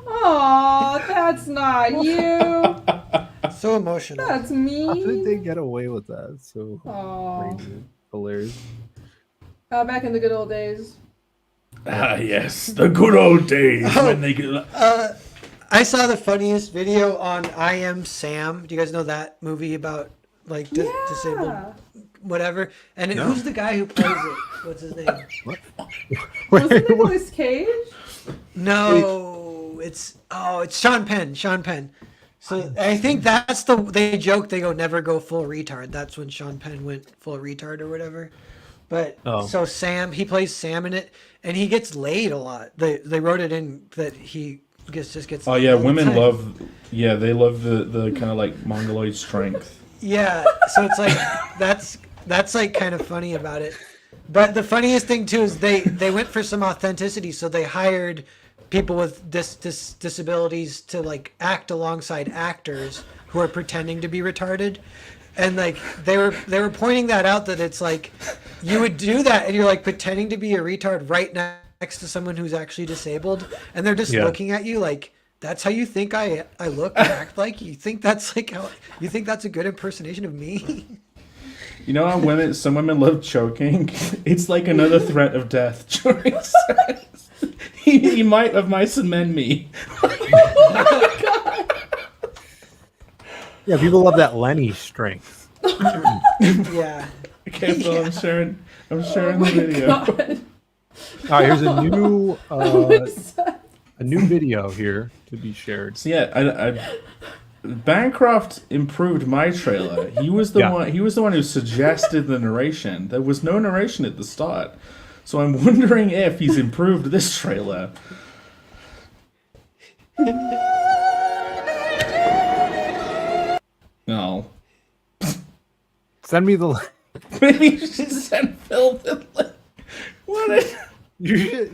Aw, that's not you. So emotional. That's how did me. they get away with that? It's so Aw. crazy. Hilarious. Back in the good old days. Ah, yes, the good old days when they get. I saw the funniest video on I Am Sam. Do you guys know that movie about like disabled whatever? And who's the guy who plays it? What's his name? Wasn't it Nicolas Cage? No, it's Sean Penn. Sean Penn. So I think that's they joke. They go never go full retard. That's when Sean Penn went full retard or whatever. But so Sam, he plays Sam in it, and he gets laid a lot. They wrote it in that he just gets. Oh yeah, laid all the women time. love. Yeah, they love the kind of like mongoloid strength. Yeah, so it's like that's like kind of funny about it. But the funniest thing too is they went for some authenticity, so they hired people with disabilities to like act alongside actors who are pretending to be retarded. And like they were pointing that out, that it's like you would do that and you're like pretending to be a retard right next to someone who's actually disabled, and they're just looking at you like That's how you think I look and act like? You think that's like how you think that's a good impersonation of me? You know how some women love choking? It's like another threat of death during sex. He might have mice and men me. Yeah, people love that Lenny strength. Yeah. Okay, Phil, I'm sharing the my video. God. All right, here's a new video here to be shared. So yeah, Bancroft improved my trailer. He was the one. He was the one who suggested the narration. There was no narration at the start, so I'm wondering if he's improved this trailer. No. Send me the link. Maybe you should send Phil the link. What? You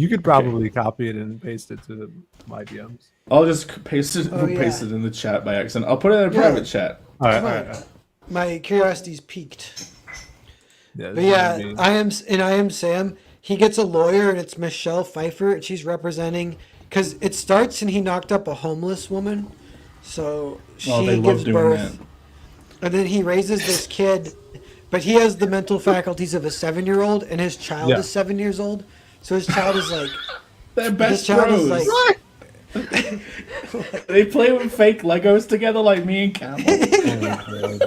could probably copy it and paste it to my DMs. I'll just paste it. Oh, Paste yeah. it in the chat by accident. I'll put it in a private chat. All right, Come on. My curiosity's peaked. Yeah, But yeah, I am Sam. He gets a lawyer, and it's Michelle Pfeiffer, and she's representing because it starts and he knocked up a homeless woman, so she Oh, they love gives doing birth, that. and then he raises this kid, but he has the mental faculties of a 7-year-old, and his child is 7 years old, so his child is like They're best his child bros. is like They play with fake Legos together like me and Campbell.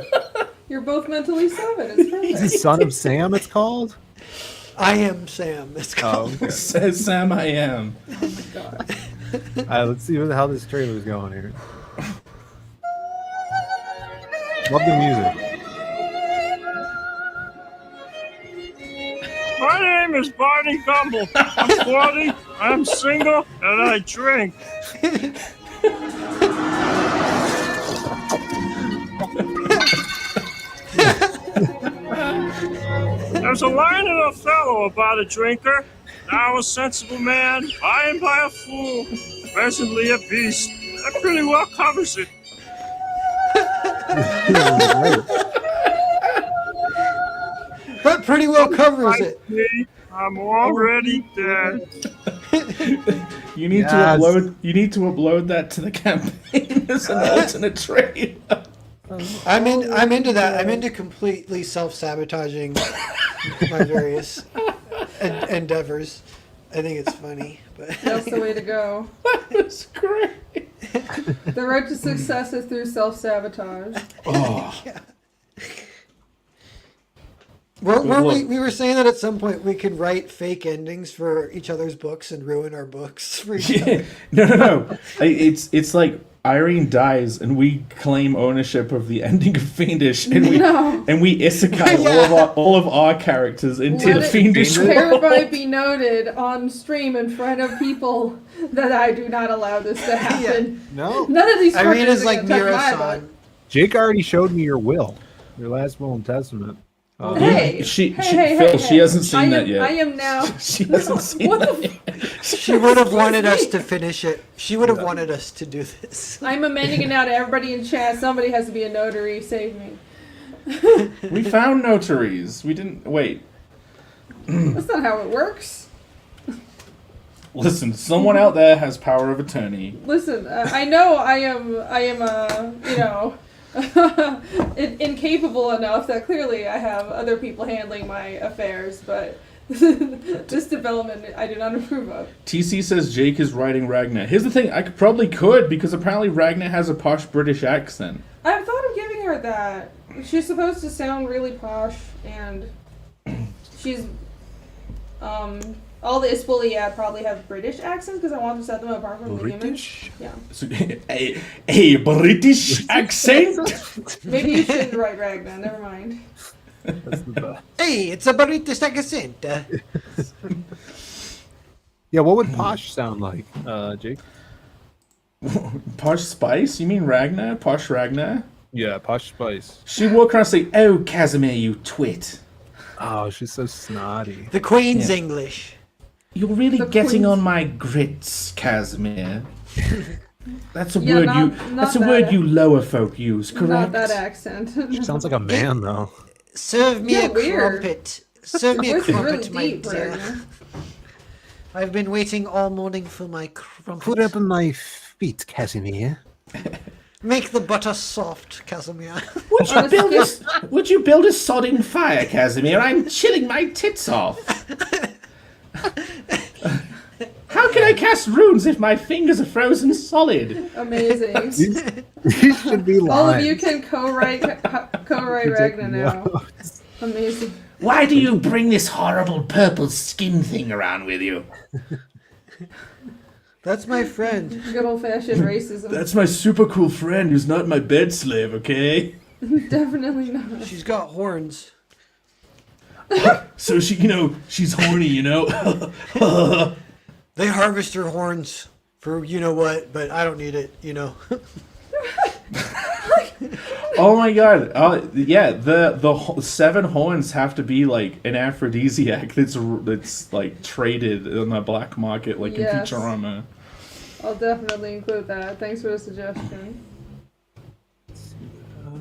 You're both mentally 7. It's perfect. Son of Sam, it's called. I am Sam. It's called. Okay. Says Sam I am. Oh my God. All right, let's see how this trailer is going here. Love the music. My name is Barney Gumble. I'm 40, I'm single, and I drink. There's a line in Othello about a drinker. Now a sensible man, by and by a fool, presently a beast. That pretty well covers it. That pretty well covers it. I'm already dead. You need to Yes. upload. You need to upload that to the campaign as an alternate trailer. I'm into that. I'm into completely self-sabotaging my various endeavors. I think it's funny, but That's the way to go. That's great. The road to success is through self-sabotage. Oh, we were saying that at some point we could write fake endings for each other's books and ruin our books for each other. no. It's like Irene dies and we claim ownership of the ending of Fiendish and we isekai all of our characters into the Fiendish world. Hereby be noted on stream in front of people that I do not allow this to happen. No. None of these Irene fuckers is are like gonna touch my Mira-san. book. Jake already showed me your will, your last will and testament. Hey, Phil, hey, she hasn't seen that yet. I am now. She hasn't seen What that the yet. She would have wanted us to finish it. She would have wanted us to do this. I'm amending it now to everybody in chat. Somebody has to be a notary. Save me. We found notaries. We didn't wait. That's not how it works. Listen, someone out there has power of attorney. Listen, I know I am, incapable enough that clearly I have other people handling my affairs, but this development I do not approve of. TC says Jake is writing Ragnar. Here's the thing, I probably could, because apparently Ragnar has a posh British accent. I've thought of giving her that. She's supposed to sound really posh, and she's, all the Ispoliad probably have British accents because I want to set them apart from the humans. Yeah. So, a British accent? Maybe you shouldn't write Ragnar, never mind. That's the best. Hey, it's a British accent. Yeah, what would Posh sound like, Jake? Posh Spice? You mean Ragnar? Posh Ragnar? Yeah, Posh Spice. She walk around and say, "Oh, Casimir, you twit. Oh, she's so snotty. The Queen's English. You're really The getting Queen's- on my grits, Casimir." That's a Yeah, word not that's a that- word you lower folk use, correct? Not that accent. She sounds like a man, though. Serve me Yeah, a weird. crumpet. Serve me a Voice is crumpet, really my deep, dear. Ragnar. I've been waiting all morning for my crumpets. Put up my feet, Casimir. Make the butter soft, Casimir. Would you build a sodding fire, Casimir? I'm chilling my tits off. How can I cast runes if my fingers are frozen solid? Amazing. These should be lines. All of you can co-write Ragnar now. Amazing. Why do you bring this horrible purple skin thing around with you? That's my friend. Good old-fashioned racism. That's my super cool friend who's not my bed slave, okay? Definitely not. She's got horns. So she's horny, They harvest her horns for you know what, but I don't need it, Oh my god! Yeah, the 7 horns have to be like an aphrodisiac that's like traded on the black market, like in Futurama. I'll definitely include that. Thanks for the suggestion.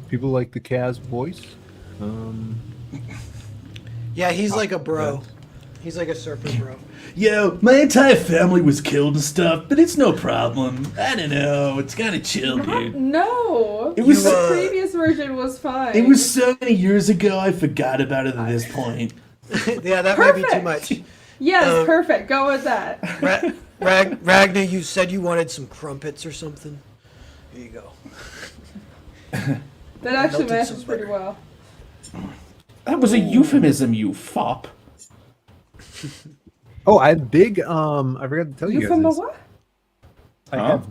People like the Kaz voice. Yeah, he's like a bro. He's like a surfer bro. Yo, my entire family was killed and stuff, but it's no problem. I don't know, it's kind of chill, dude. No, It was the previous version was fine. It was so many years ago, I forgot about it at this point. Yeah, that might be too much. Yes, perfect. Go with that. Ragnar, you said you wanted some crumpets or something. Here you go. That actually Melted matches some pretty butter. well. That was a euphemism, you fop. Oh, I have big. I forgot to tell you You guys. from the this. what? I have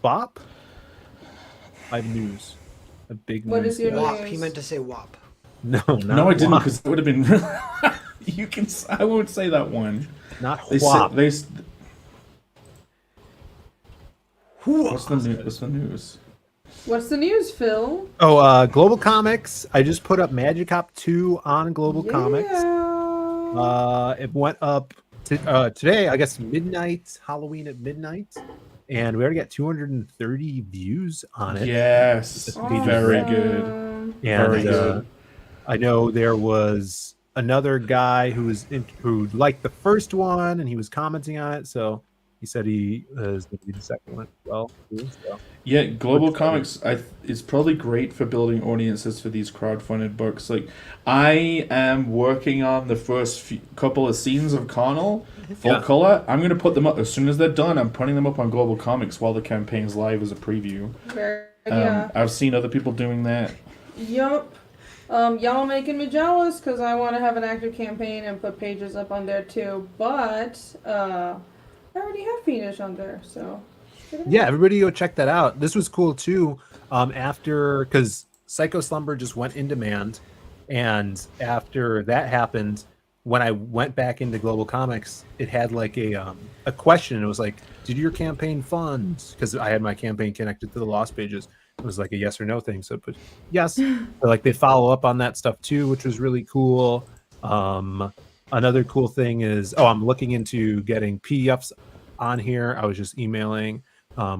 FOP. I have news. A big What news. is your WAP. news? He meant to say WAP. No, not No, I didn't, WAP. because it would have been. You can. I won't say that one. Not They WAP. said What's the news? What's the news, Phil? Oh, Global Comics. I just put up Magic Hop 2 on Global Comics. It went up today, I guess midnight, Halloween at midnight, and we already got 230 views on it. Yes, very good. Awesome. And Very good. I know there was another guy who who liked the first one, and he was commenting on it, so he said he is going to be the second one as well. Too, so. Yeah, Global Comics is probably great for building audiences for these crowdfunded books. Like, I am working on the first couple of scenes of Connell, full color. I'm going to put them up as soon as they're done. I'm putting them up on Global Comics while the campaign's live as a preview. I've seen other people doing that. Yup. Y'all making me jealous because I want to have an active campaign and put pages up on there too. But I already have Phoenix on there, so. Yeah, everybody go check that out. This was cool too. Because Psycho Slumber just went in demand, and after that happened, when I went back into Global Comics, it had like a question. It was like, "Did your campaign fund?" Because I had my campaign connected to the Lost pages. It was like a yes or no thing. So, but yes, but like they follow up on that stuff too, which was really cool. Another cool thing is, I'm looking into getting PDFs on here. I was just emailing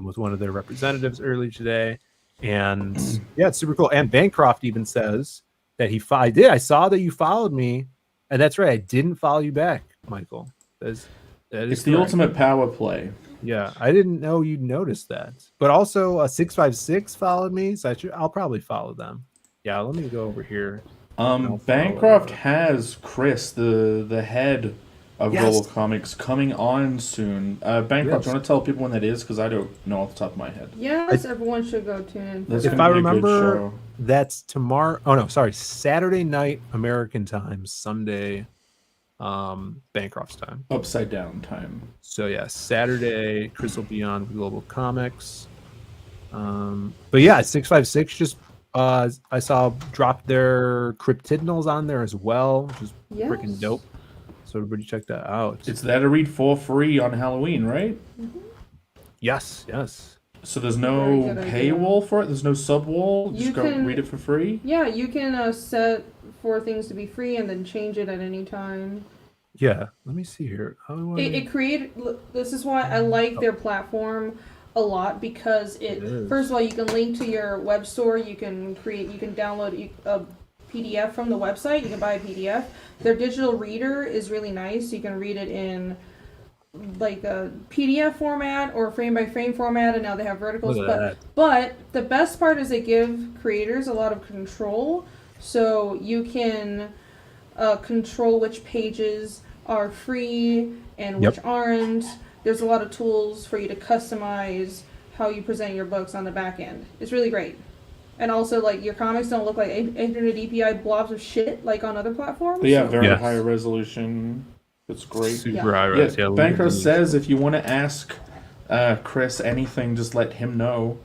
with one of their representatives earlier today, and yeah, it's super cool. And Bancroft even says that I did. I saw that you followed me, and that's right. I didn't follow you back, Michael. That is It's the correct. ultimate power play. Yeah, I didn't know you'd noticed that. But also, 656 followed me, so I'll probably follow them. Yeah, let me go over here. Bancroft has Chris, the head of Yes. Global Comics, coming on soon. Bancroft, Yes. do you want to tell people when that is? Because I don't know off the top of my head. Yes, everyone should go tune in. That's If gonna I be a good remember, show. that's tomorrow. Oh no, sorry, Saturday night American time, Sunday, Bancroft's time. Upside down time. So yeah, Saturday, Chris will be on Global Comics. But yeah, 656 just I saw drop their cryptidinals on there as well, which is freaking dope. So everybody check that out. It's there to read for free on Halloween, right? Yes. So there's Very no good idea. paywall for it? There's no sub-wall? You Just go can- read it for free? Yeah, you can set for things to be free and then change it at any time. Yeah. Let me see here. How do I... It created. This is why I like their platform a lot, because It is. first of all, you can link to your web store. You can download a PDF from the website. You can buy a PDF. Their digital reader is really nice. You can read it in like a PDF format or frame by frame format, and now they have verticals. Look at that. But the best part is they give creators a lot of control, so you can control which pages are free and which aren't. There's a lot of tools for you to customize how you present your books on the back end. It's really great. And also, like, your comics don't look like 800 DPI blobs of shit like on other platforms. But yeah, very Yes. high resolution. It's great. Super high res. Yeah, Yeah, Banker says if you want to ask Chris anything, just let him know.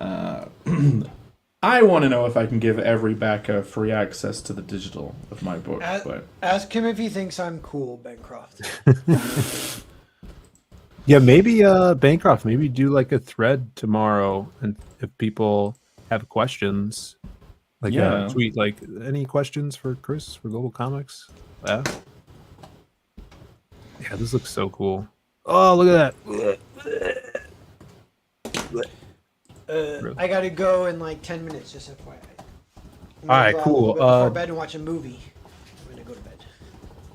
I want to know if I can give every backer free access to the digital of my book. But Ask him if he thinks I'm cool, Bancroft. Yeah, maybe Bancroft, maybe do like a thread tomorrow, and if people have questions, like tweet like any questions for Chris for Global Comics. Yeah, this looks so cool. Oh, look at that. I gotta go in like 10 minutes, just FYI. All right, cool. Before bed and watch a movie. I'm gonna go to bed.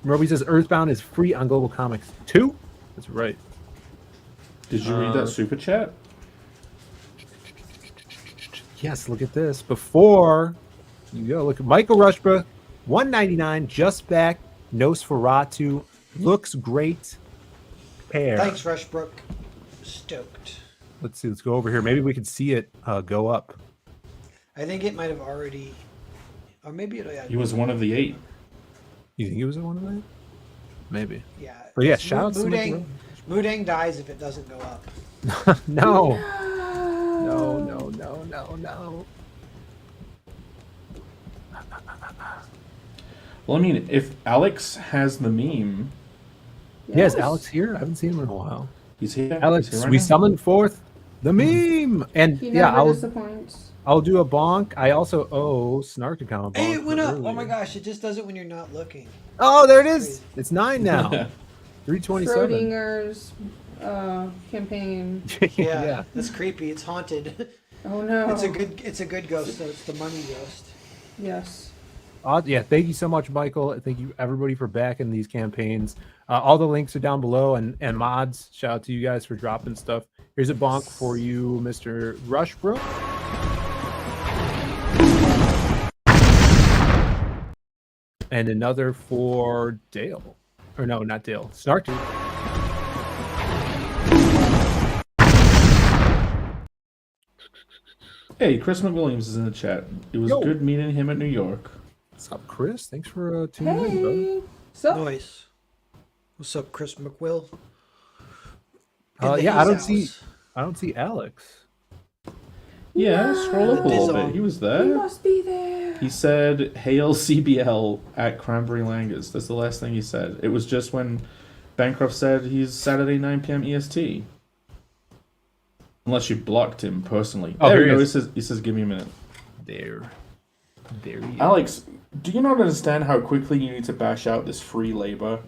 Roby says Earthbound is free on Global Comics 2. That's right. did you read that super chat? Yes, look at this. Before you go, look at Michael Rushbrook, $1.99, just back. Nosferatu looks great. Pair. Thanks, Rushbrook. Stoked. Let's see. Let's go over here. Maybe we can see it go up. I think it might have already, or maybe it'll. He was one of the 8. You think it was one of them? Maybe. Yeah. But yeah, shout out to Moodang. Moodang dies if it doesn't go up. No. No. Well, I mean, if Alex has the meme, Yes, Alex here. I haven't seen him in a while. he's here. Alex, He's here right we now. summoned forth the meme, and He yeah, never disappoints. I'll do a bonk. I also owe Snark account a bonk. Hey, it went for up. Oh earlier. my gosh, it just does it when you're not looking. Oh, there it is. It's 9 now. 327. Schrodinger's campaign. Yeah, that's creepy. It's haunted. Oh no. It's a good ghost, though. It's the money ghost. Yes. Yeah, thank you so much, Michael. Thank you everybody for backing these campaigns. All the links are down below, and mods. Shout out to you guys for dropping stuff. Here's a bonk for you, Mr. Rushbrook. And another for Dale. Or no, not Dale. Snarky. Hey, Chris McWilliams is in the chat. It was good meeting him at New York. What's up, Chris? Thanks for tuning in, brother. Hey. So Noise. What's up, Chris McWill? Yeah, I don't see Alex. Yeah, scroll up a little Dizzle. bit. He was he there. must be there. He said, "Hail CBL at Cranberry Langers." That's the last thing he said. It was just when Bancroft said he's Saturday 9 p.m. EST. Unless you blocked him personally. Oh, there here you go. he He says, "Give me a minute." There he is. Alex, do you not understand how quickly you need to bash out this free labor?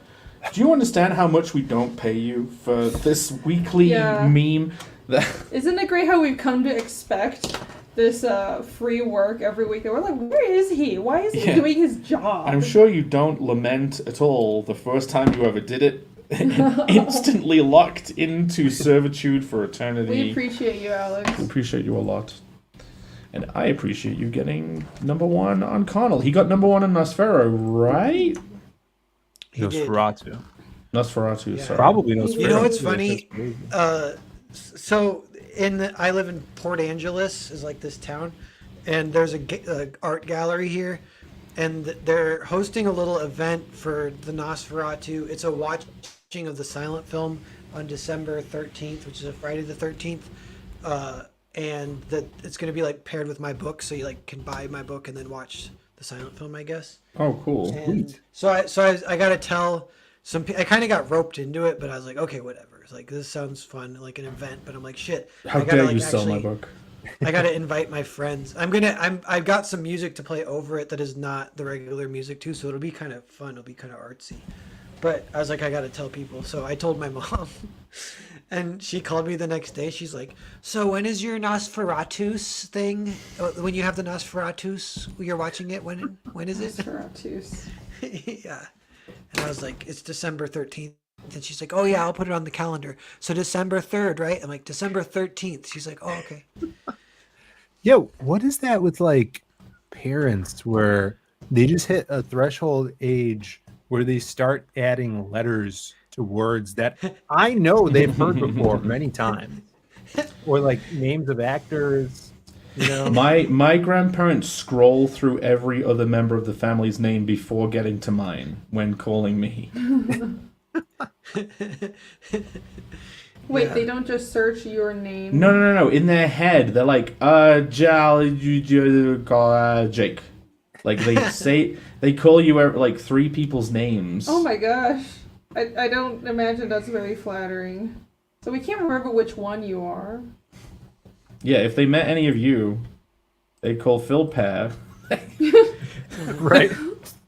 Do you understand how much we don't pay you for this weekly Yeah. meme? That Isn't it great how we've come to expect this free work every week? And we're like, where is he? Why is he Yeah. doing his job? I'm sure you don't lament at all the first time you ever did it. Instantly locked into servitude for eternity. We appreciate you, Alex. We appreciate you a lot. And I appreciate you getting #1 on Connell. He got #1 on Nosferatu, right? He did. Nosferatu. Nosferatu, Yeah. sorry. Probably Nosferatu. You know what's That's funny? crazy. So I live in Port Angeles, is like this town, and there's a art gallery here, and they're hosting a little event for the Nosferatu. It's a watching of the silent film on December 13th, which is a Friday the 13th, and that it's going to be like paired with my book, so you like can buy my book and then watch the silent film, I guess. Oh, cool. And so I got to tell I kind of got roped into it, but I was like, okay, whatever. It's like, this sounds fun, like an event, but I'm like, shit. How I gotta, dare you sell my book? I gotta invite my friends. I've got some music to play over it that is not the regular music too, so it'll be kind of fun. It'll be kind of artsy. But I was like, I gotta tell people. So I told my mom, and she called me the next day. She's like, so when is your Nosferatus thing? When you have the Nosferatus, you're watching it? When is it? Nosferatus. Yeah. And I was like, it's December 13th. And she's like, oh yeah, I'll put it on the calendar. So December 3rd, right? I'm like, December 13th. She's like, oh, okay. Yo, what is that with like parents where they just hit a threshold age where they start adding letters to words that I know they've heard before many times, or like names of actors? You know, My grandparents scroll through every other member of the family's name before getting to mine when calling me. Wait, they don't just search your name? No. In their head, they're like, Jake. Like they call you like 3 people's names. Oh my gosh. I don't imagine that's very flattering. So we can't remember which one you are. Yeah, if they met any of you, they call Phil Pear. right?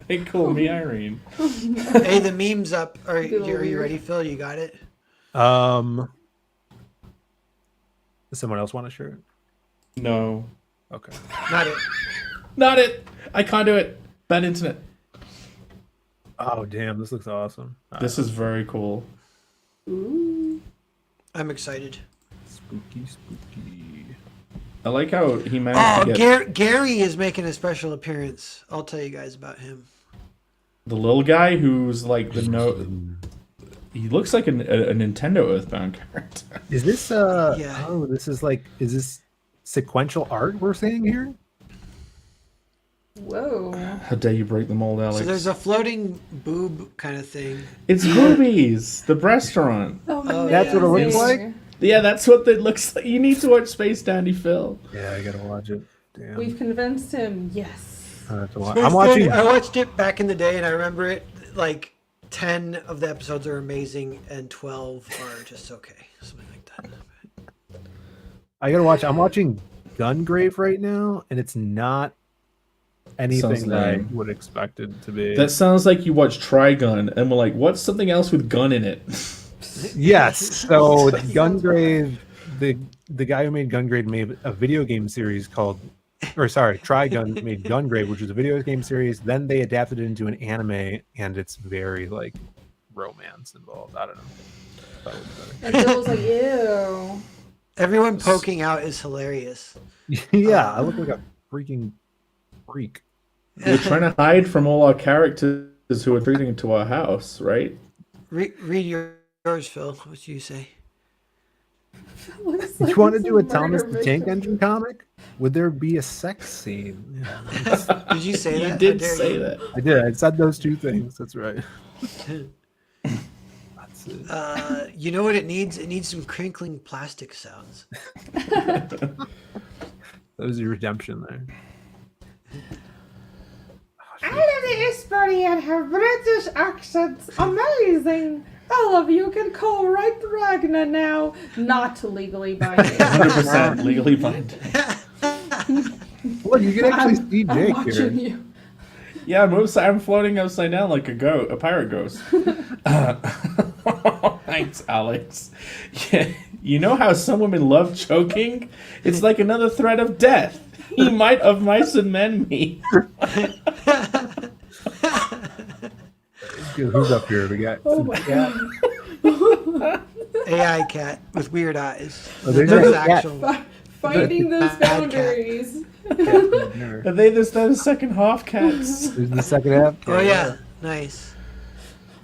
They call me Irene. Hey, the meme's up. Are you ready, Phil? You got it? Does someone else want a shirt? No. Okay. Not it. I can't do it. Bad internet. Oh damn, this looks awesome. This is very cool. Ooh. I'm excited. Spooky. I like how he managed to get Gary is making a special appearance. I'll tell you guys about him. the little guy who's like he looks like a Nintendo Earthbound character. Is this Yeah. oh, is this sequential art we're seeing here? Whoa. How dare you break the mold, Alex? So there's a floating boob kind of thing. It's Boobies, the restaurant. That's what it looks like? Yeah, that's what it looks like. You need to watch Space Dandy Phil. Yeah, I gotta watch it. Damn. We've convinced him. Yes. I'm watching. I watched it back in the day, and I remember it like 10 of the episodes are amazing, and 12 are just okay, something like that. I gotta watch. I'm watching Gungrave right now, and it's not anything Sounds that I lame. would expect it to be. That sounds like you watch Trigun, and we're like, what's something else with gun in it? Yes. So Gungrave, the guy who made Gungrave made a video game series called, or sorry, Trigun made Gungrave, which was a video game series. Then they adapted it into an anime, and it's very like romance involved. I don't know. That would be And Bill was like, ew. Everyone poking out is hilarious. better. Yeah, I look like a freaking freak. We're trying to hide from all our characters who are breathing into our house, right? Read yours, Phil. What do you say? Looks You like want to he's do a murder Thomas the Tank victim. Engine comic? Would there be a sex scene? Did you say that? You How did dare say you? that. I did. I said those two things. That's right. That's it. You know what it needs? It needs some crinkling plastic sounds. That was your redemption there. I love the Estonian have British accents. Amazing. All of you can call right Ragnar now. Not legally binding. 100% legally binding. Well, you can actually see I'm Jake watching here. you. Yeah, I'm floating upside down like a pirate ghost. Thanks, Alex. Yeah, you know how some women love choking? It's like another threat of death. He might of mice and men me. Who's up here? We got Oh my god. AI cat with weird eyes. Oh, there's There's a cat. actual. Finding those Bad cat. boundaries. Are they the second half cats? There's the second half. Oh yeah, nice.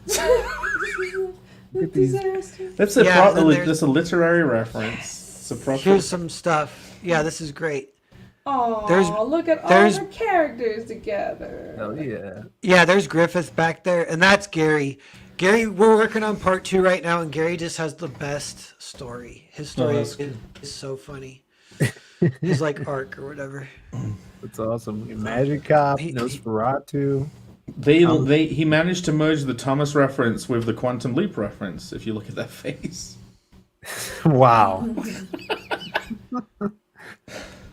Look at these. Disaster. That's a Yeah, then there's- that's a literary reference. It's a proper. Here's some stuff. Yeah, this is great. Aw, There's- look at all there's- the characters together. Oh yeah. Yeah, there's Griffith back there, and that's Gary. Gary, we're working on part 2 right now, and Gary just has the best story. His story that's is so funny. His like arc or whatever. That's awesome. Magic Cop, He- Nosferatu. He managed to merge the Thomas reference with the Quantum Leap reference. If you look at that face. Wow.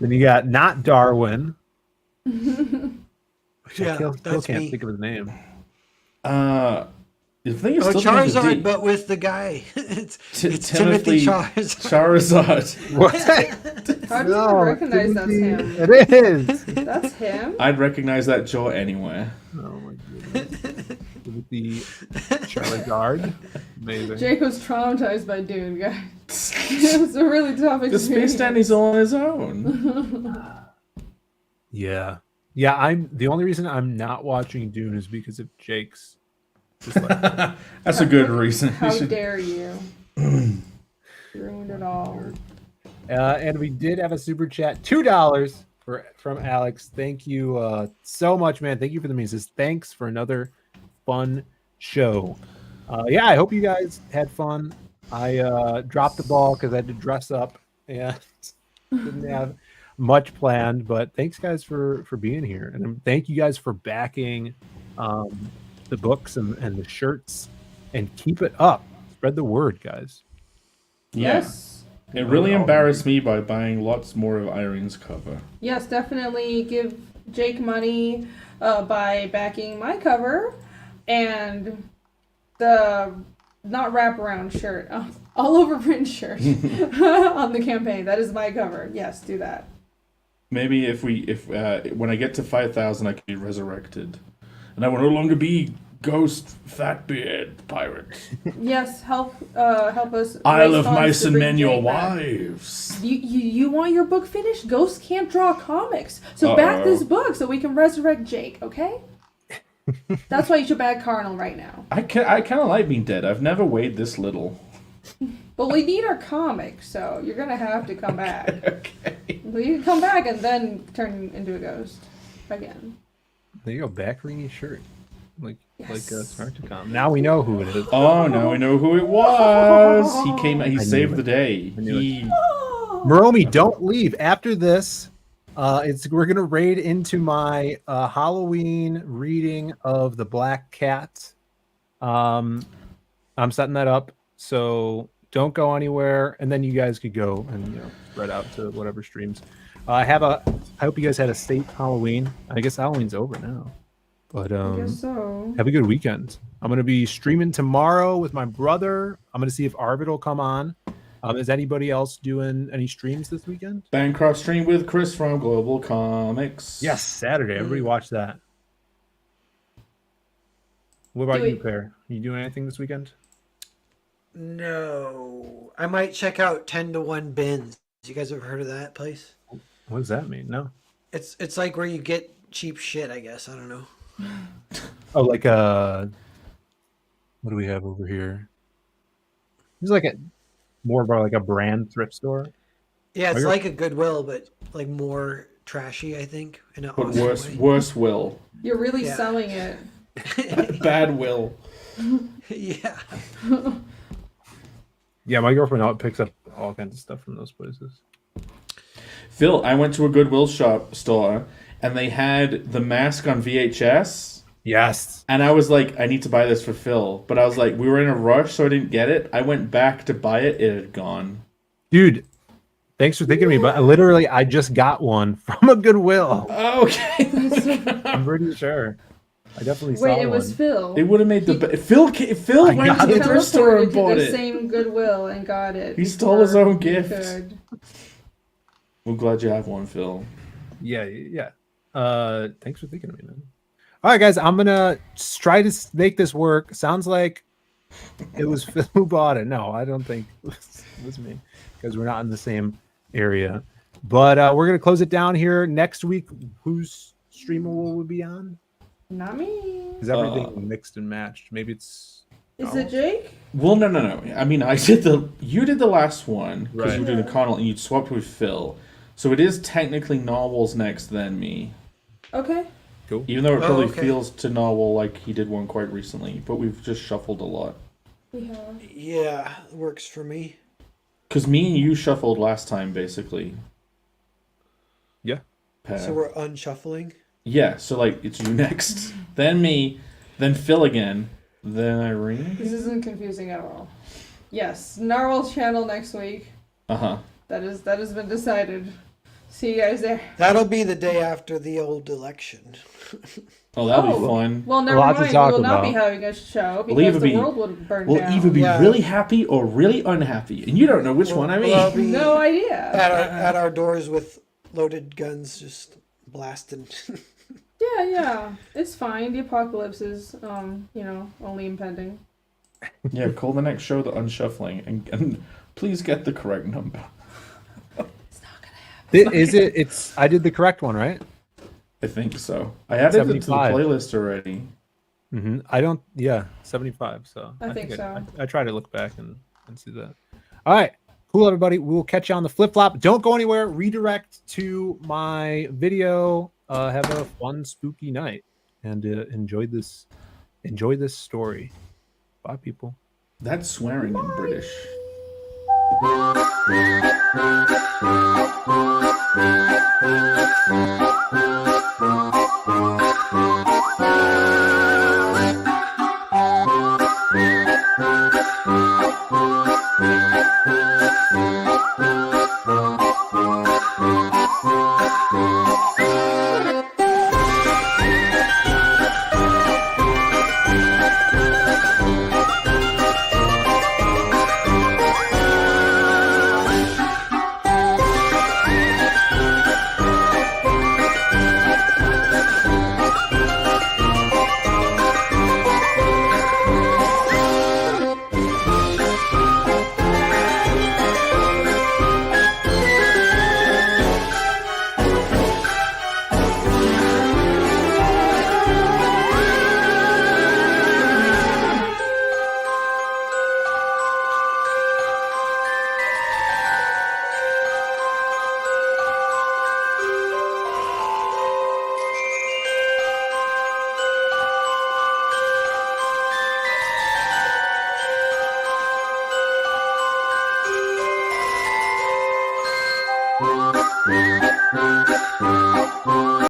Then you got Not Darwin. Which Yeah, I still that's can't me. think of his name. The thing is Oh, still begins with Charizard, D. but with the guy. it's Timothy Timothy Charizard. Charizard. What? How do you recognize that's him? It is. That's him? I'd recognize that jaw anywhere. Oh my goodness. with the Charizard. Amazing. Jake was traumatized by Dune, guys. It was a really tough The experience. Space Dandy's all on his own. Yeah. Yeah, I'm the only reason I'm not watching Dune is because of Jake's dyslexia. That's a good reason. How dare you? Ruined it all. And we did have a super chat, $2 from Alex. Thank you so much, man. Thank you for the means. Thanks for another fun show. Yeah, I hope you guys had fun. I dropped the ball because I had to dress up and didn't have much planned. But thanks, guys, for being here, and thank you guys for backing the books and the shirts, and keep it up. Spread the word, guys. Yes. It really embarrassed me by buying lots more of Irene's cover. Yes, definitely give Jake money by backing my cover and the not wraparound shirt, all over print shirt on the campaign. That is my cover. Yes, do that. Maybe if when I get to 5,000, I can be resurrected, and I will no longer be Ghost Fat Beard Pirate. Yes, help us. Isle raise of funds Mice to and bring Men, your Jake back. wives. You want your book finished? Ghosts can't draw comics, so back this book so we can resurrect Jake. Okay. That's why you should back Carnal right now. I kind of like being dead. I've never weighed this little. But we need our comic, so you're gonna have to come back. Okay. Well, you can come back and then turn into a ghost again. There you go, back ringy shirt. Like Snarkticom. Now we know who it is. Oh, now we know who it was. He came. He saved the day. Moromi, don't leave. After this, we're gonna raid into my Halloween reading of The Black Cat. I'm setting that up, so don't go anywhere, and then you guys could go and spread out to whatever streams. I hope you guys had a safe Halloween. I guess Halloween's over now. But I guess so. have a good weekend. I'm going to be streaming tomorrow with my brother. I'm going to see if Arvid will come on. Is anybody else doing any streams this weekend? Bancroft stream with Chris from Global Comics. Yes, Saturday. Everybody watch that. What about you, Pear? You doing anything this weekend? No. I might check out 10-to-1 bins. You guys ever heard of that place? What does that mean? No. It's like where you get cheap shit, I guess. I don't know. Oh, like what do we have over here? It's like more of like a brand thrift store. Yeah, it's like a Goodwill, but like more trashy, I think. In But worse will. You're really selling it. Bad will. Yeah. Yeah, my girlfriend picks up all kinds of stuff from those places. Phil, I went to a Goodwill store and they had the mask on VHS. Yes. And I was like, I need to buy this for Phil. But I was like, we were in a rush, so I didn't get it. I went back to buy it. It had gone. Dude, thanks for thinking of me, but I just got one from a Goodwill. Okay. I'm pretty sure. I definitely saw Wait, one. it was Phil. It would have made the Phil went to the thrift store and bought the it. same Goodwill and got it. He stole his own before he gift. could. We're glad you have one, Phil. Yeah. Thanks for thinking of me, man. All right, guys, I'm gonna try to make this work. Sounds like it was Phil who bought it. No, I don't think it was me because we're not in the same area. But we're gonna close it down here. Next week, whose streamer will we be on? Not me. Is everything mixed and matched? Maybe it's. Is it Jake? Well, no. I mean, you did the last one because Right. you were doing the Connell and you swapped with Phil. So it is technically Narwhal's next, then me. Okay. Cool. Even though it probably feels to Narwhal like he did one quite recently, but we've just shuffled a lot. We have. Yeah, works for me. Because me and you shuffled last time, basically. Yeah. So we're unshuffling? Yeah, so like it's you next, then me, then Phil again, then Irene. This isn't confusing at all. Yes, Narwhal's channel next week. Uh-huh. That has been decided. See you guys there. That'll be the day after the old election. Oh, that'll be fun. Well, never mind. We will not be having a show because the world would burn down. We'll either be really happy or really unhappy, and you don't know which one I mean. No idea. At our doors with loaded guns, just blasting. Yeah, it's fine. The apocalypse is, only impending. Yeah, call the next show the Unshuffling and please get the correct number. It's not gonna happen. It's I did the correct one, right? I think so. I added it to the 75. playlist already. I don't. Yeah, 75. So I think so. I try to look back and see that. All right, cool, everybody. We will catch you on the flip flop. Don't go anywhere. Redirect to my video. Have a fun, spooky night, and enjoy this story. Bye, people. That's swearing in British. Thank you.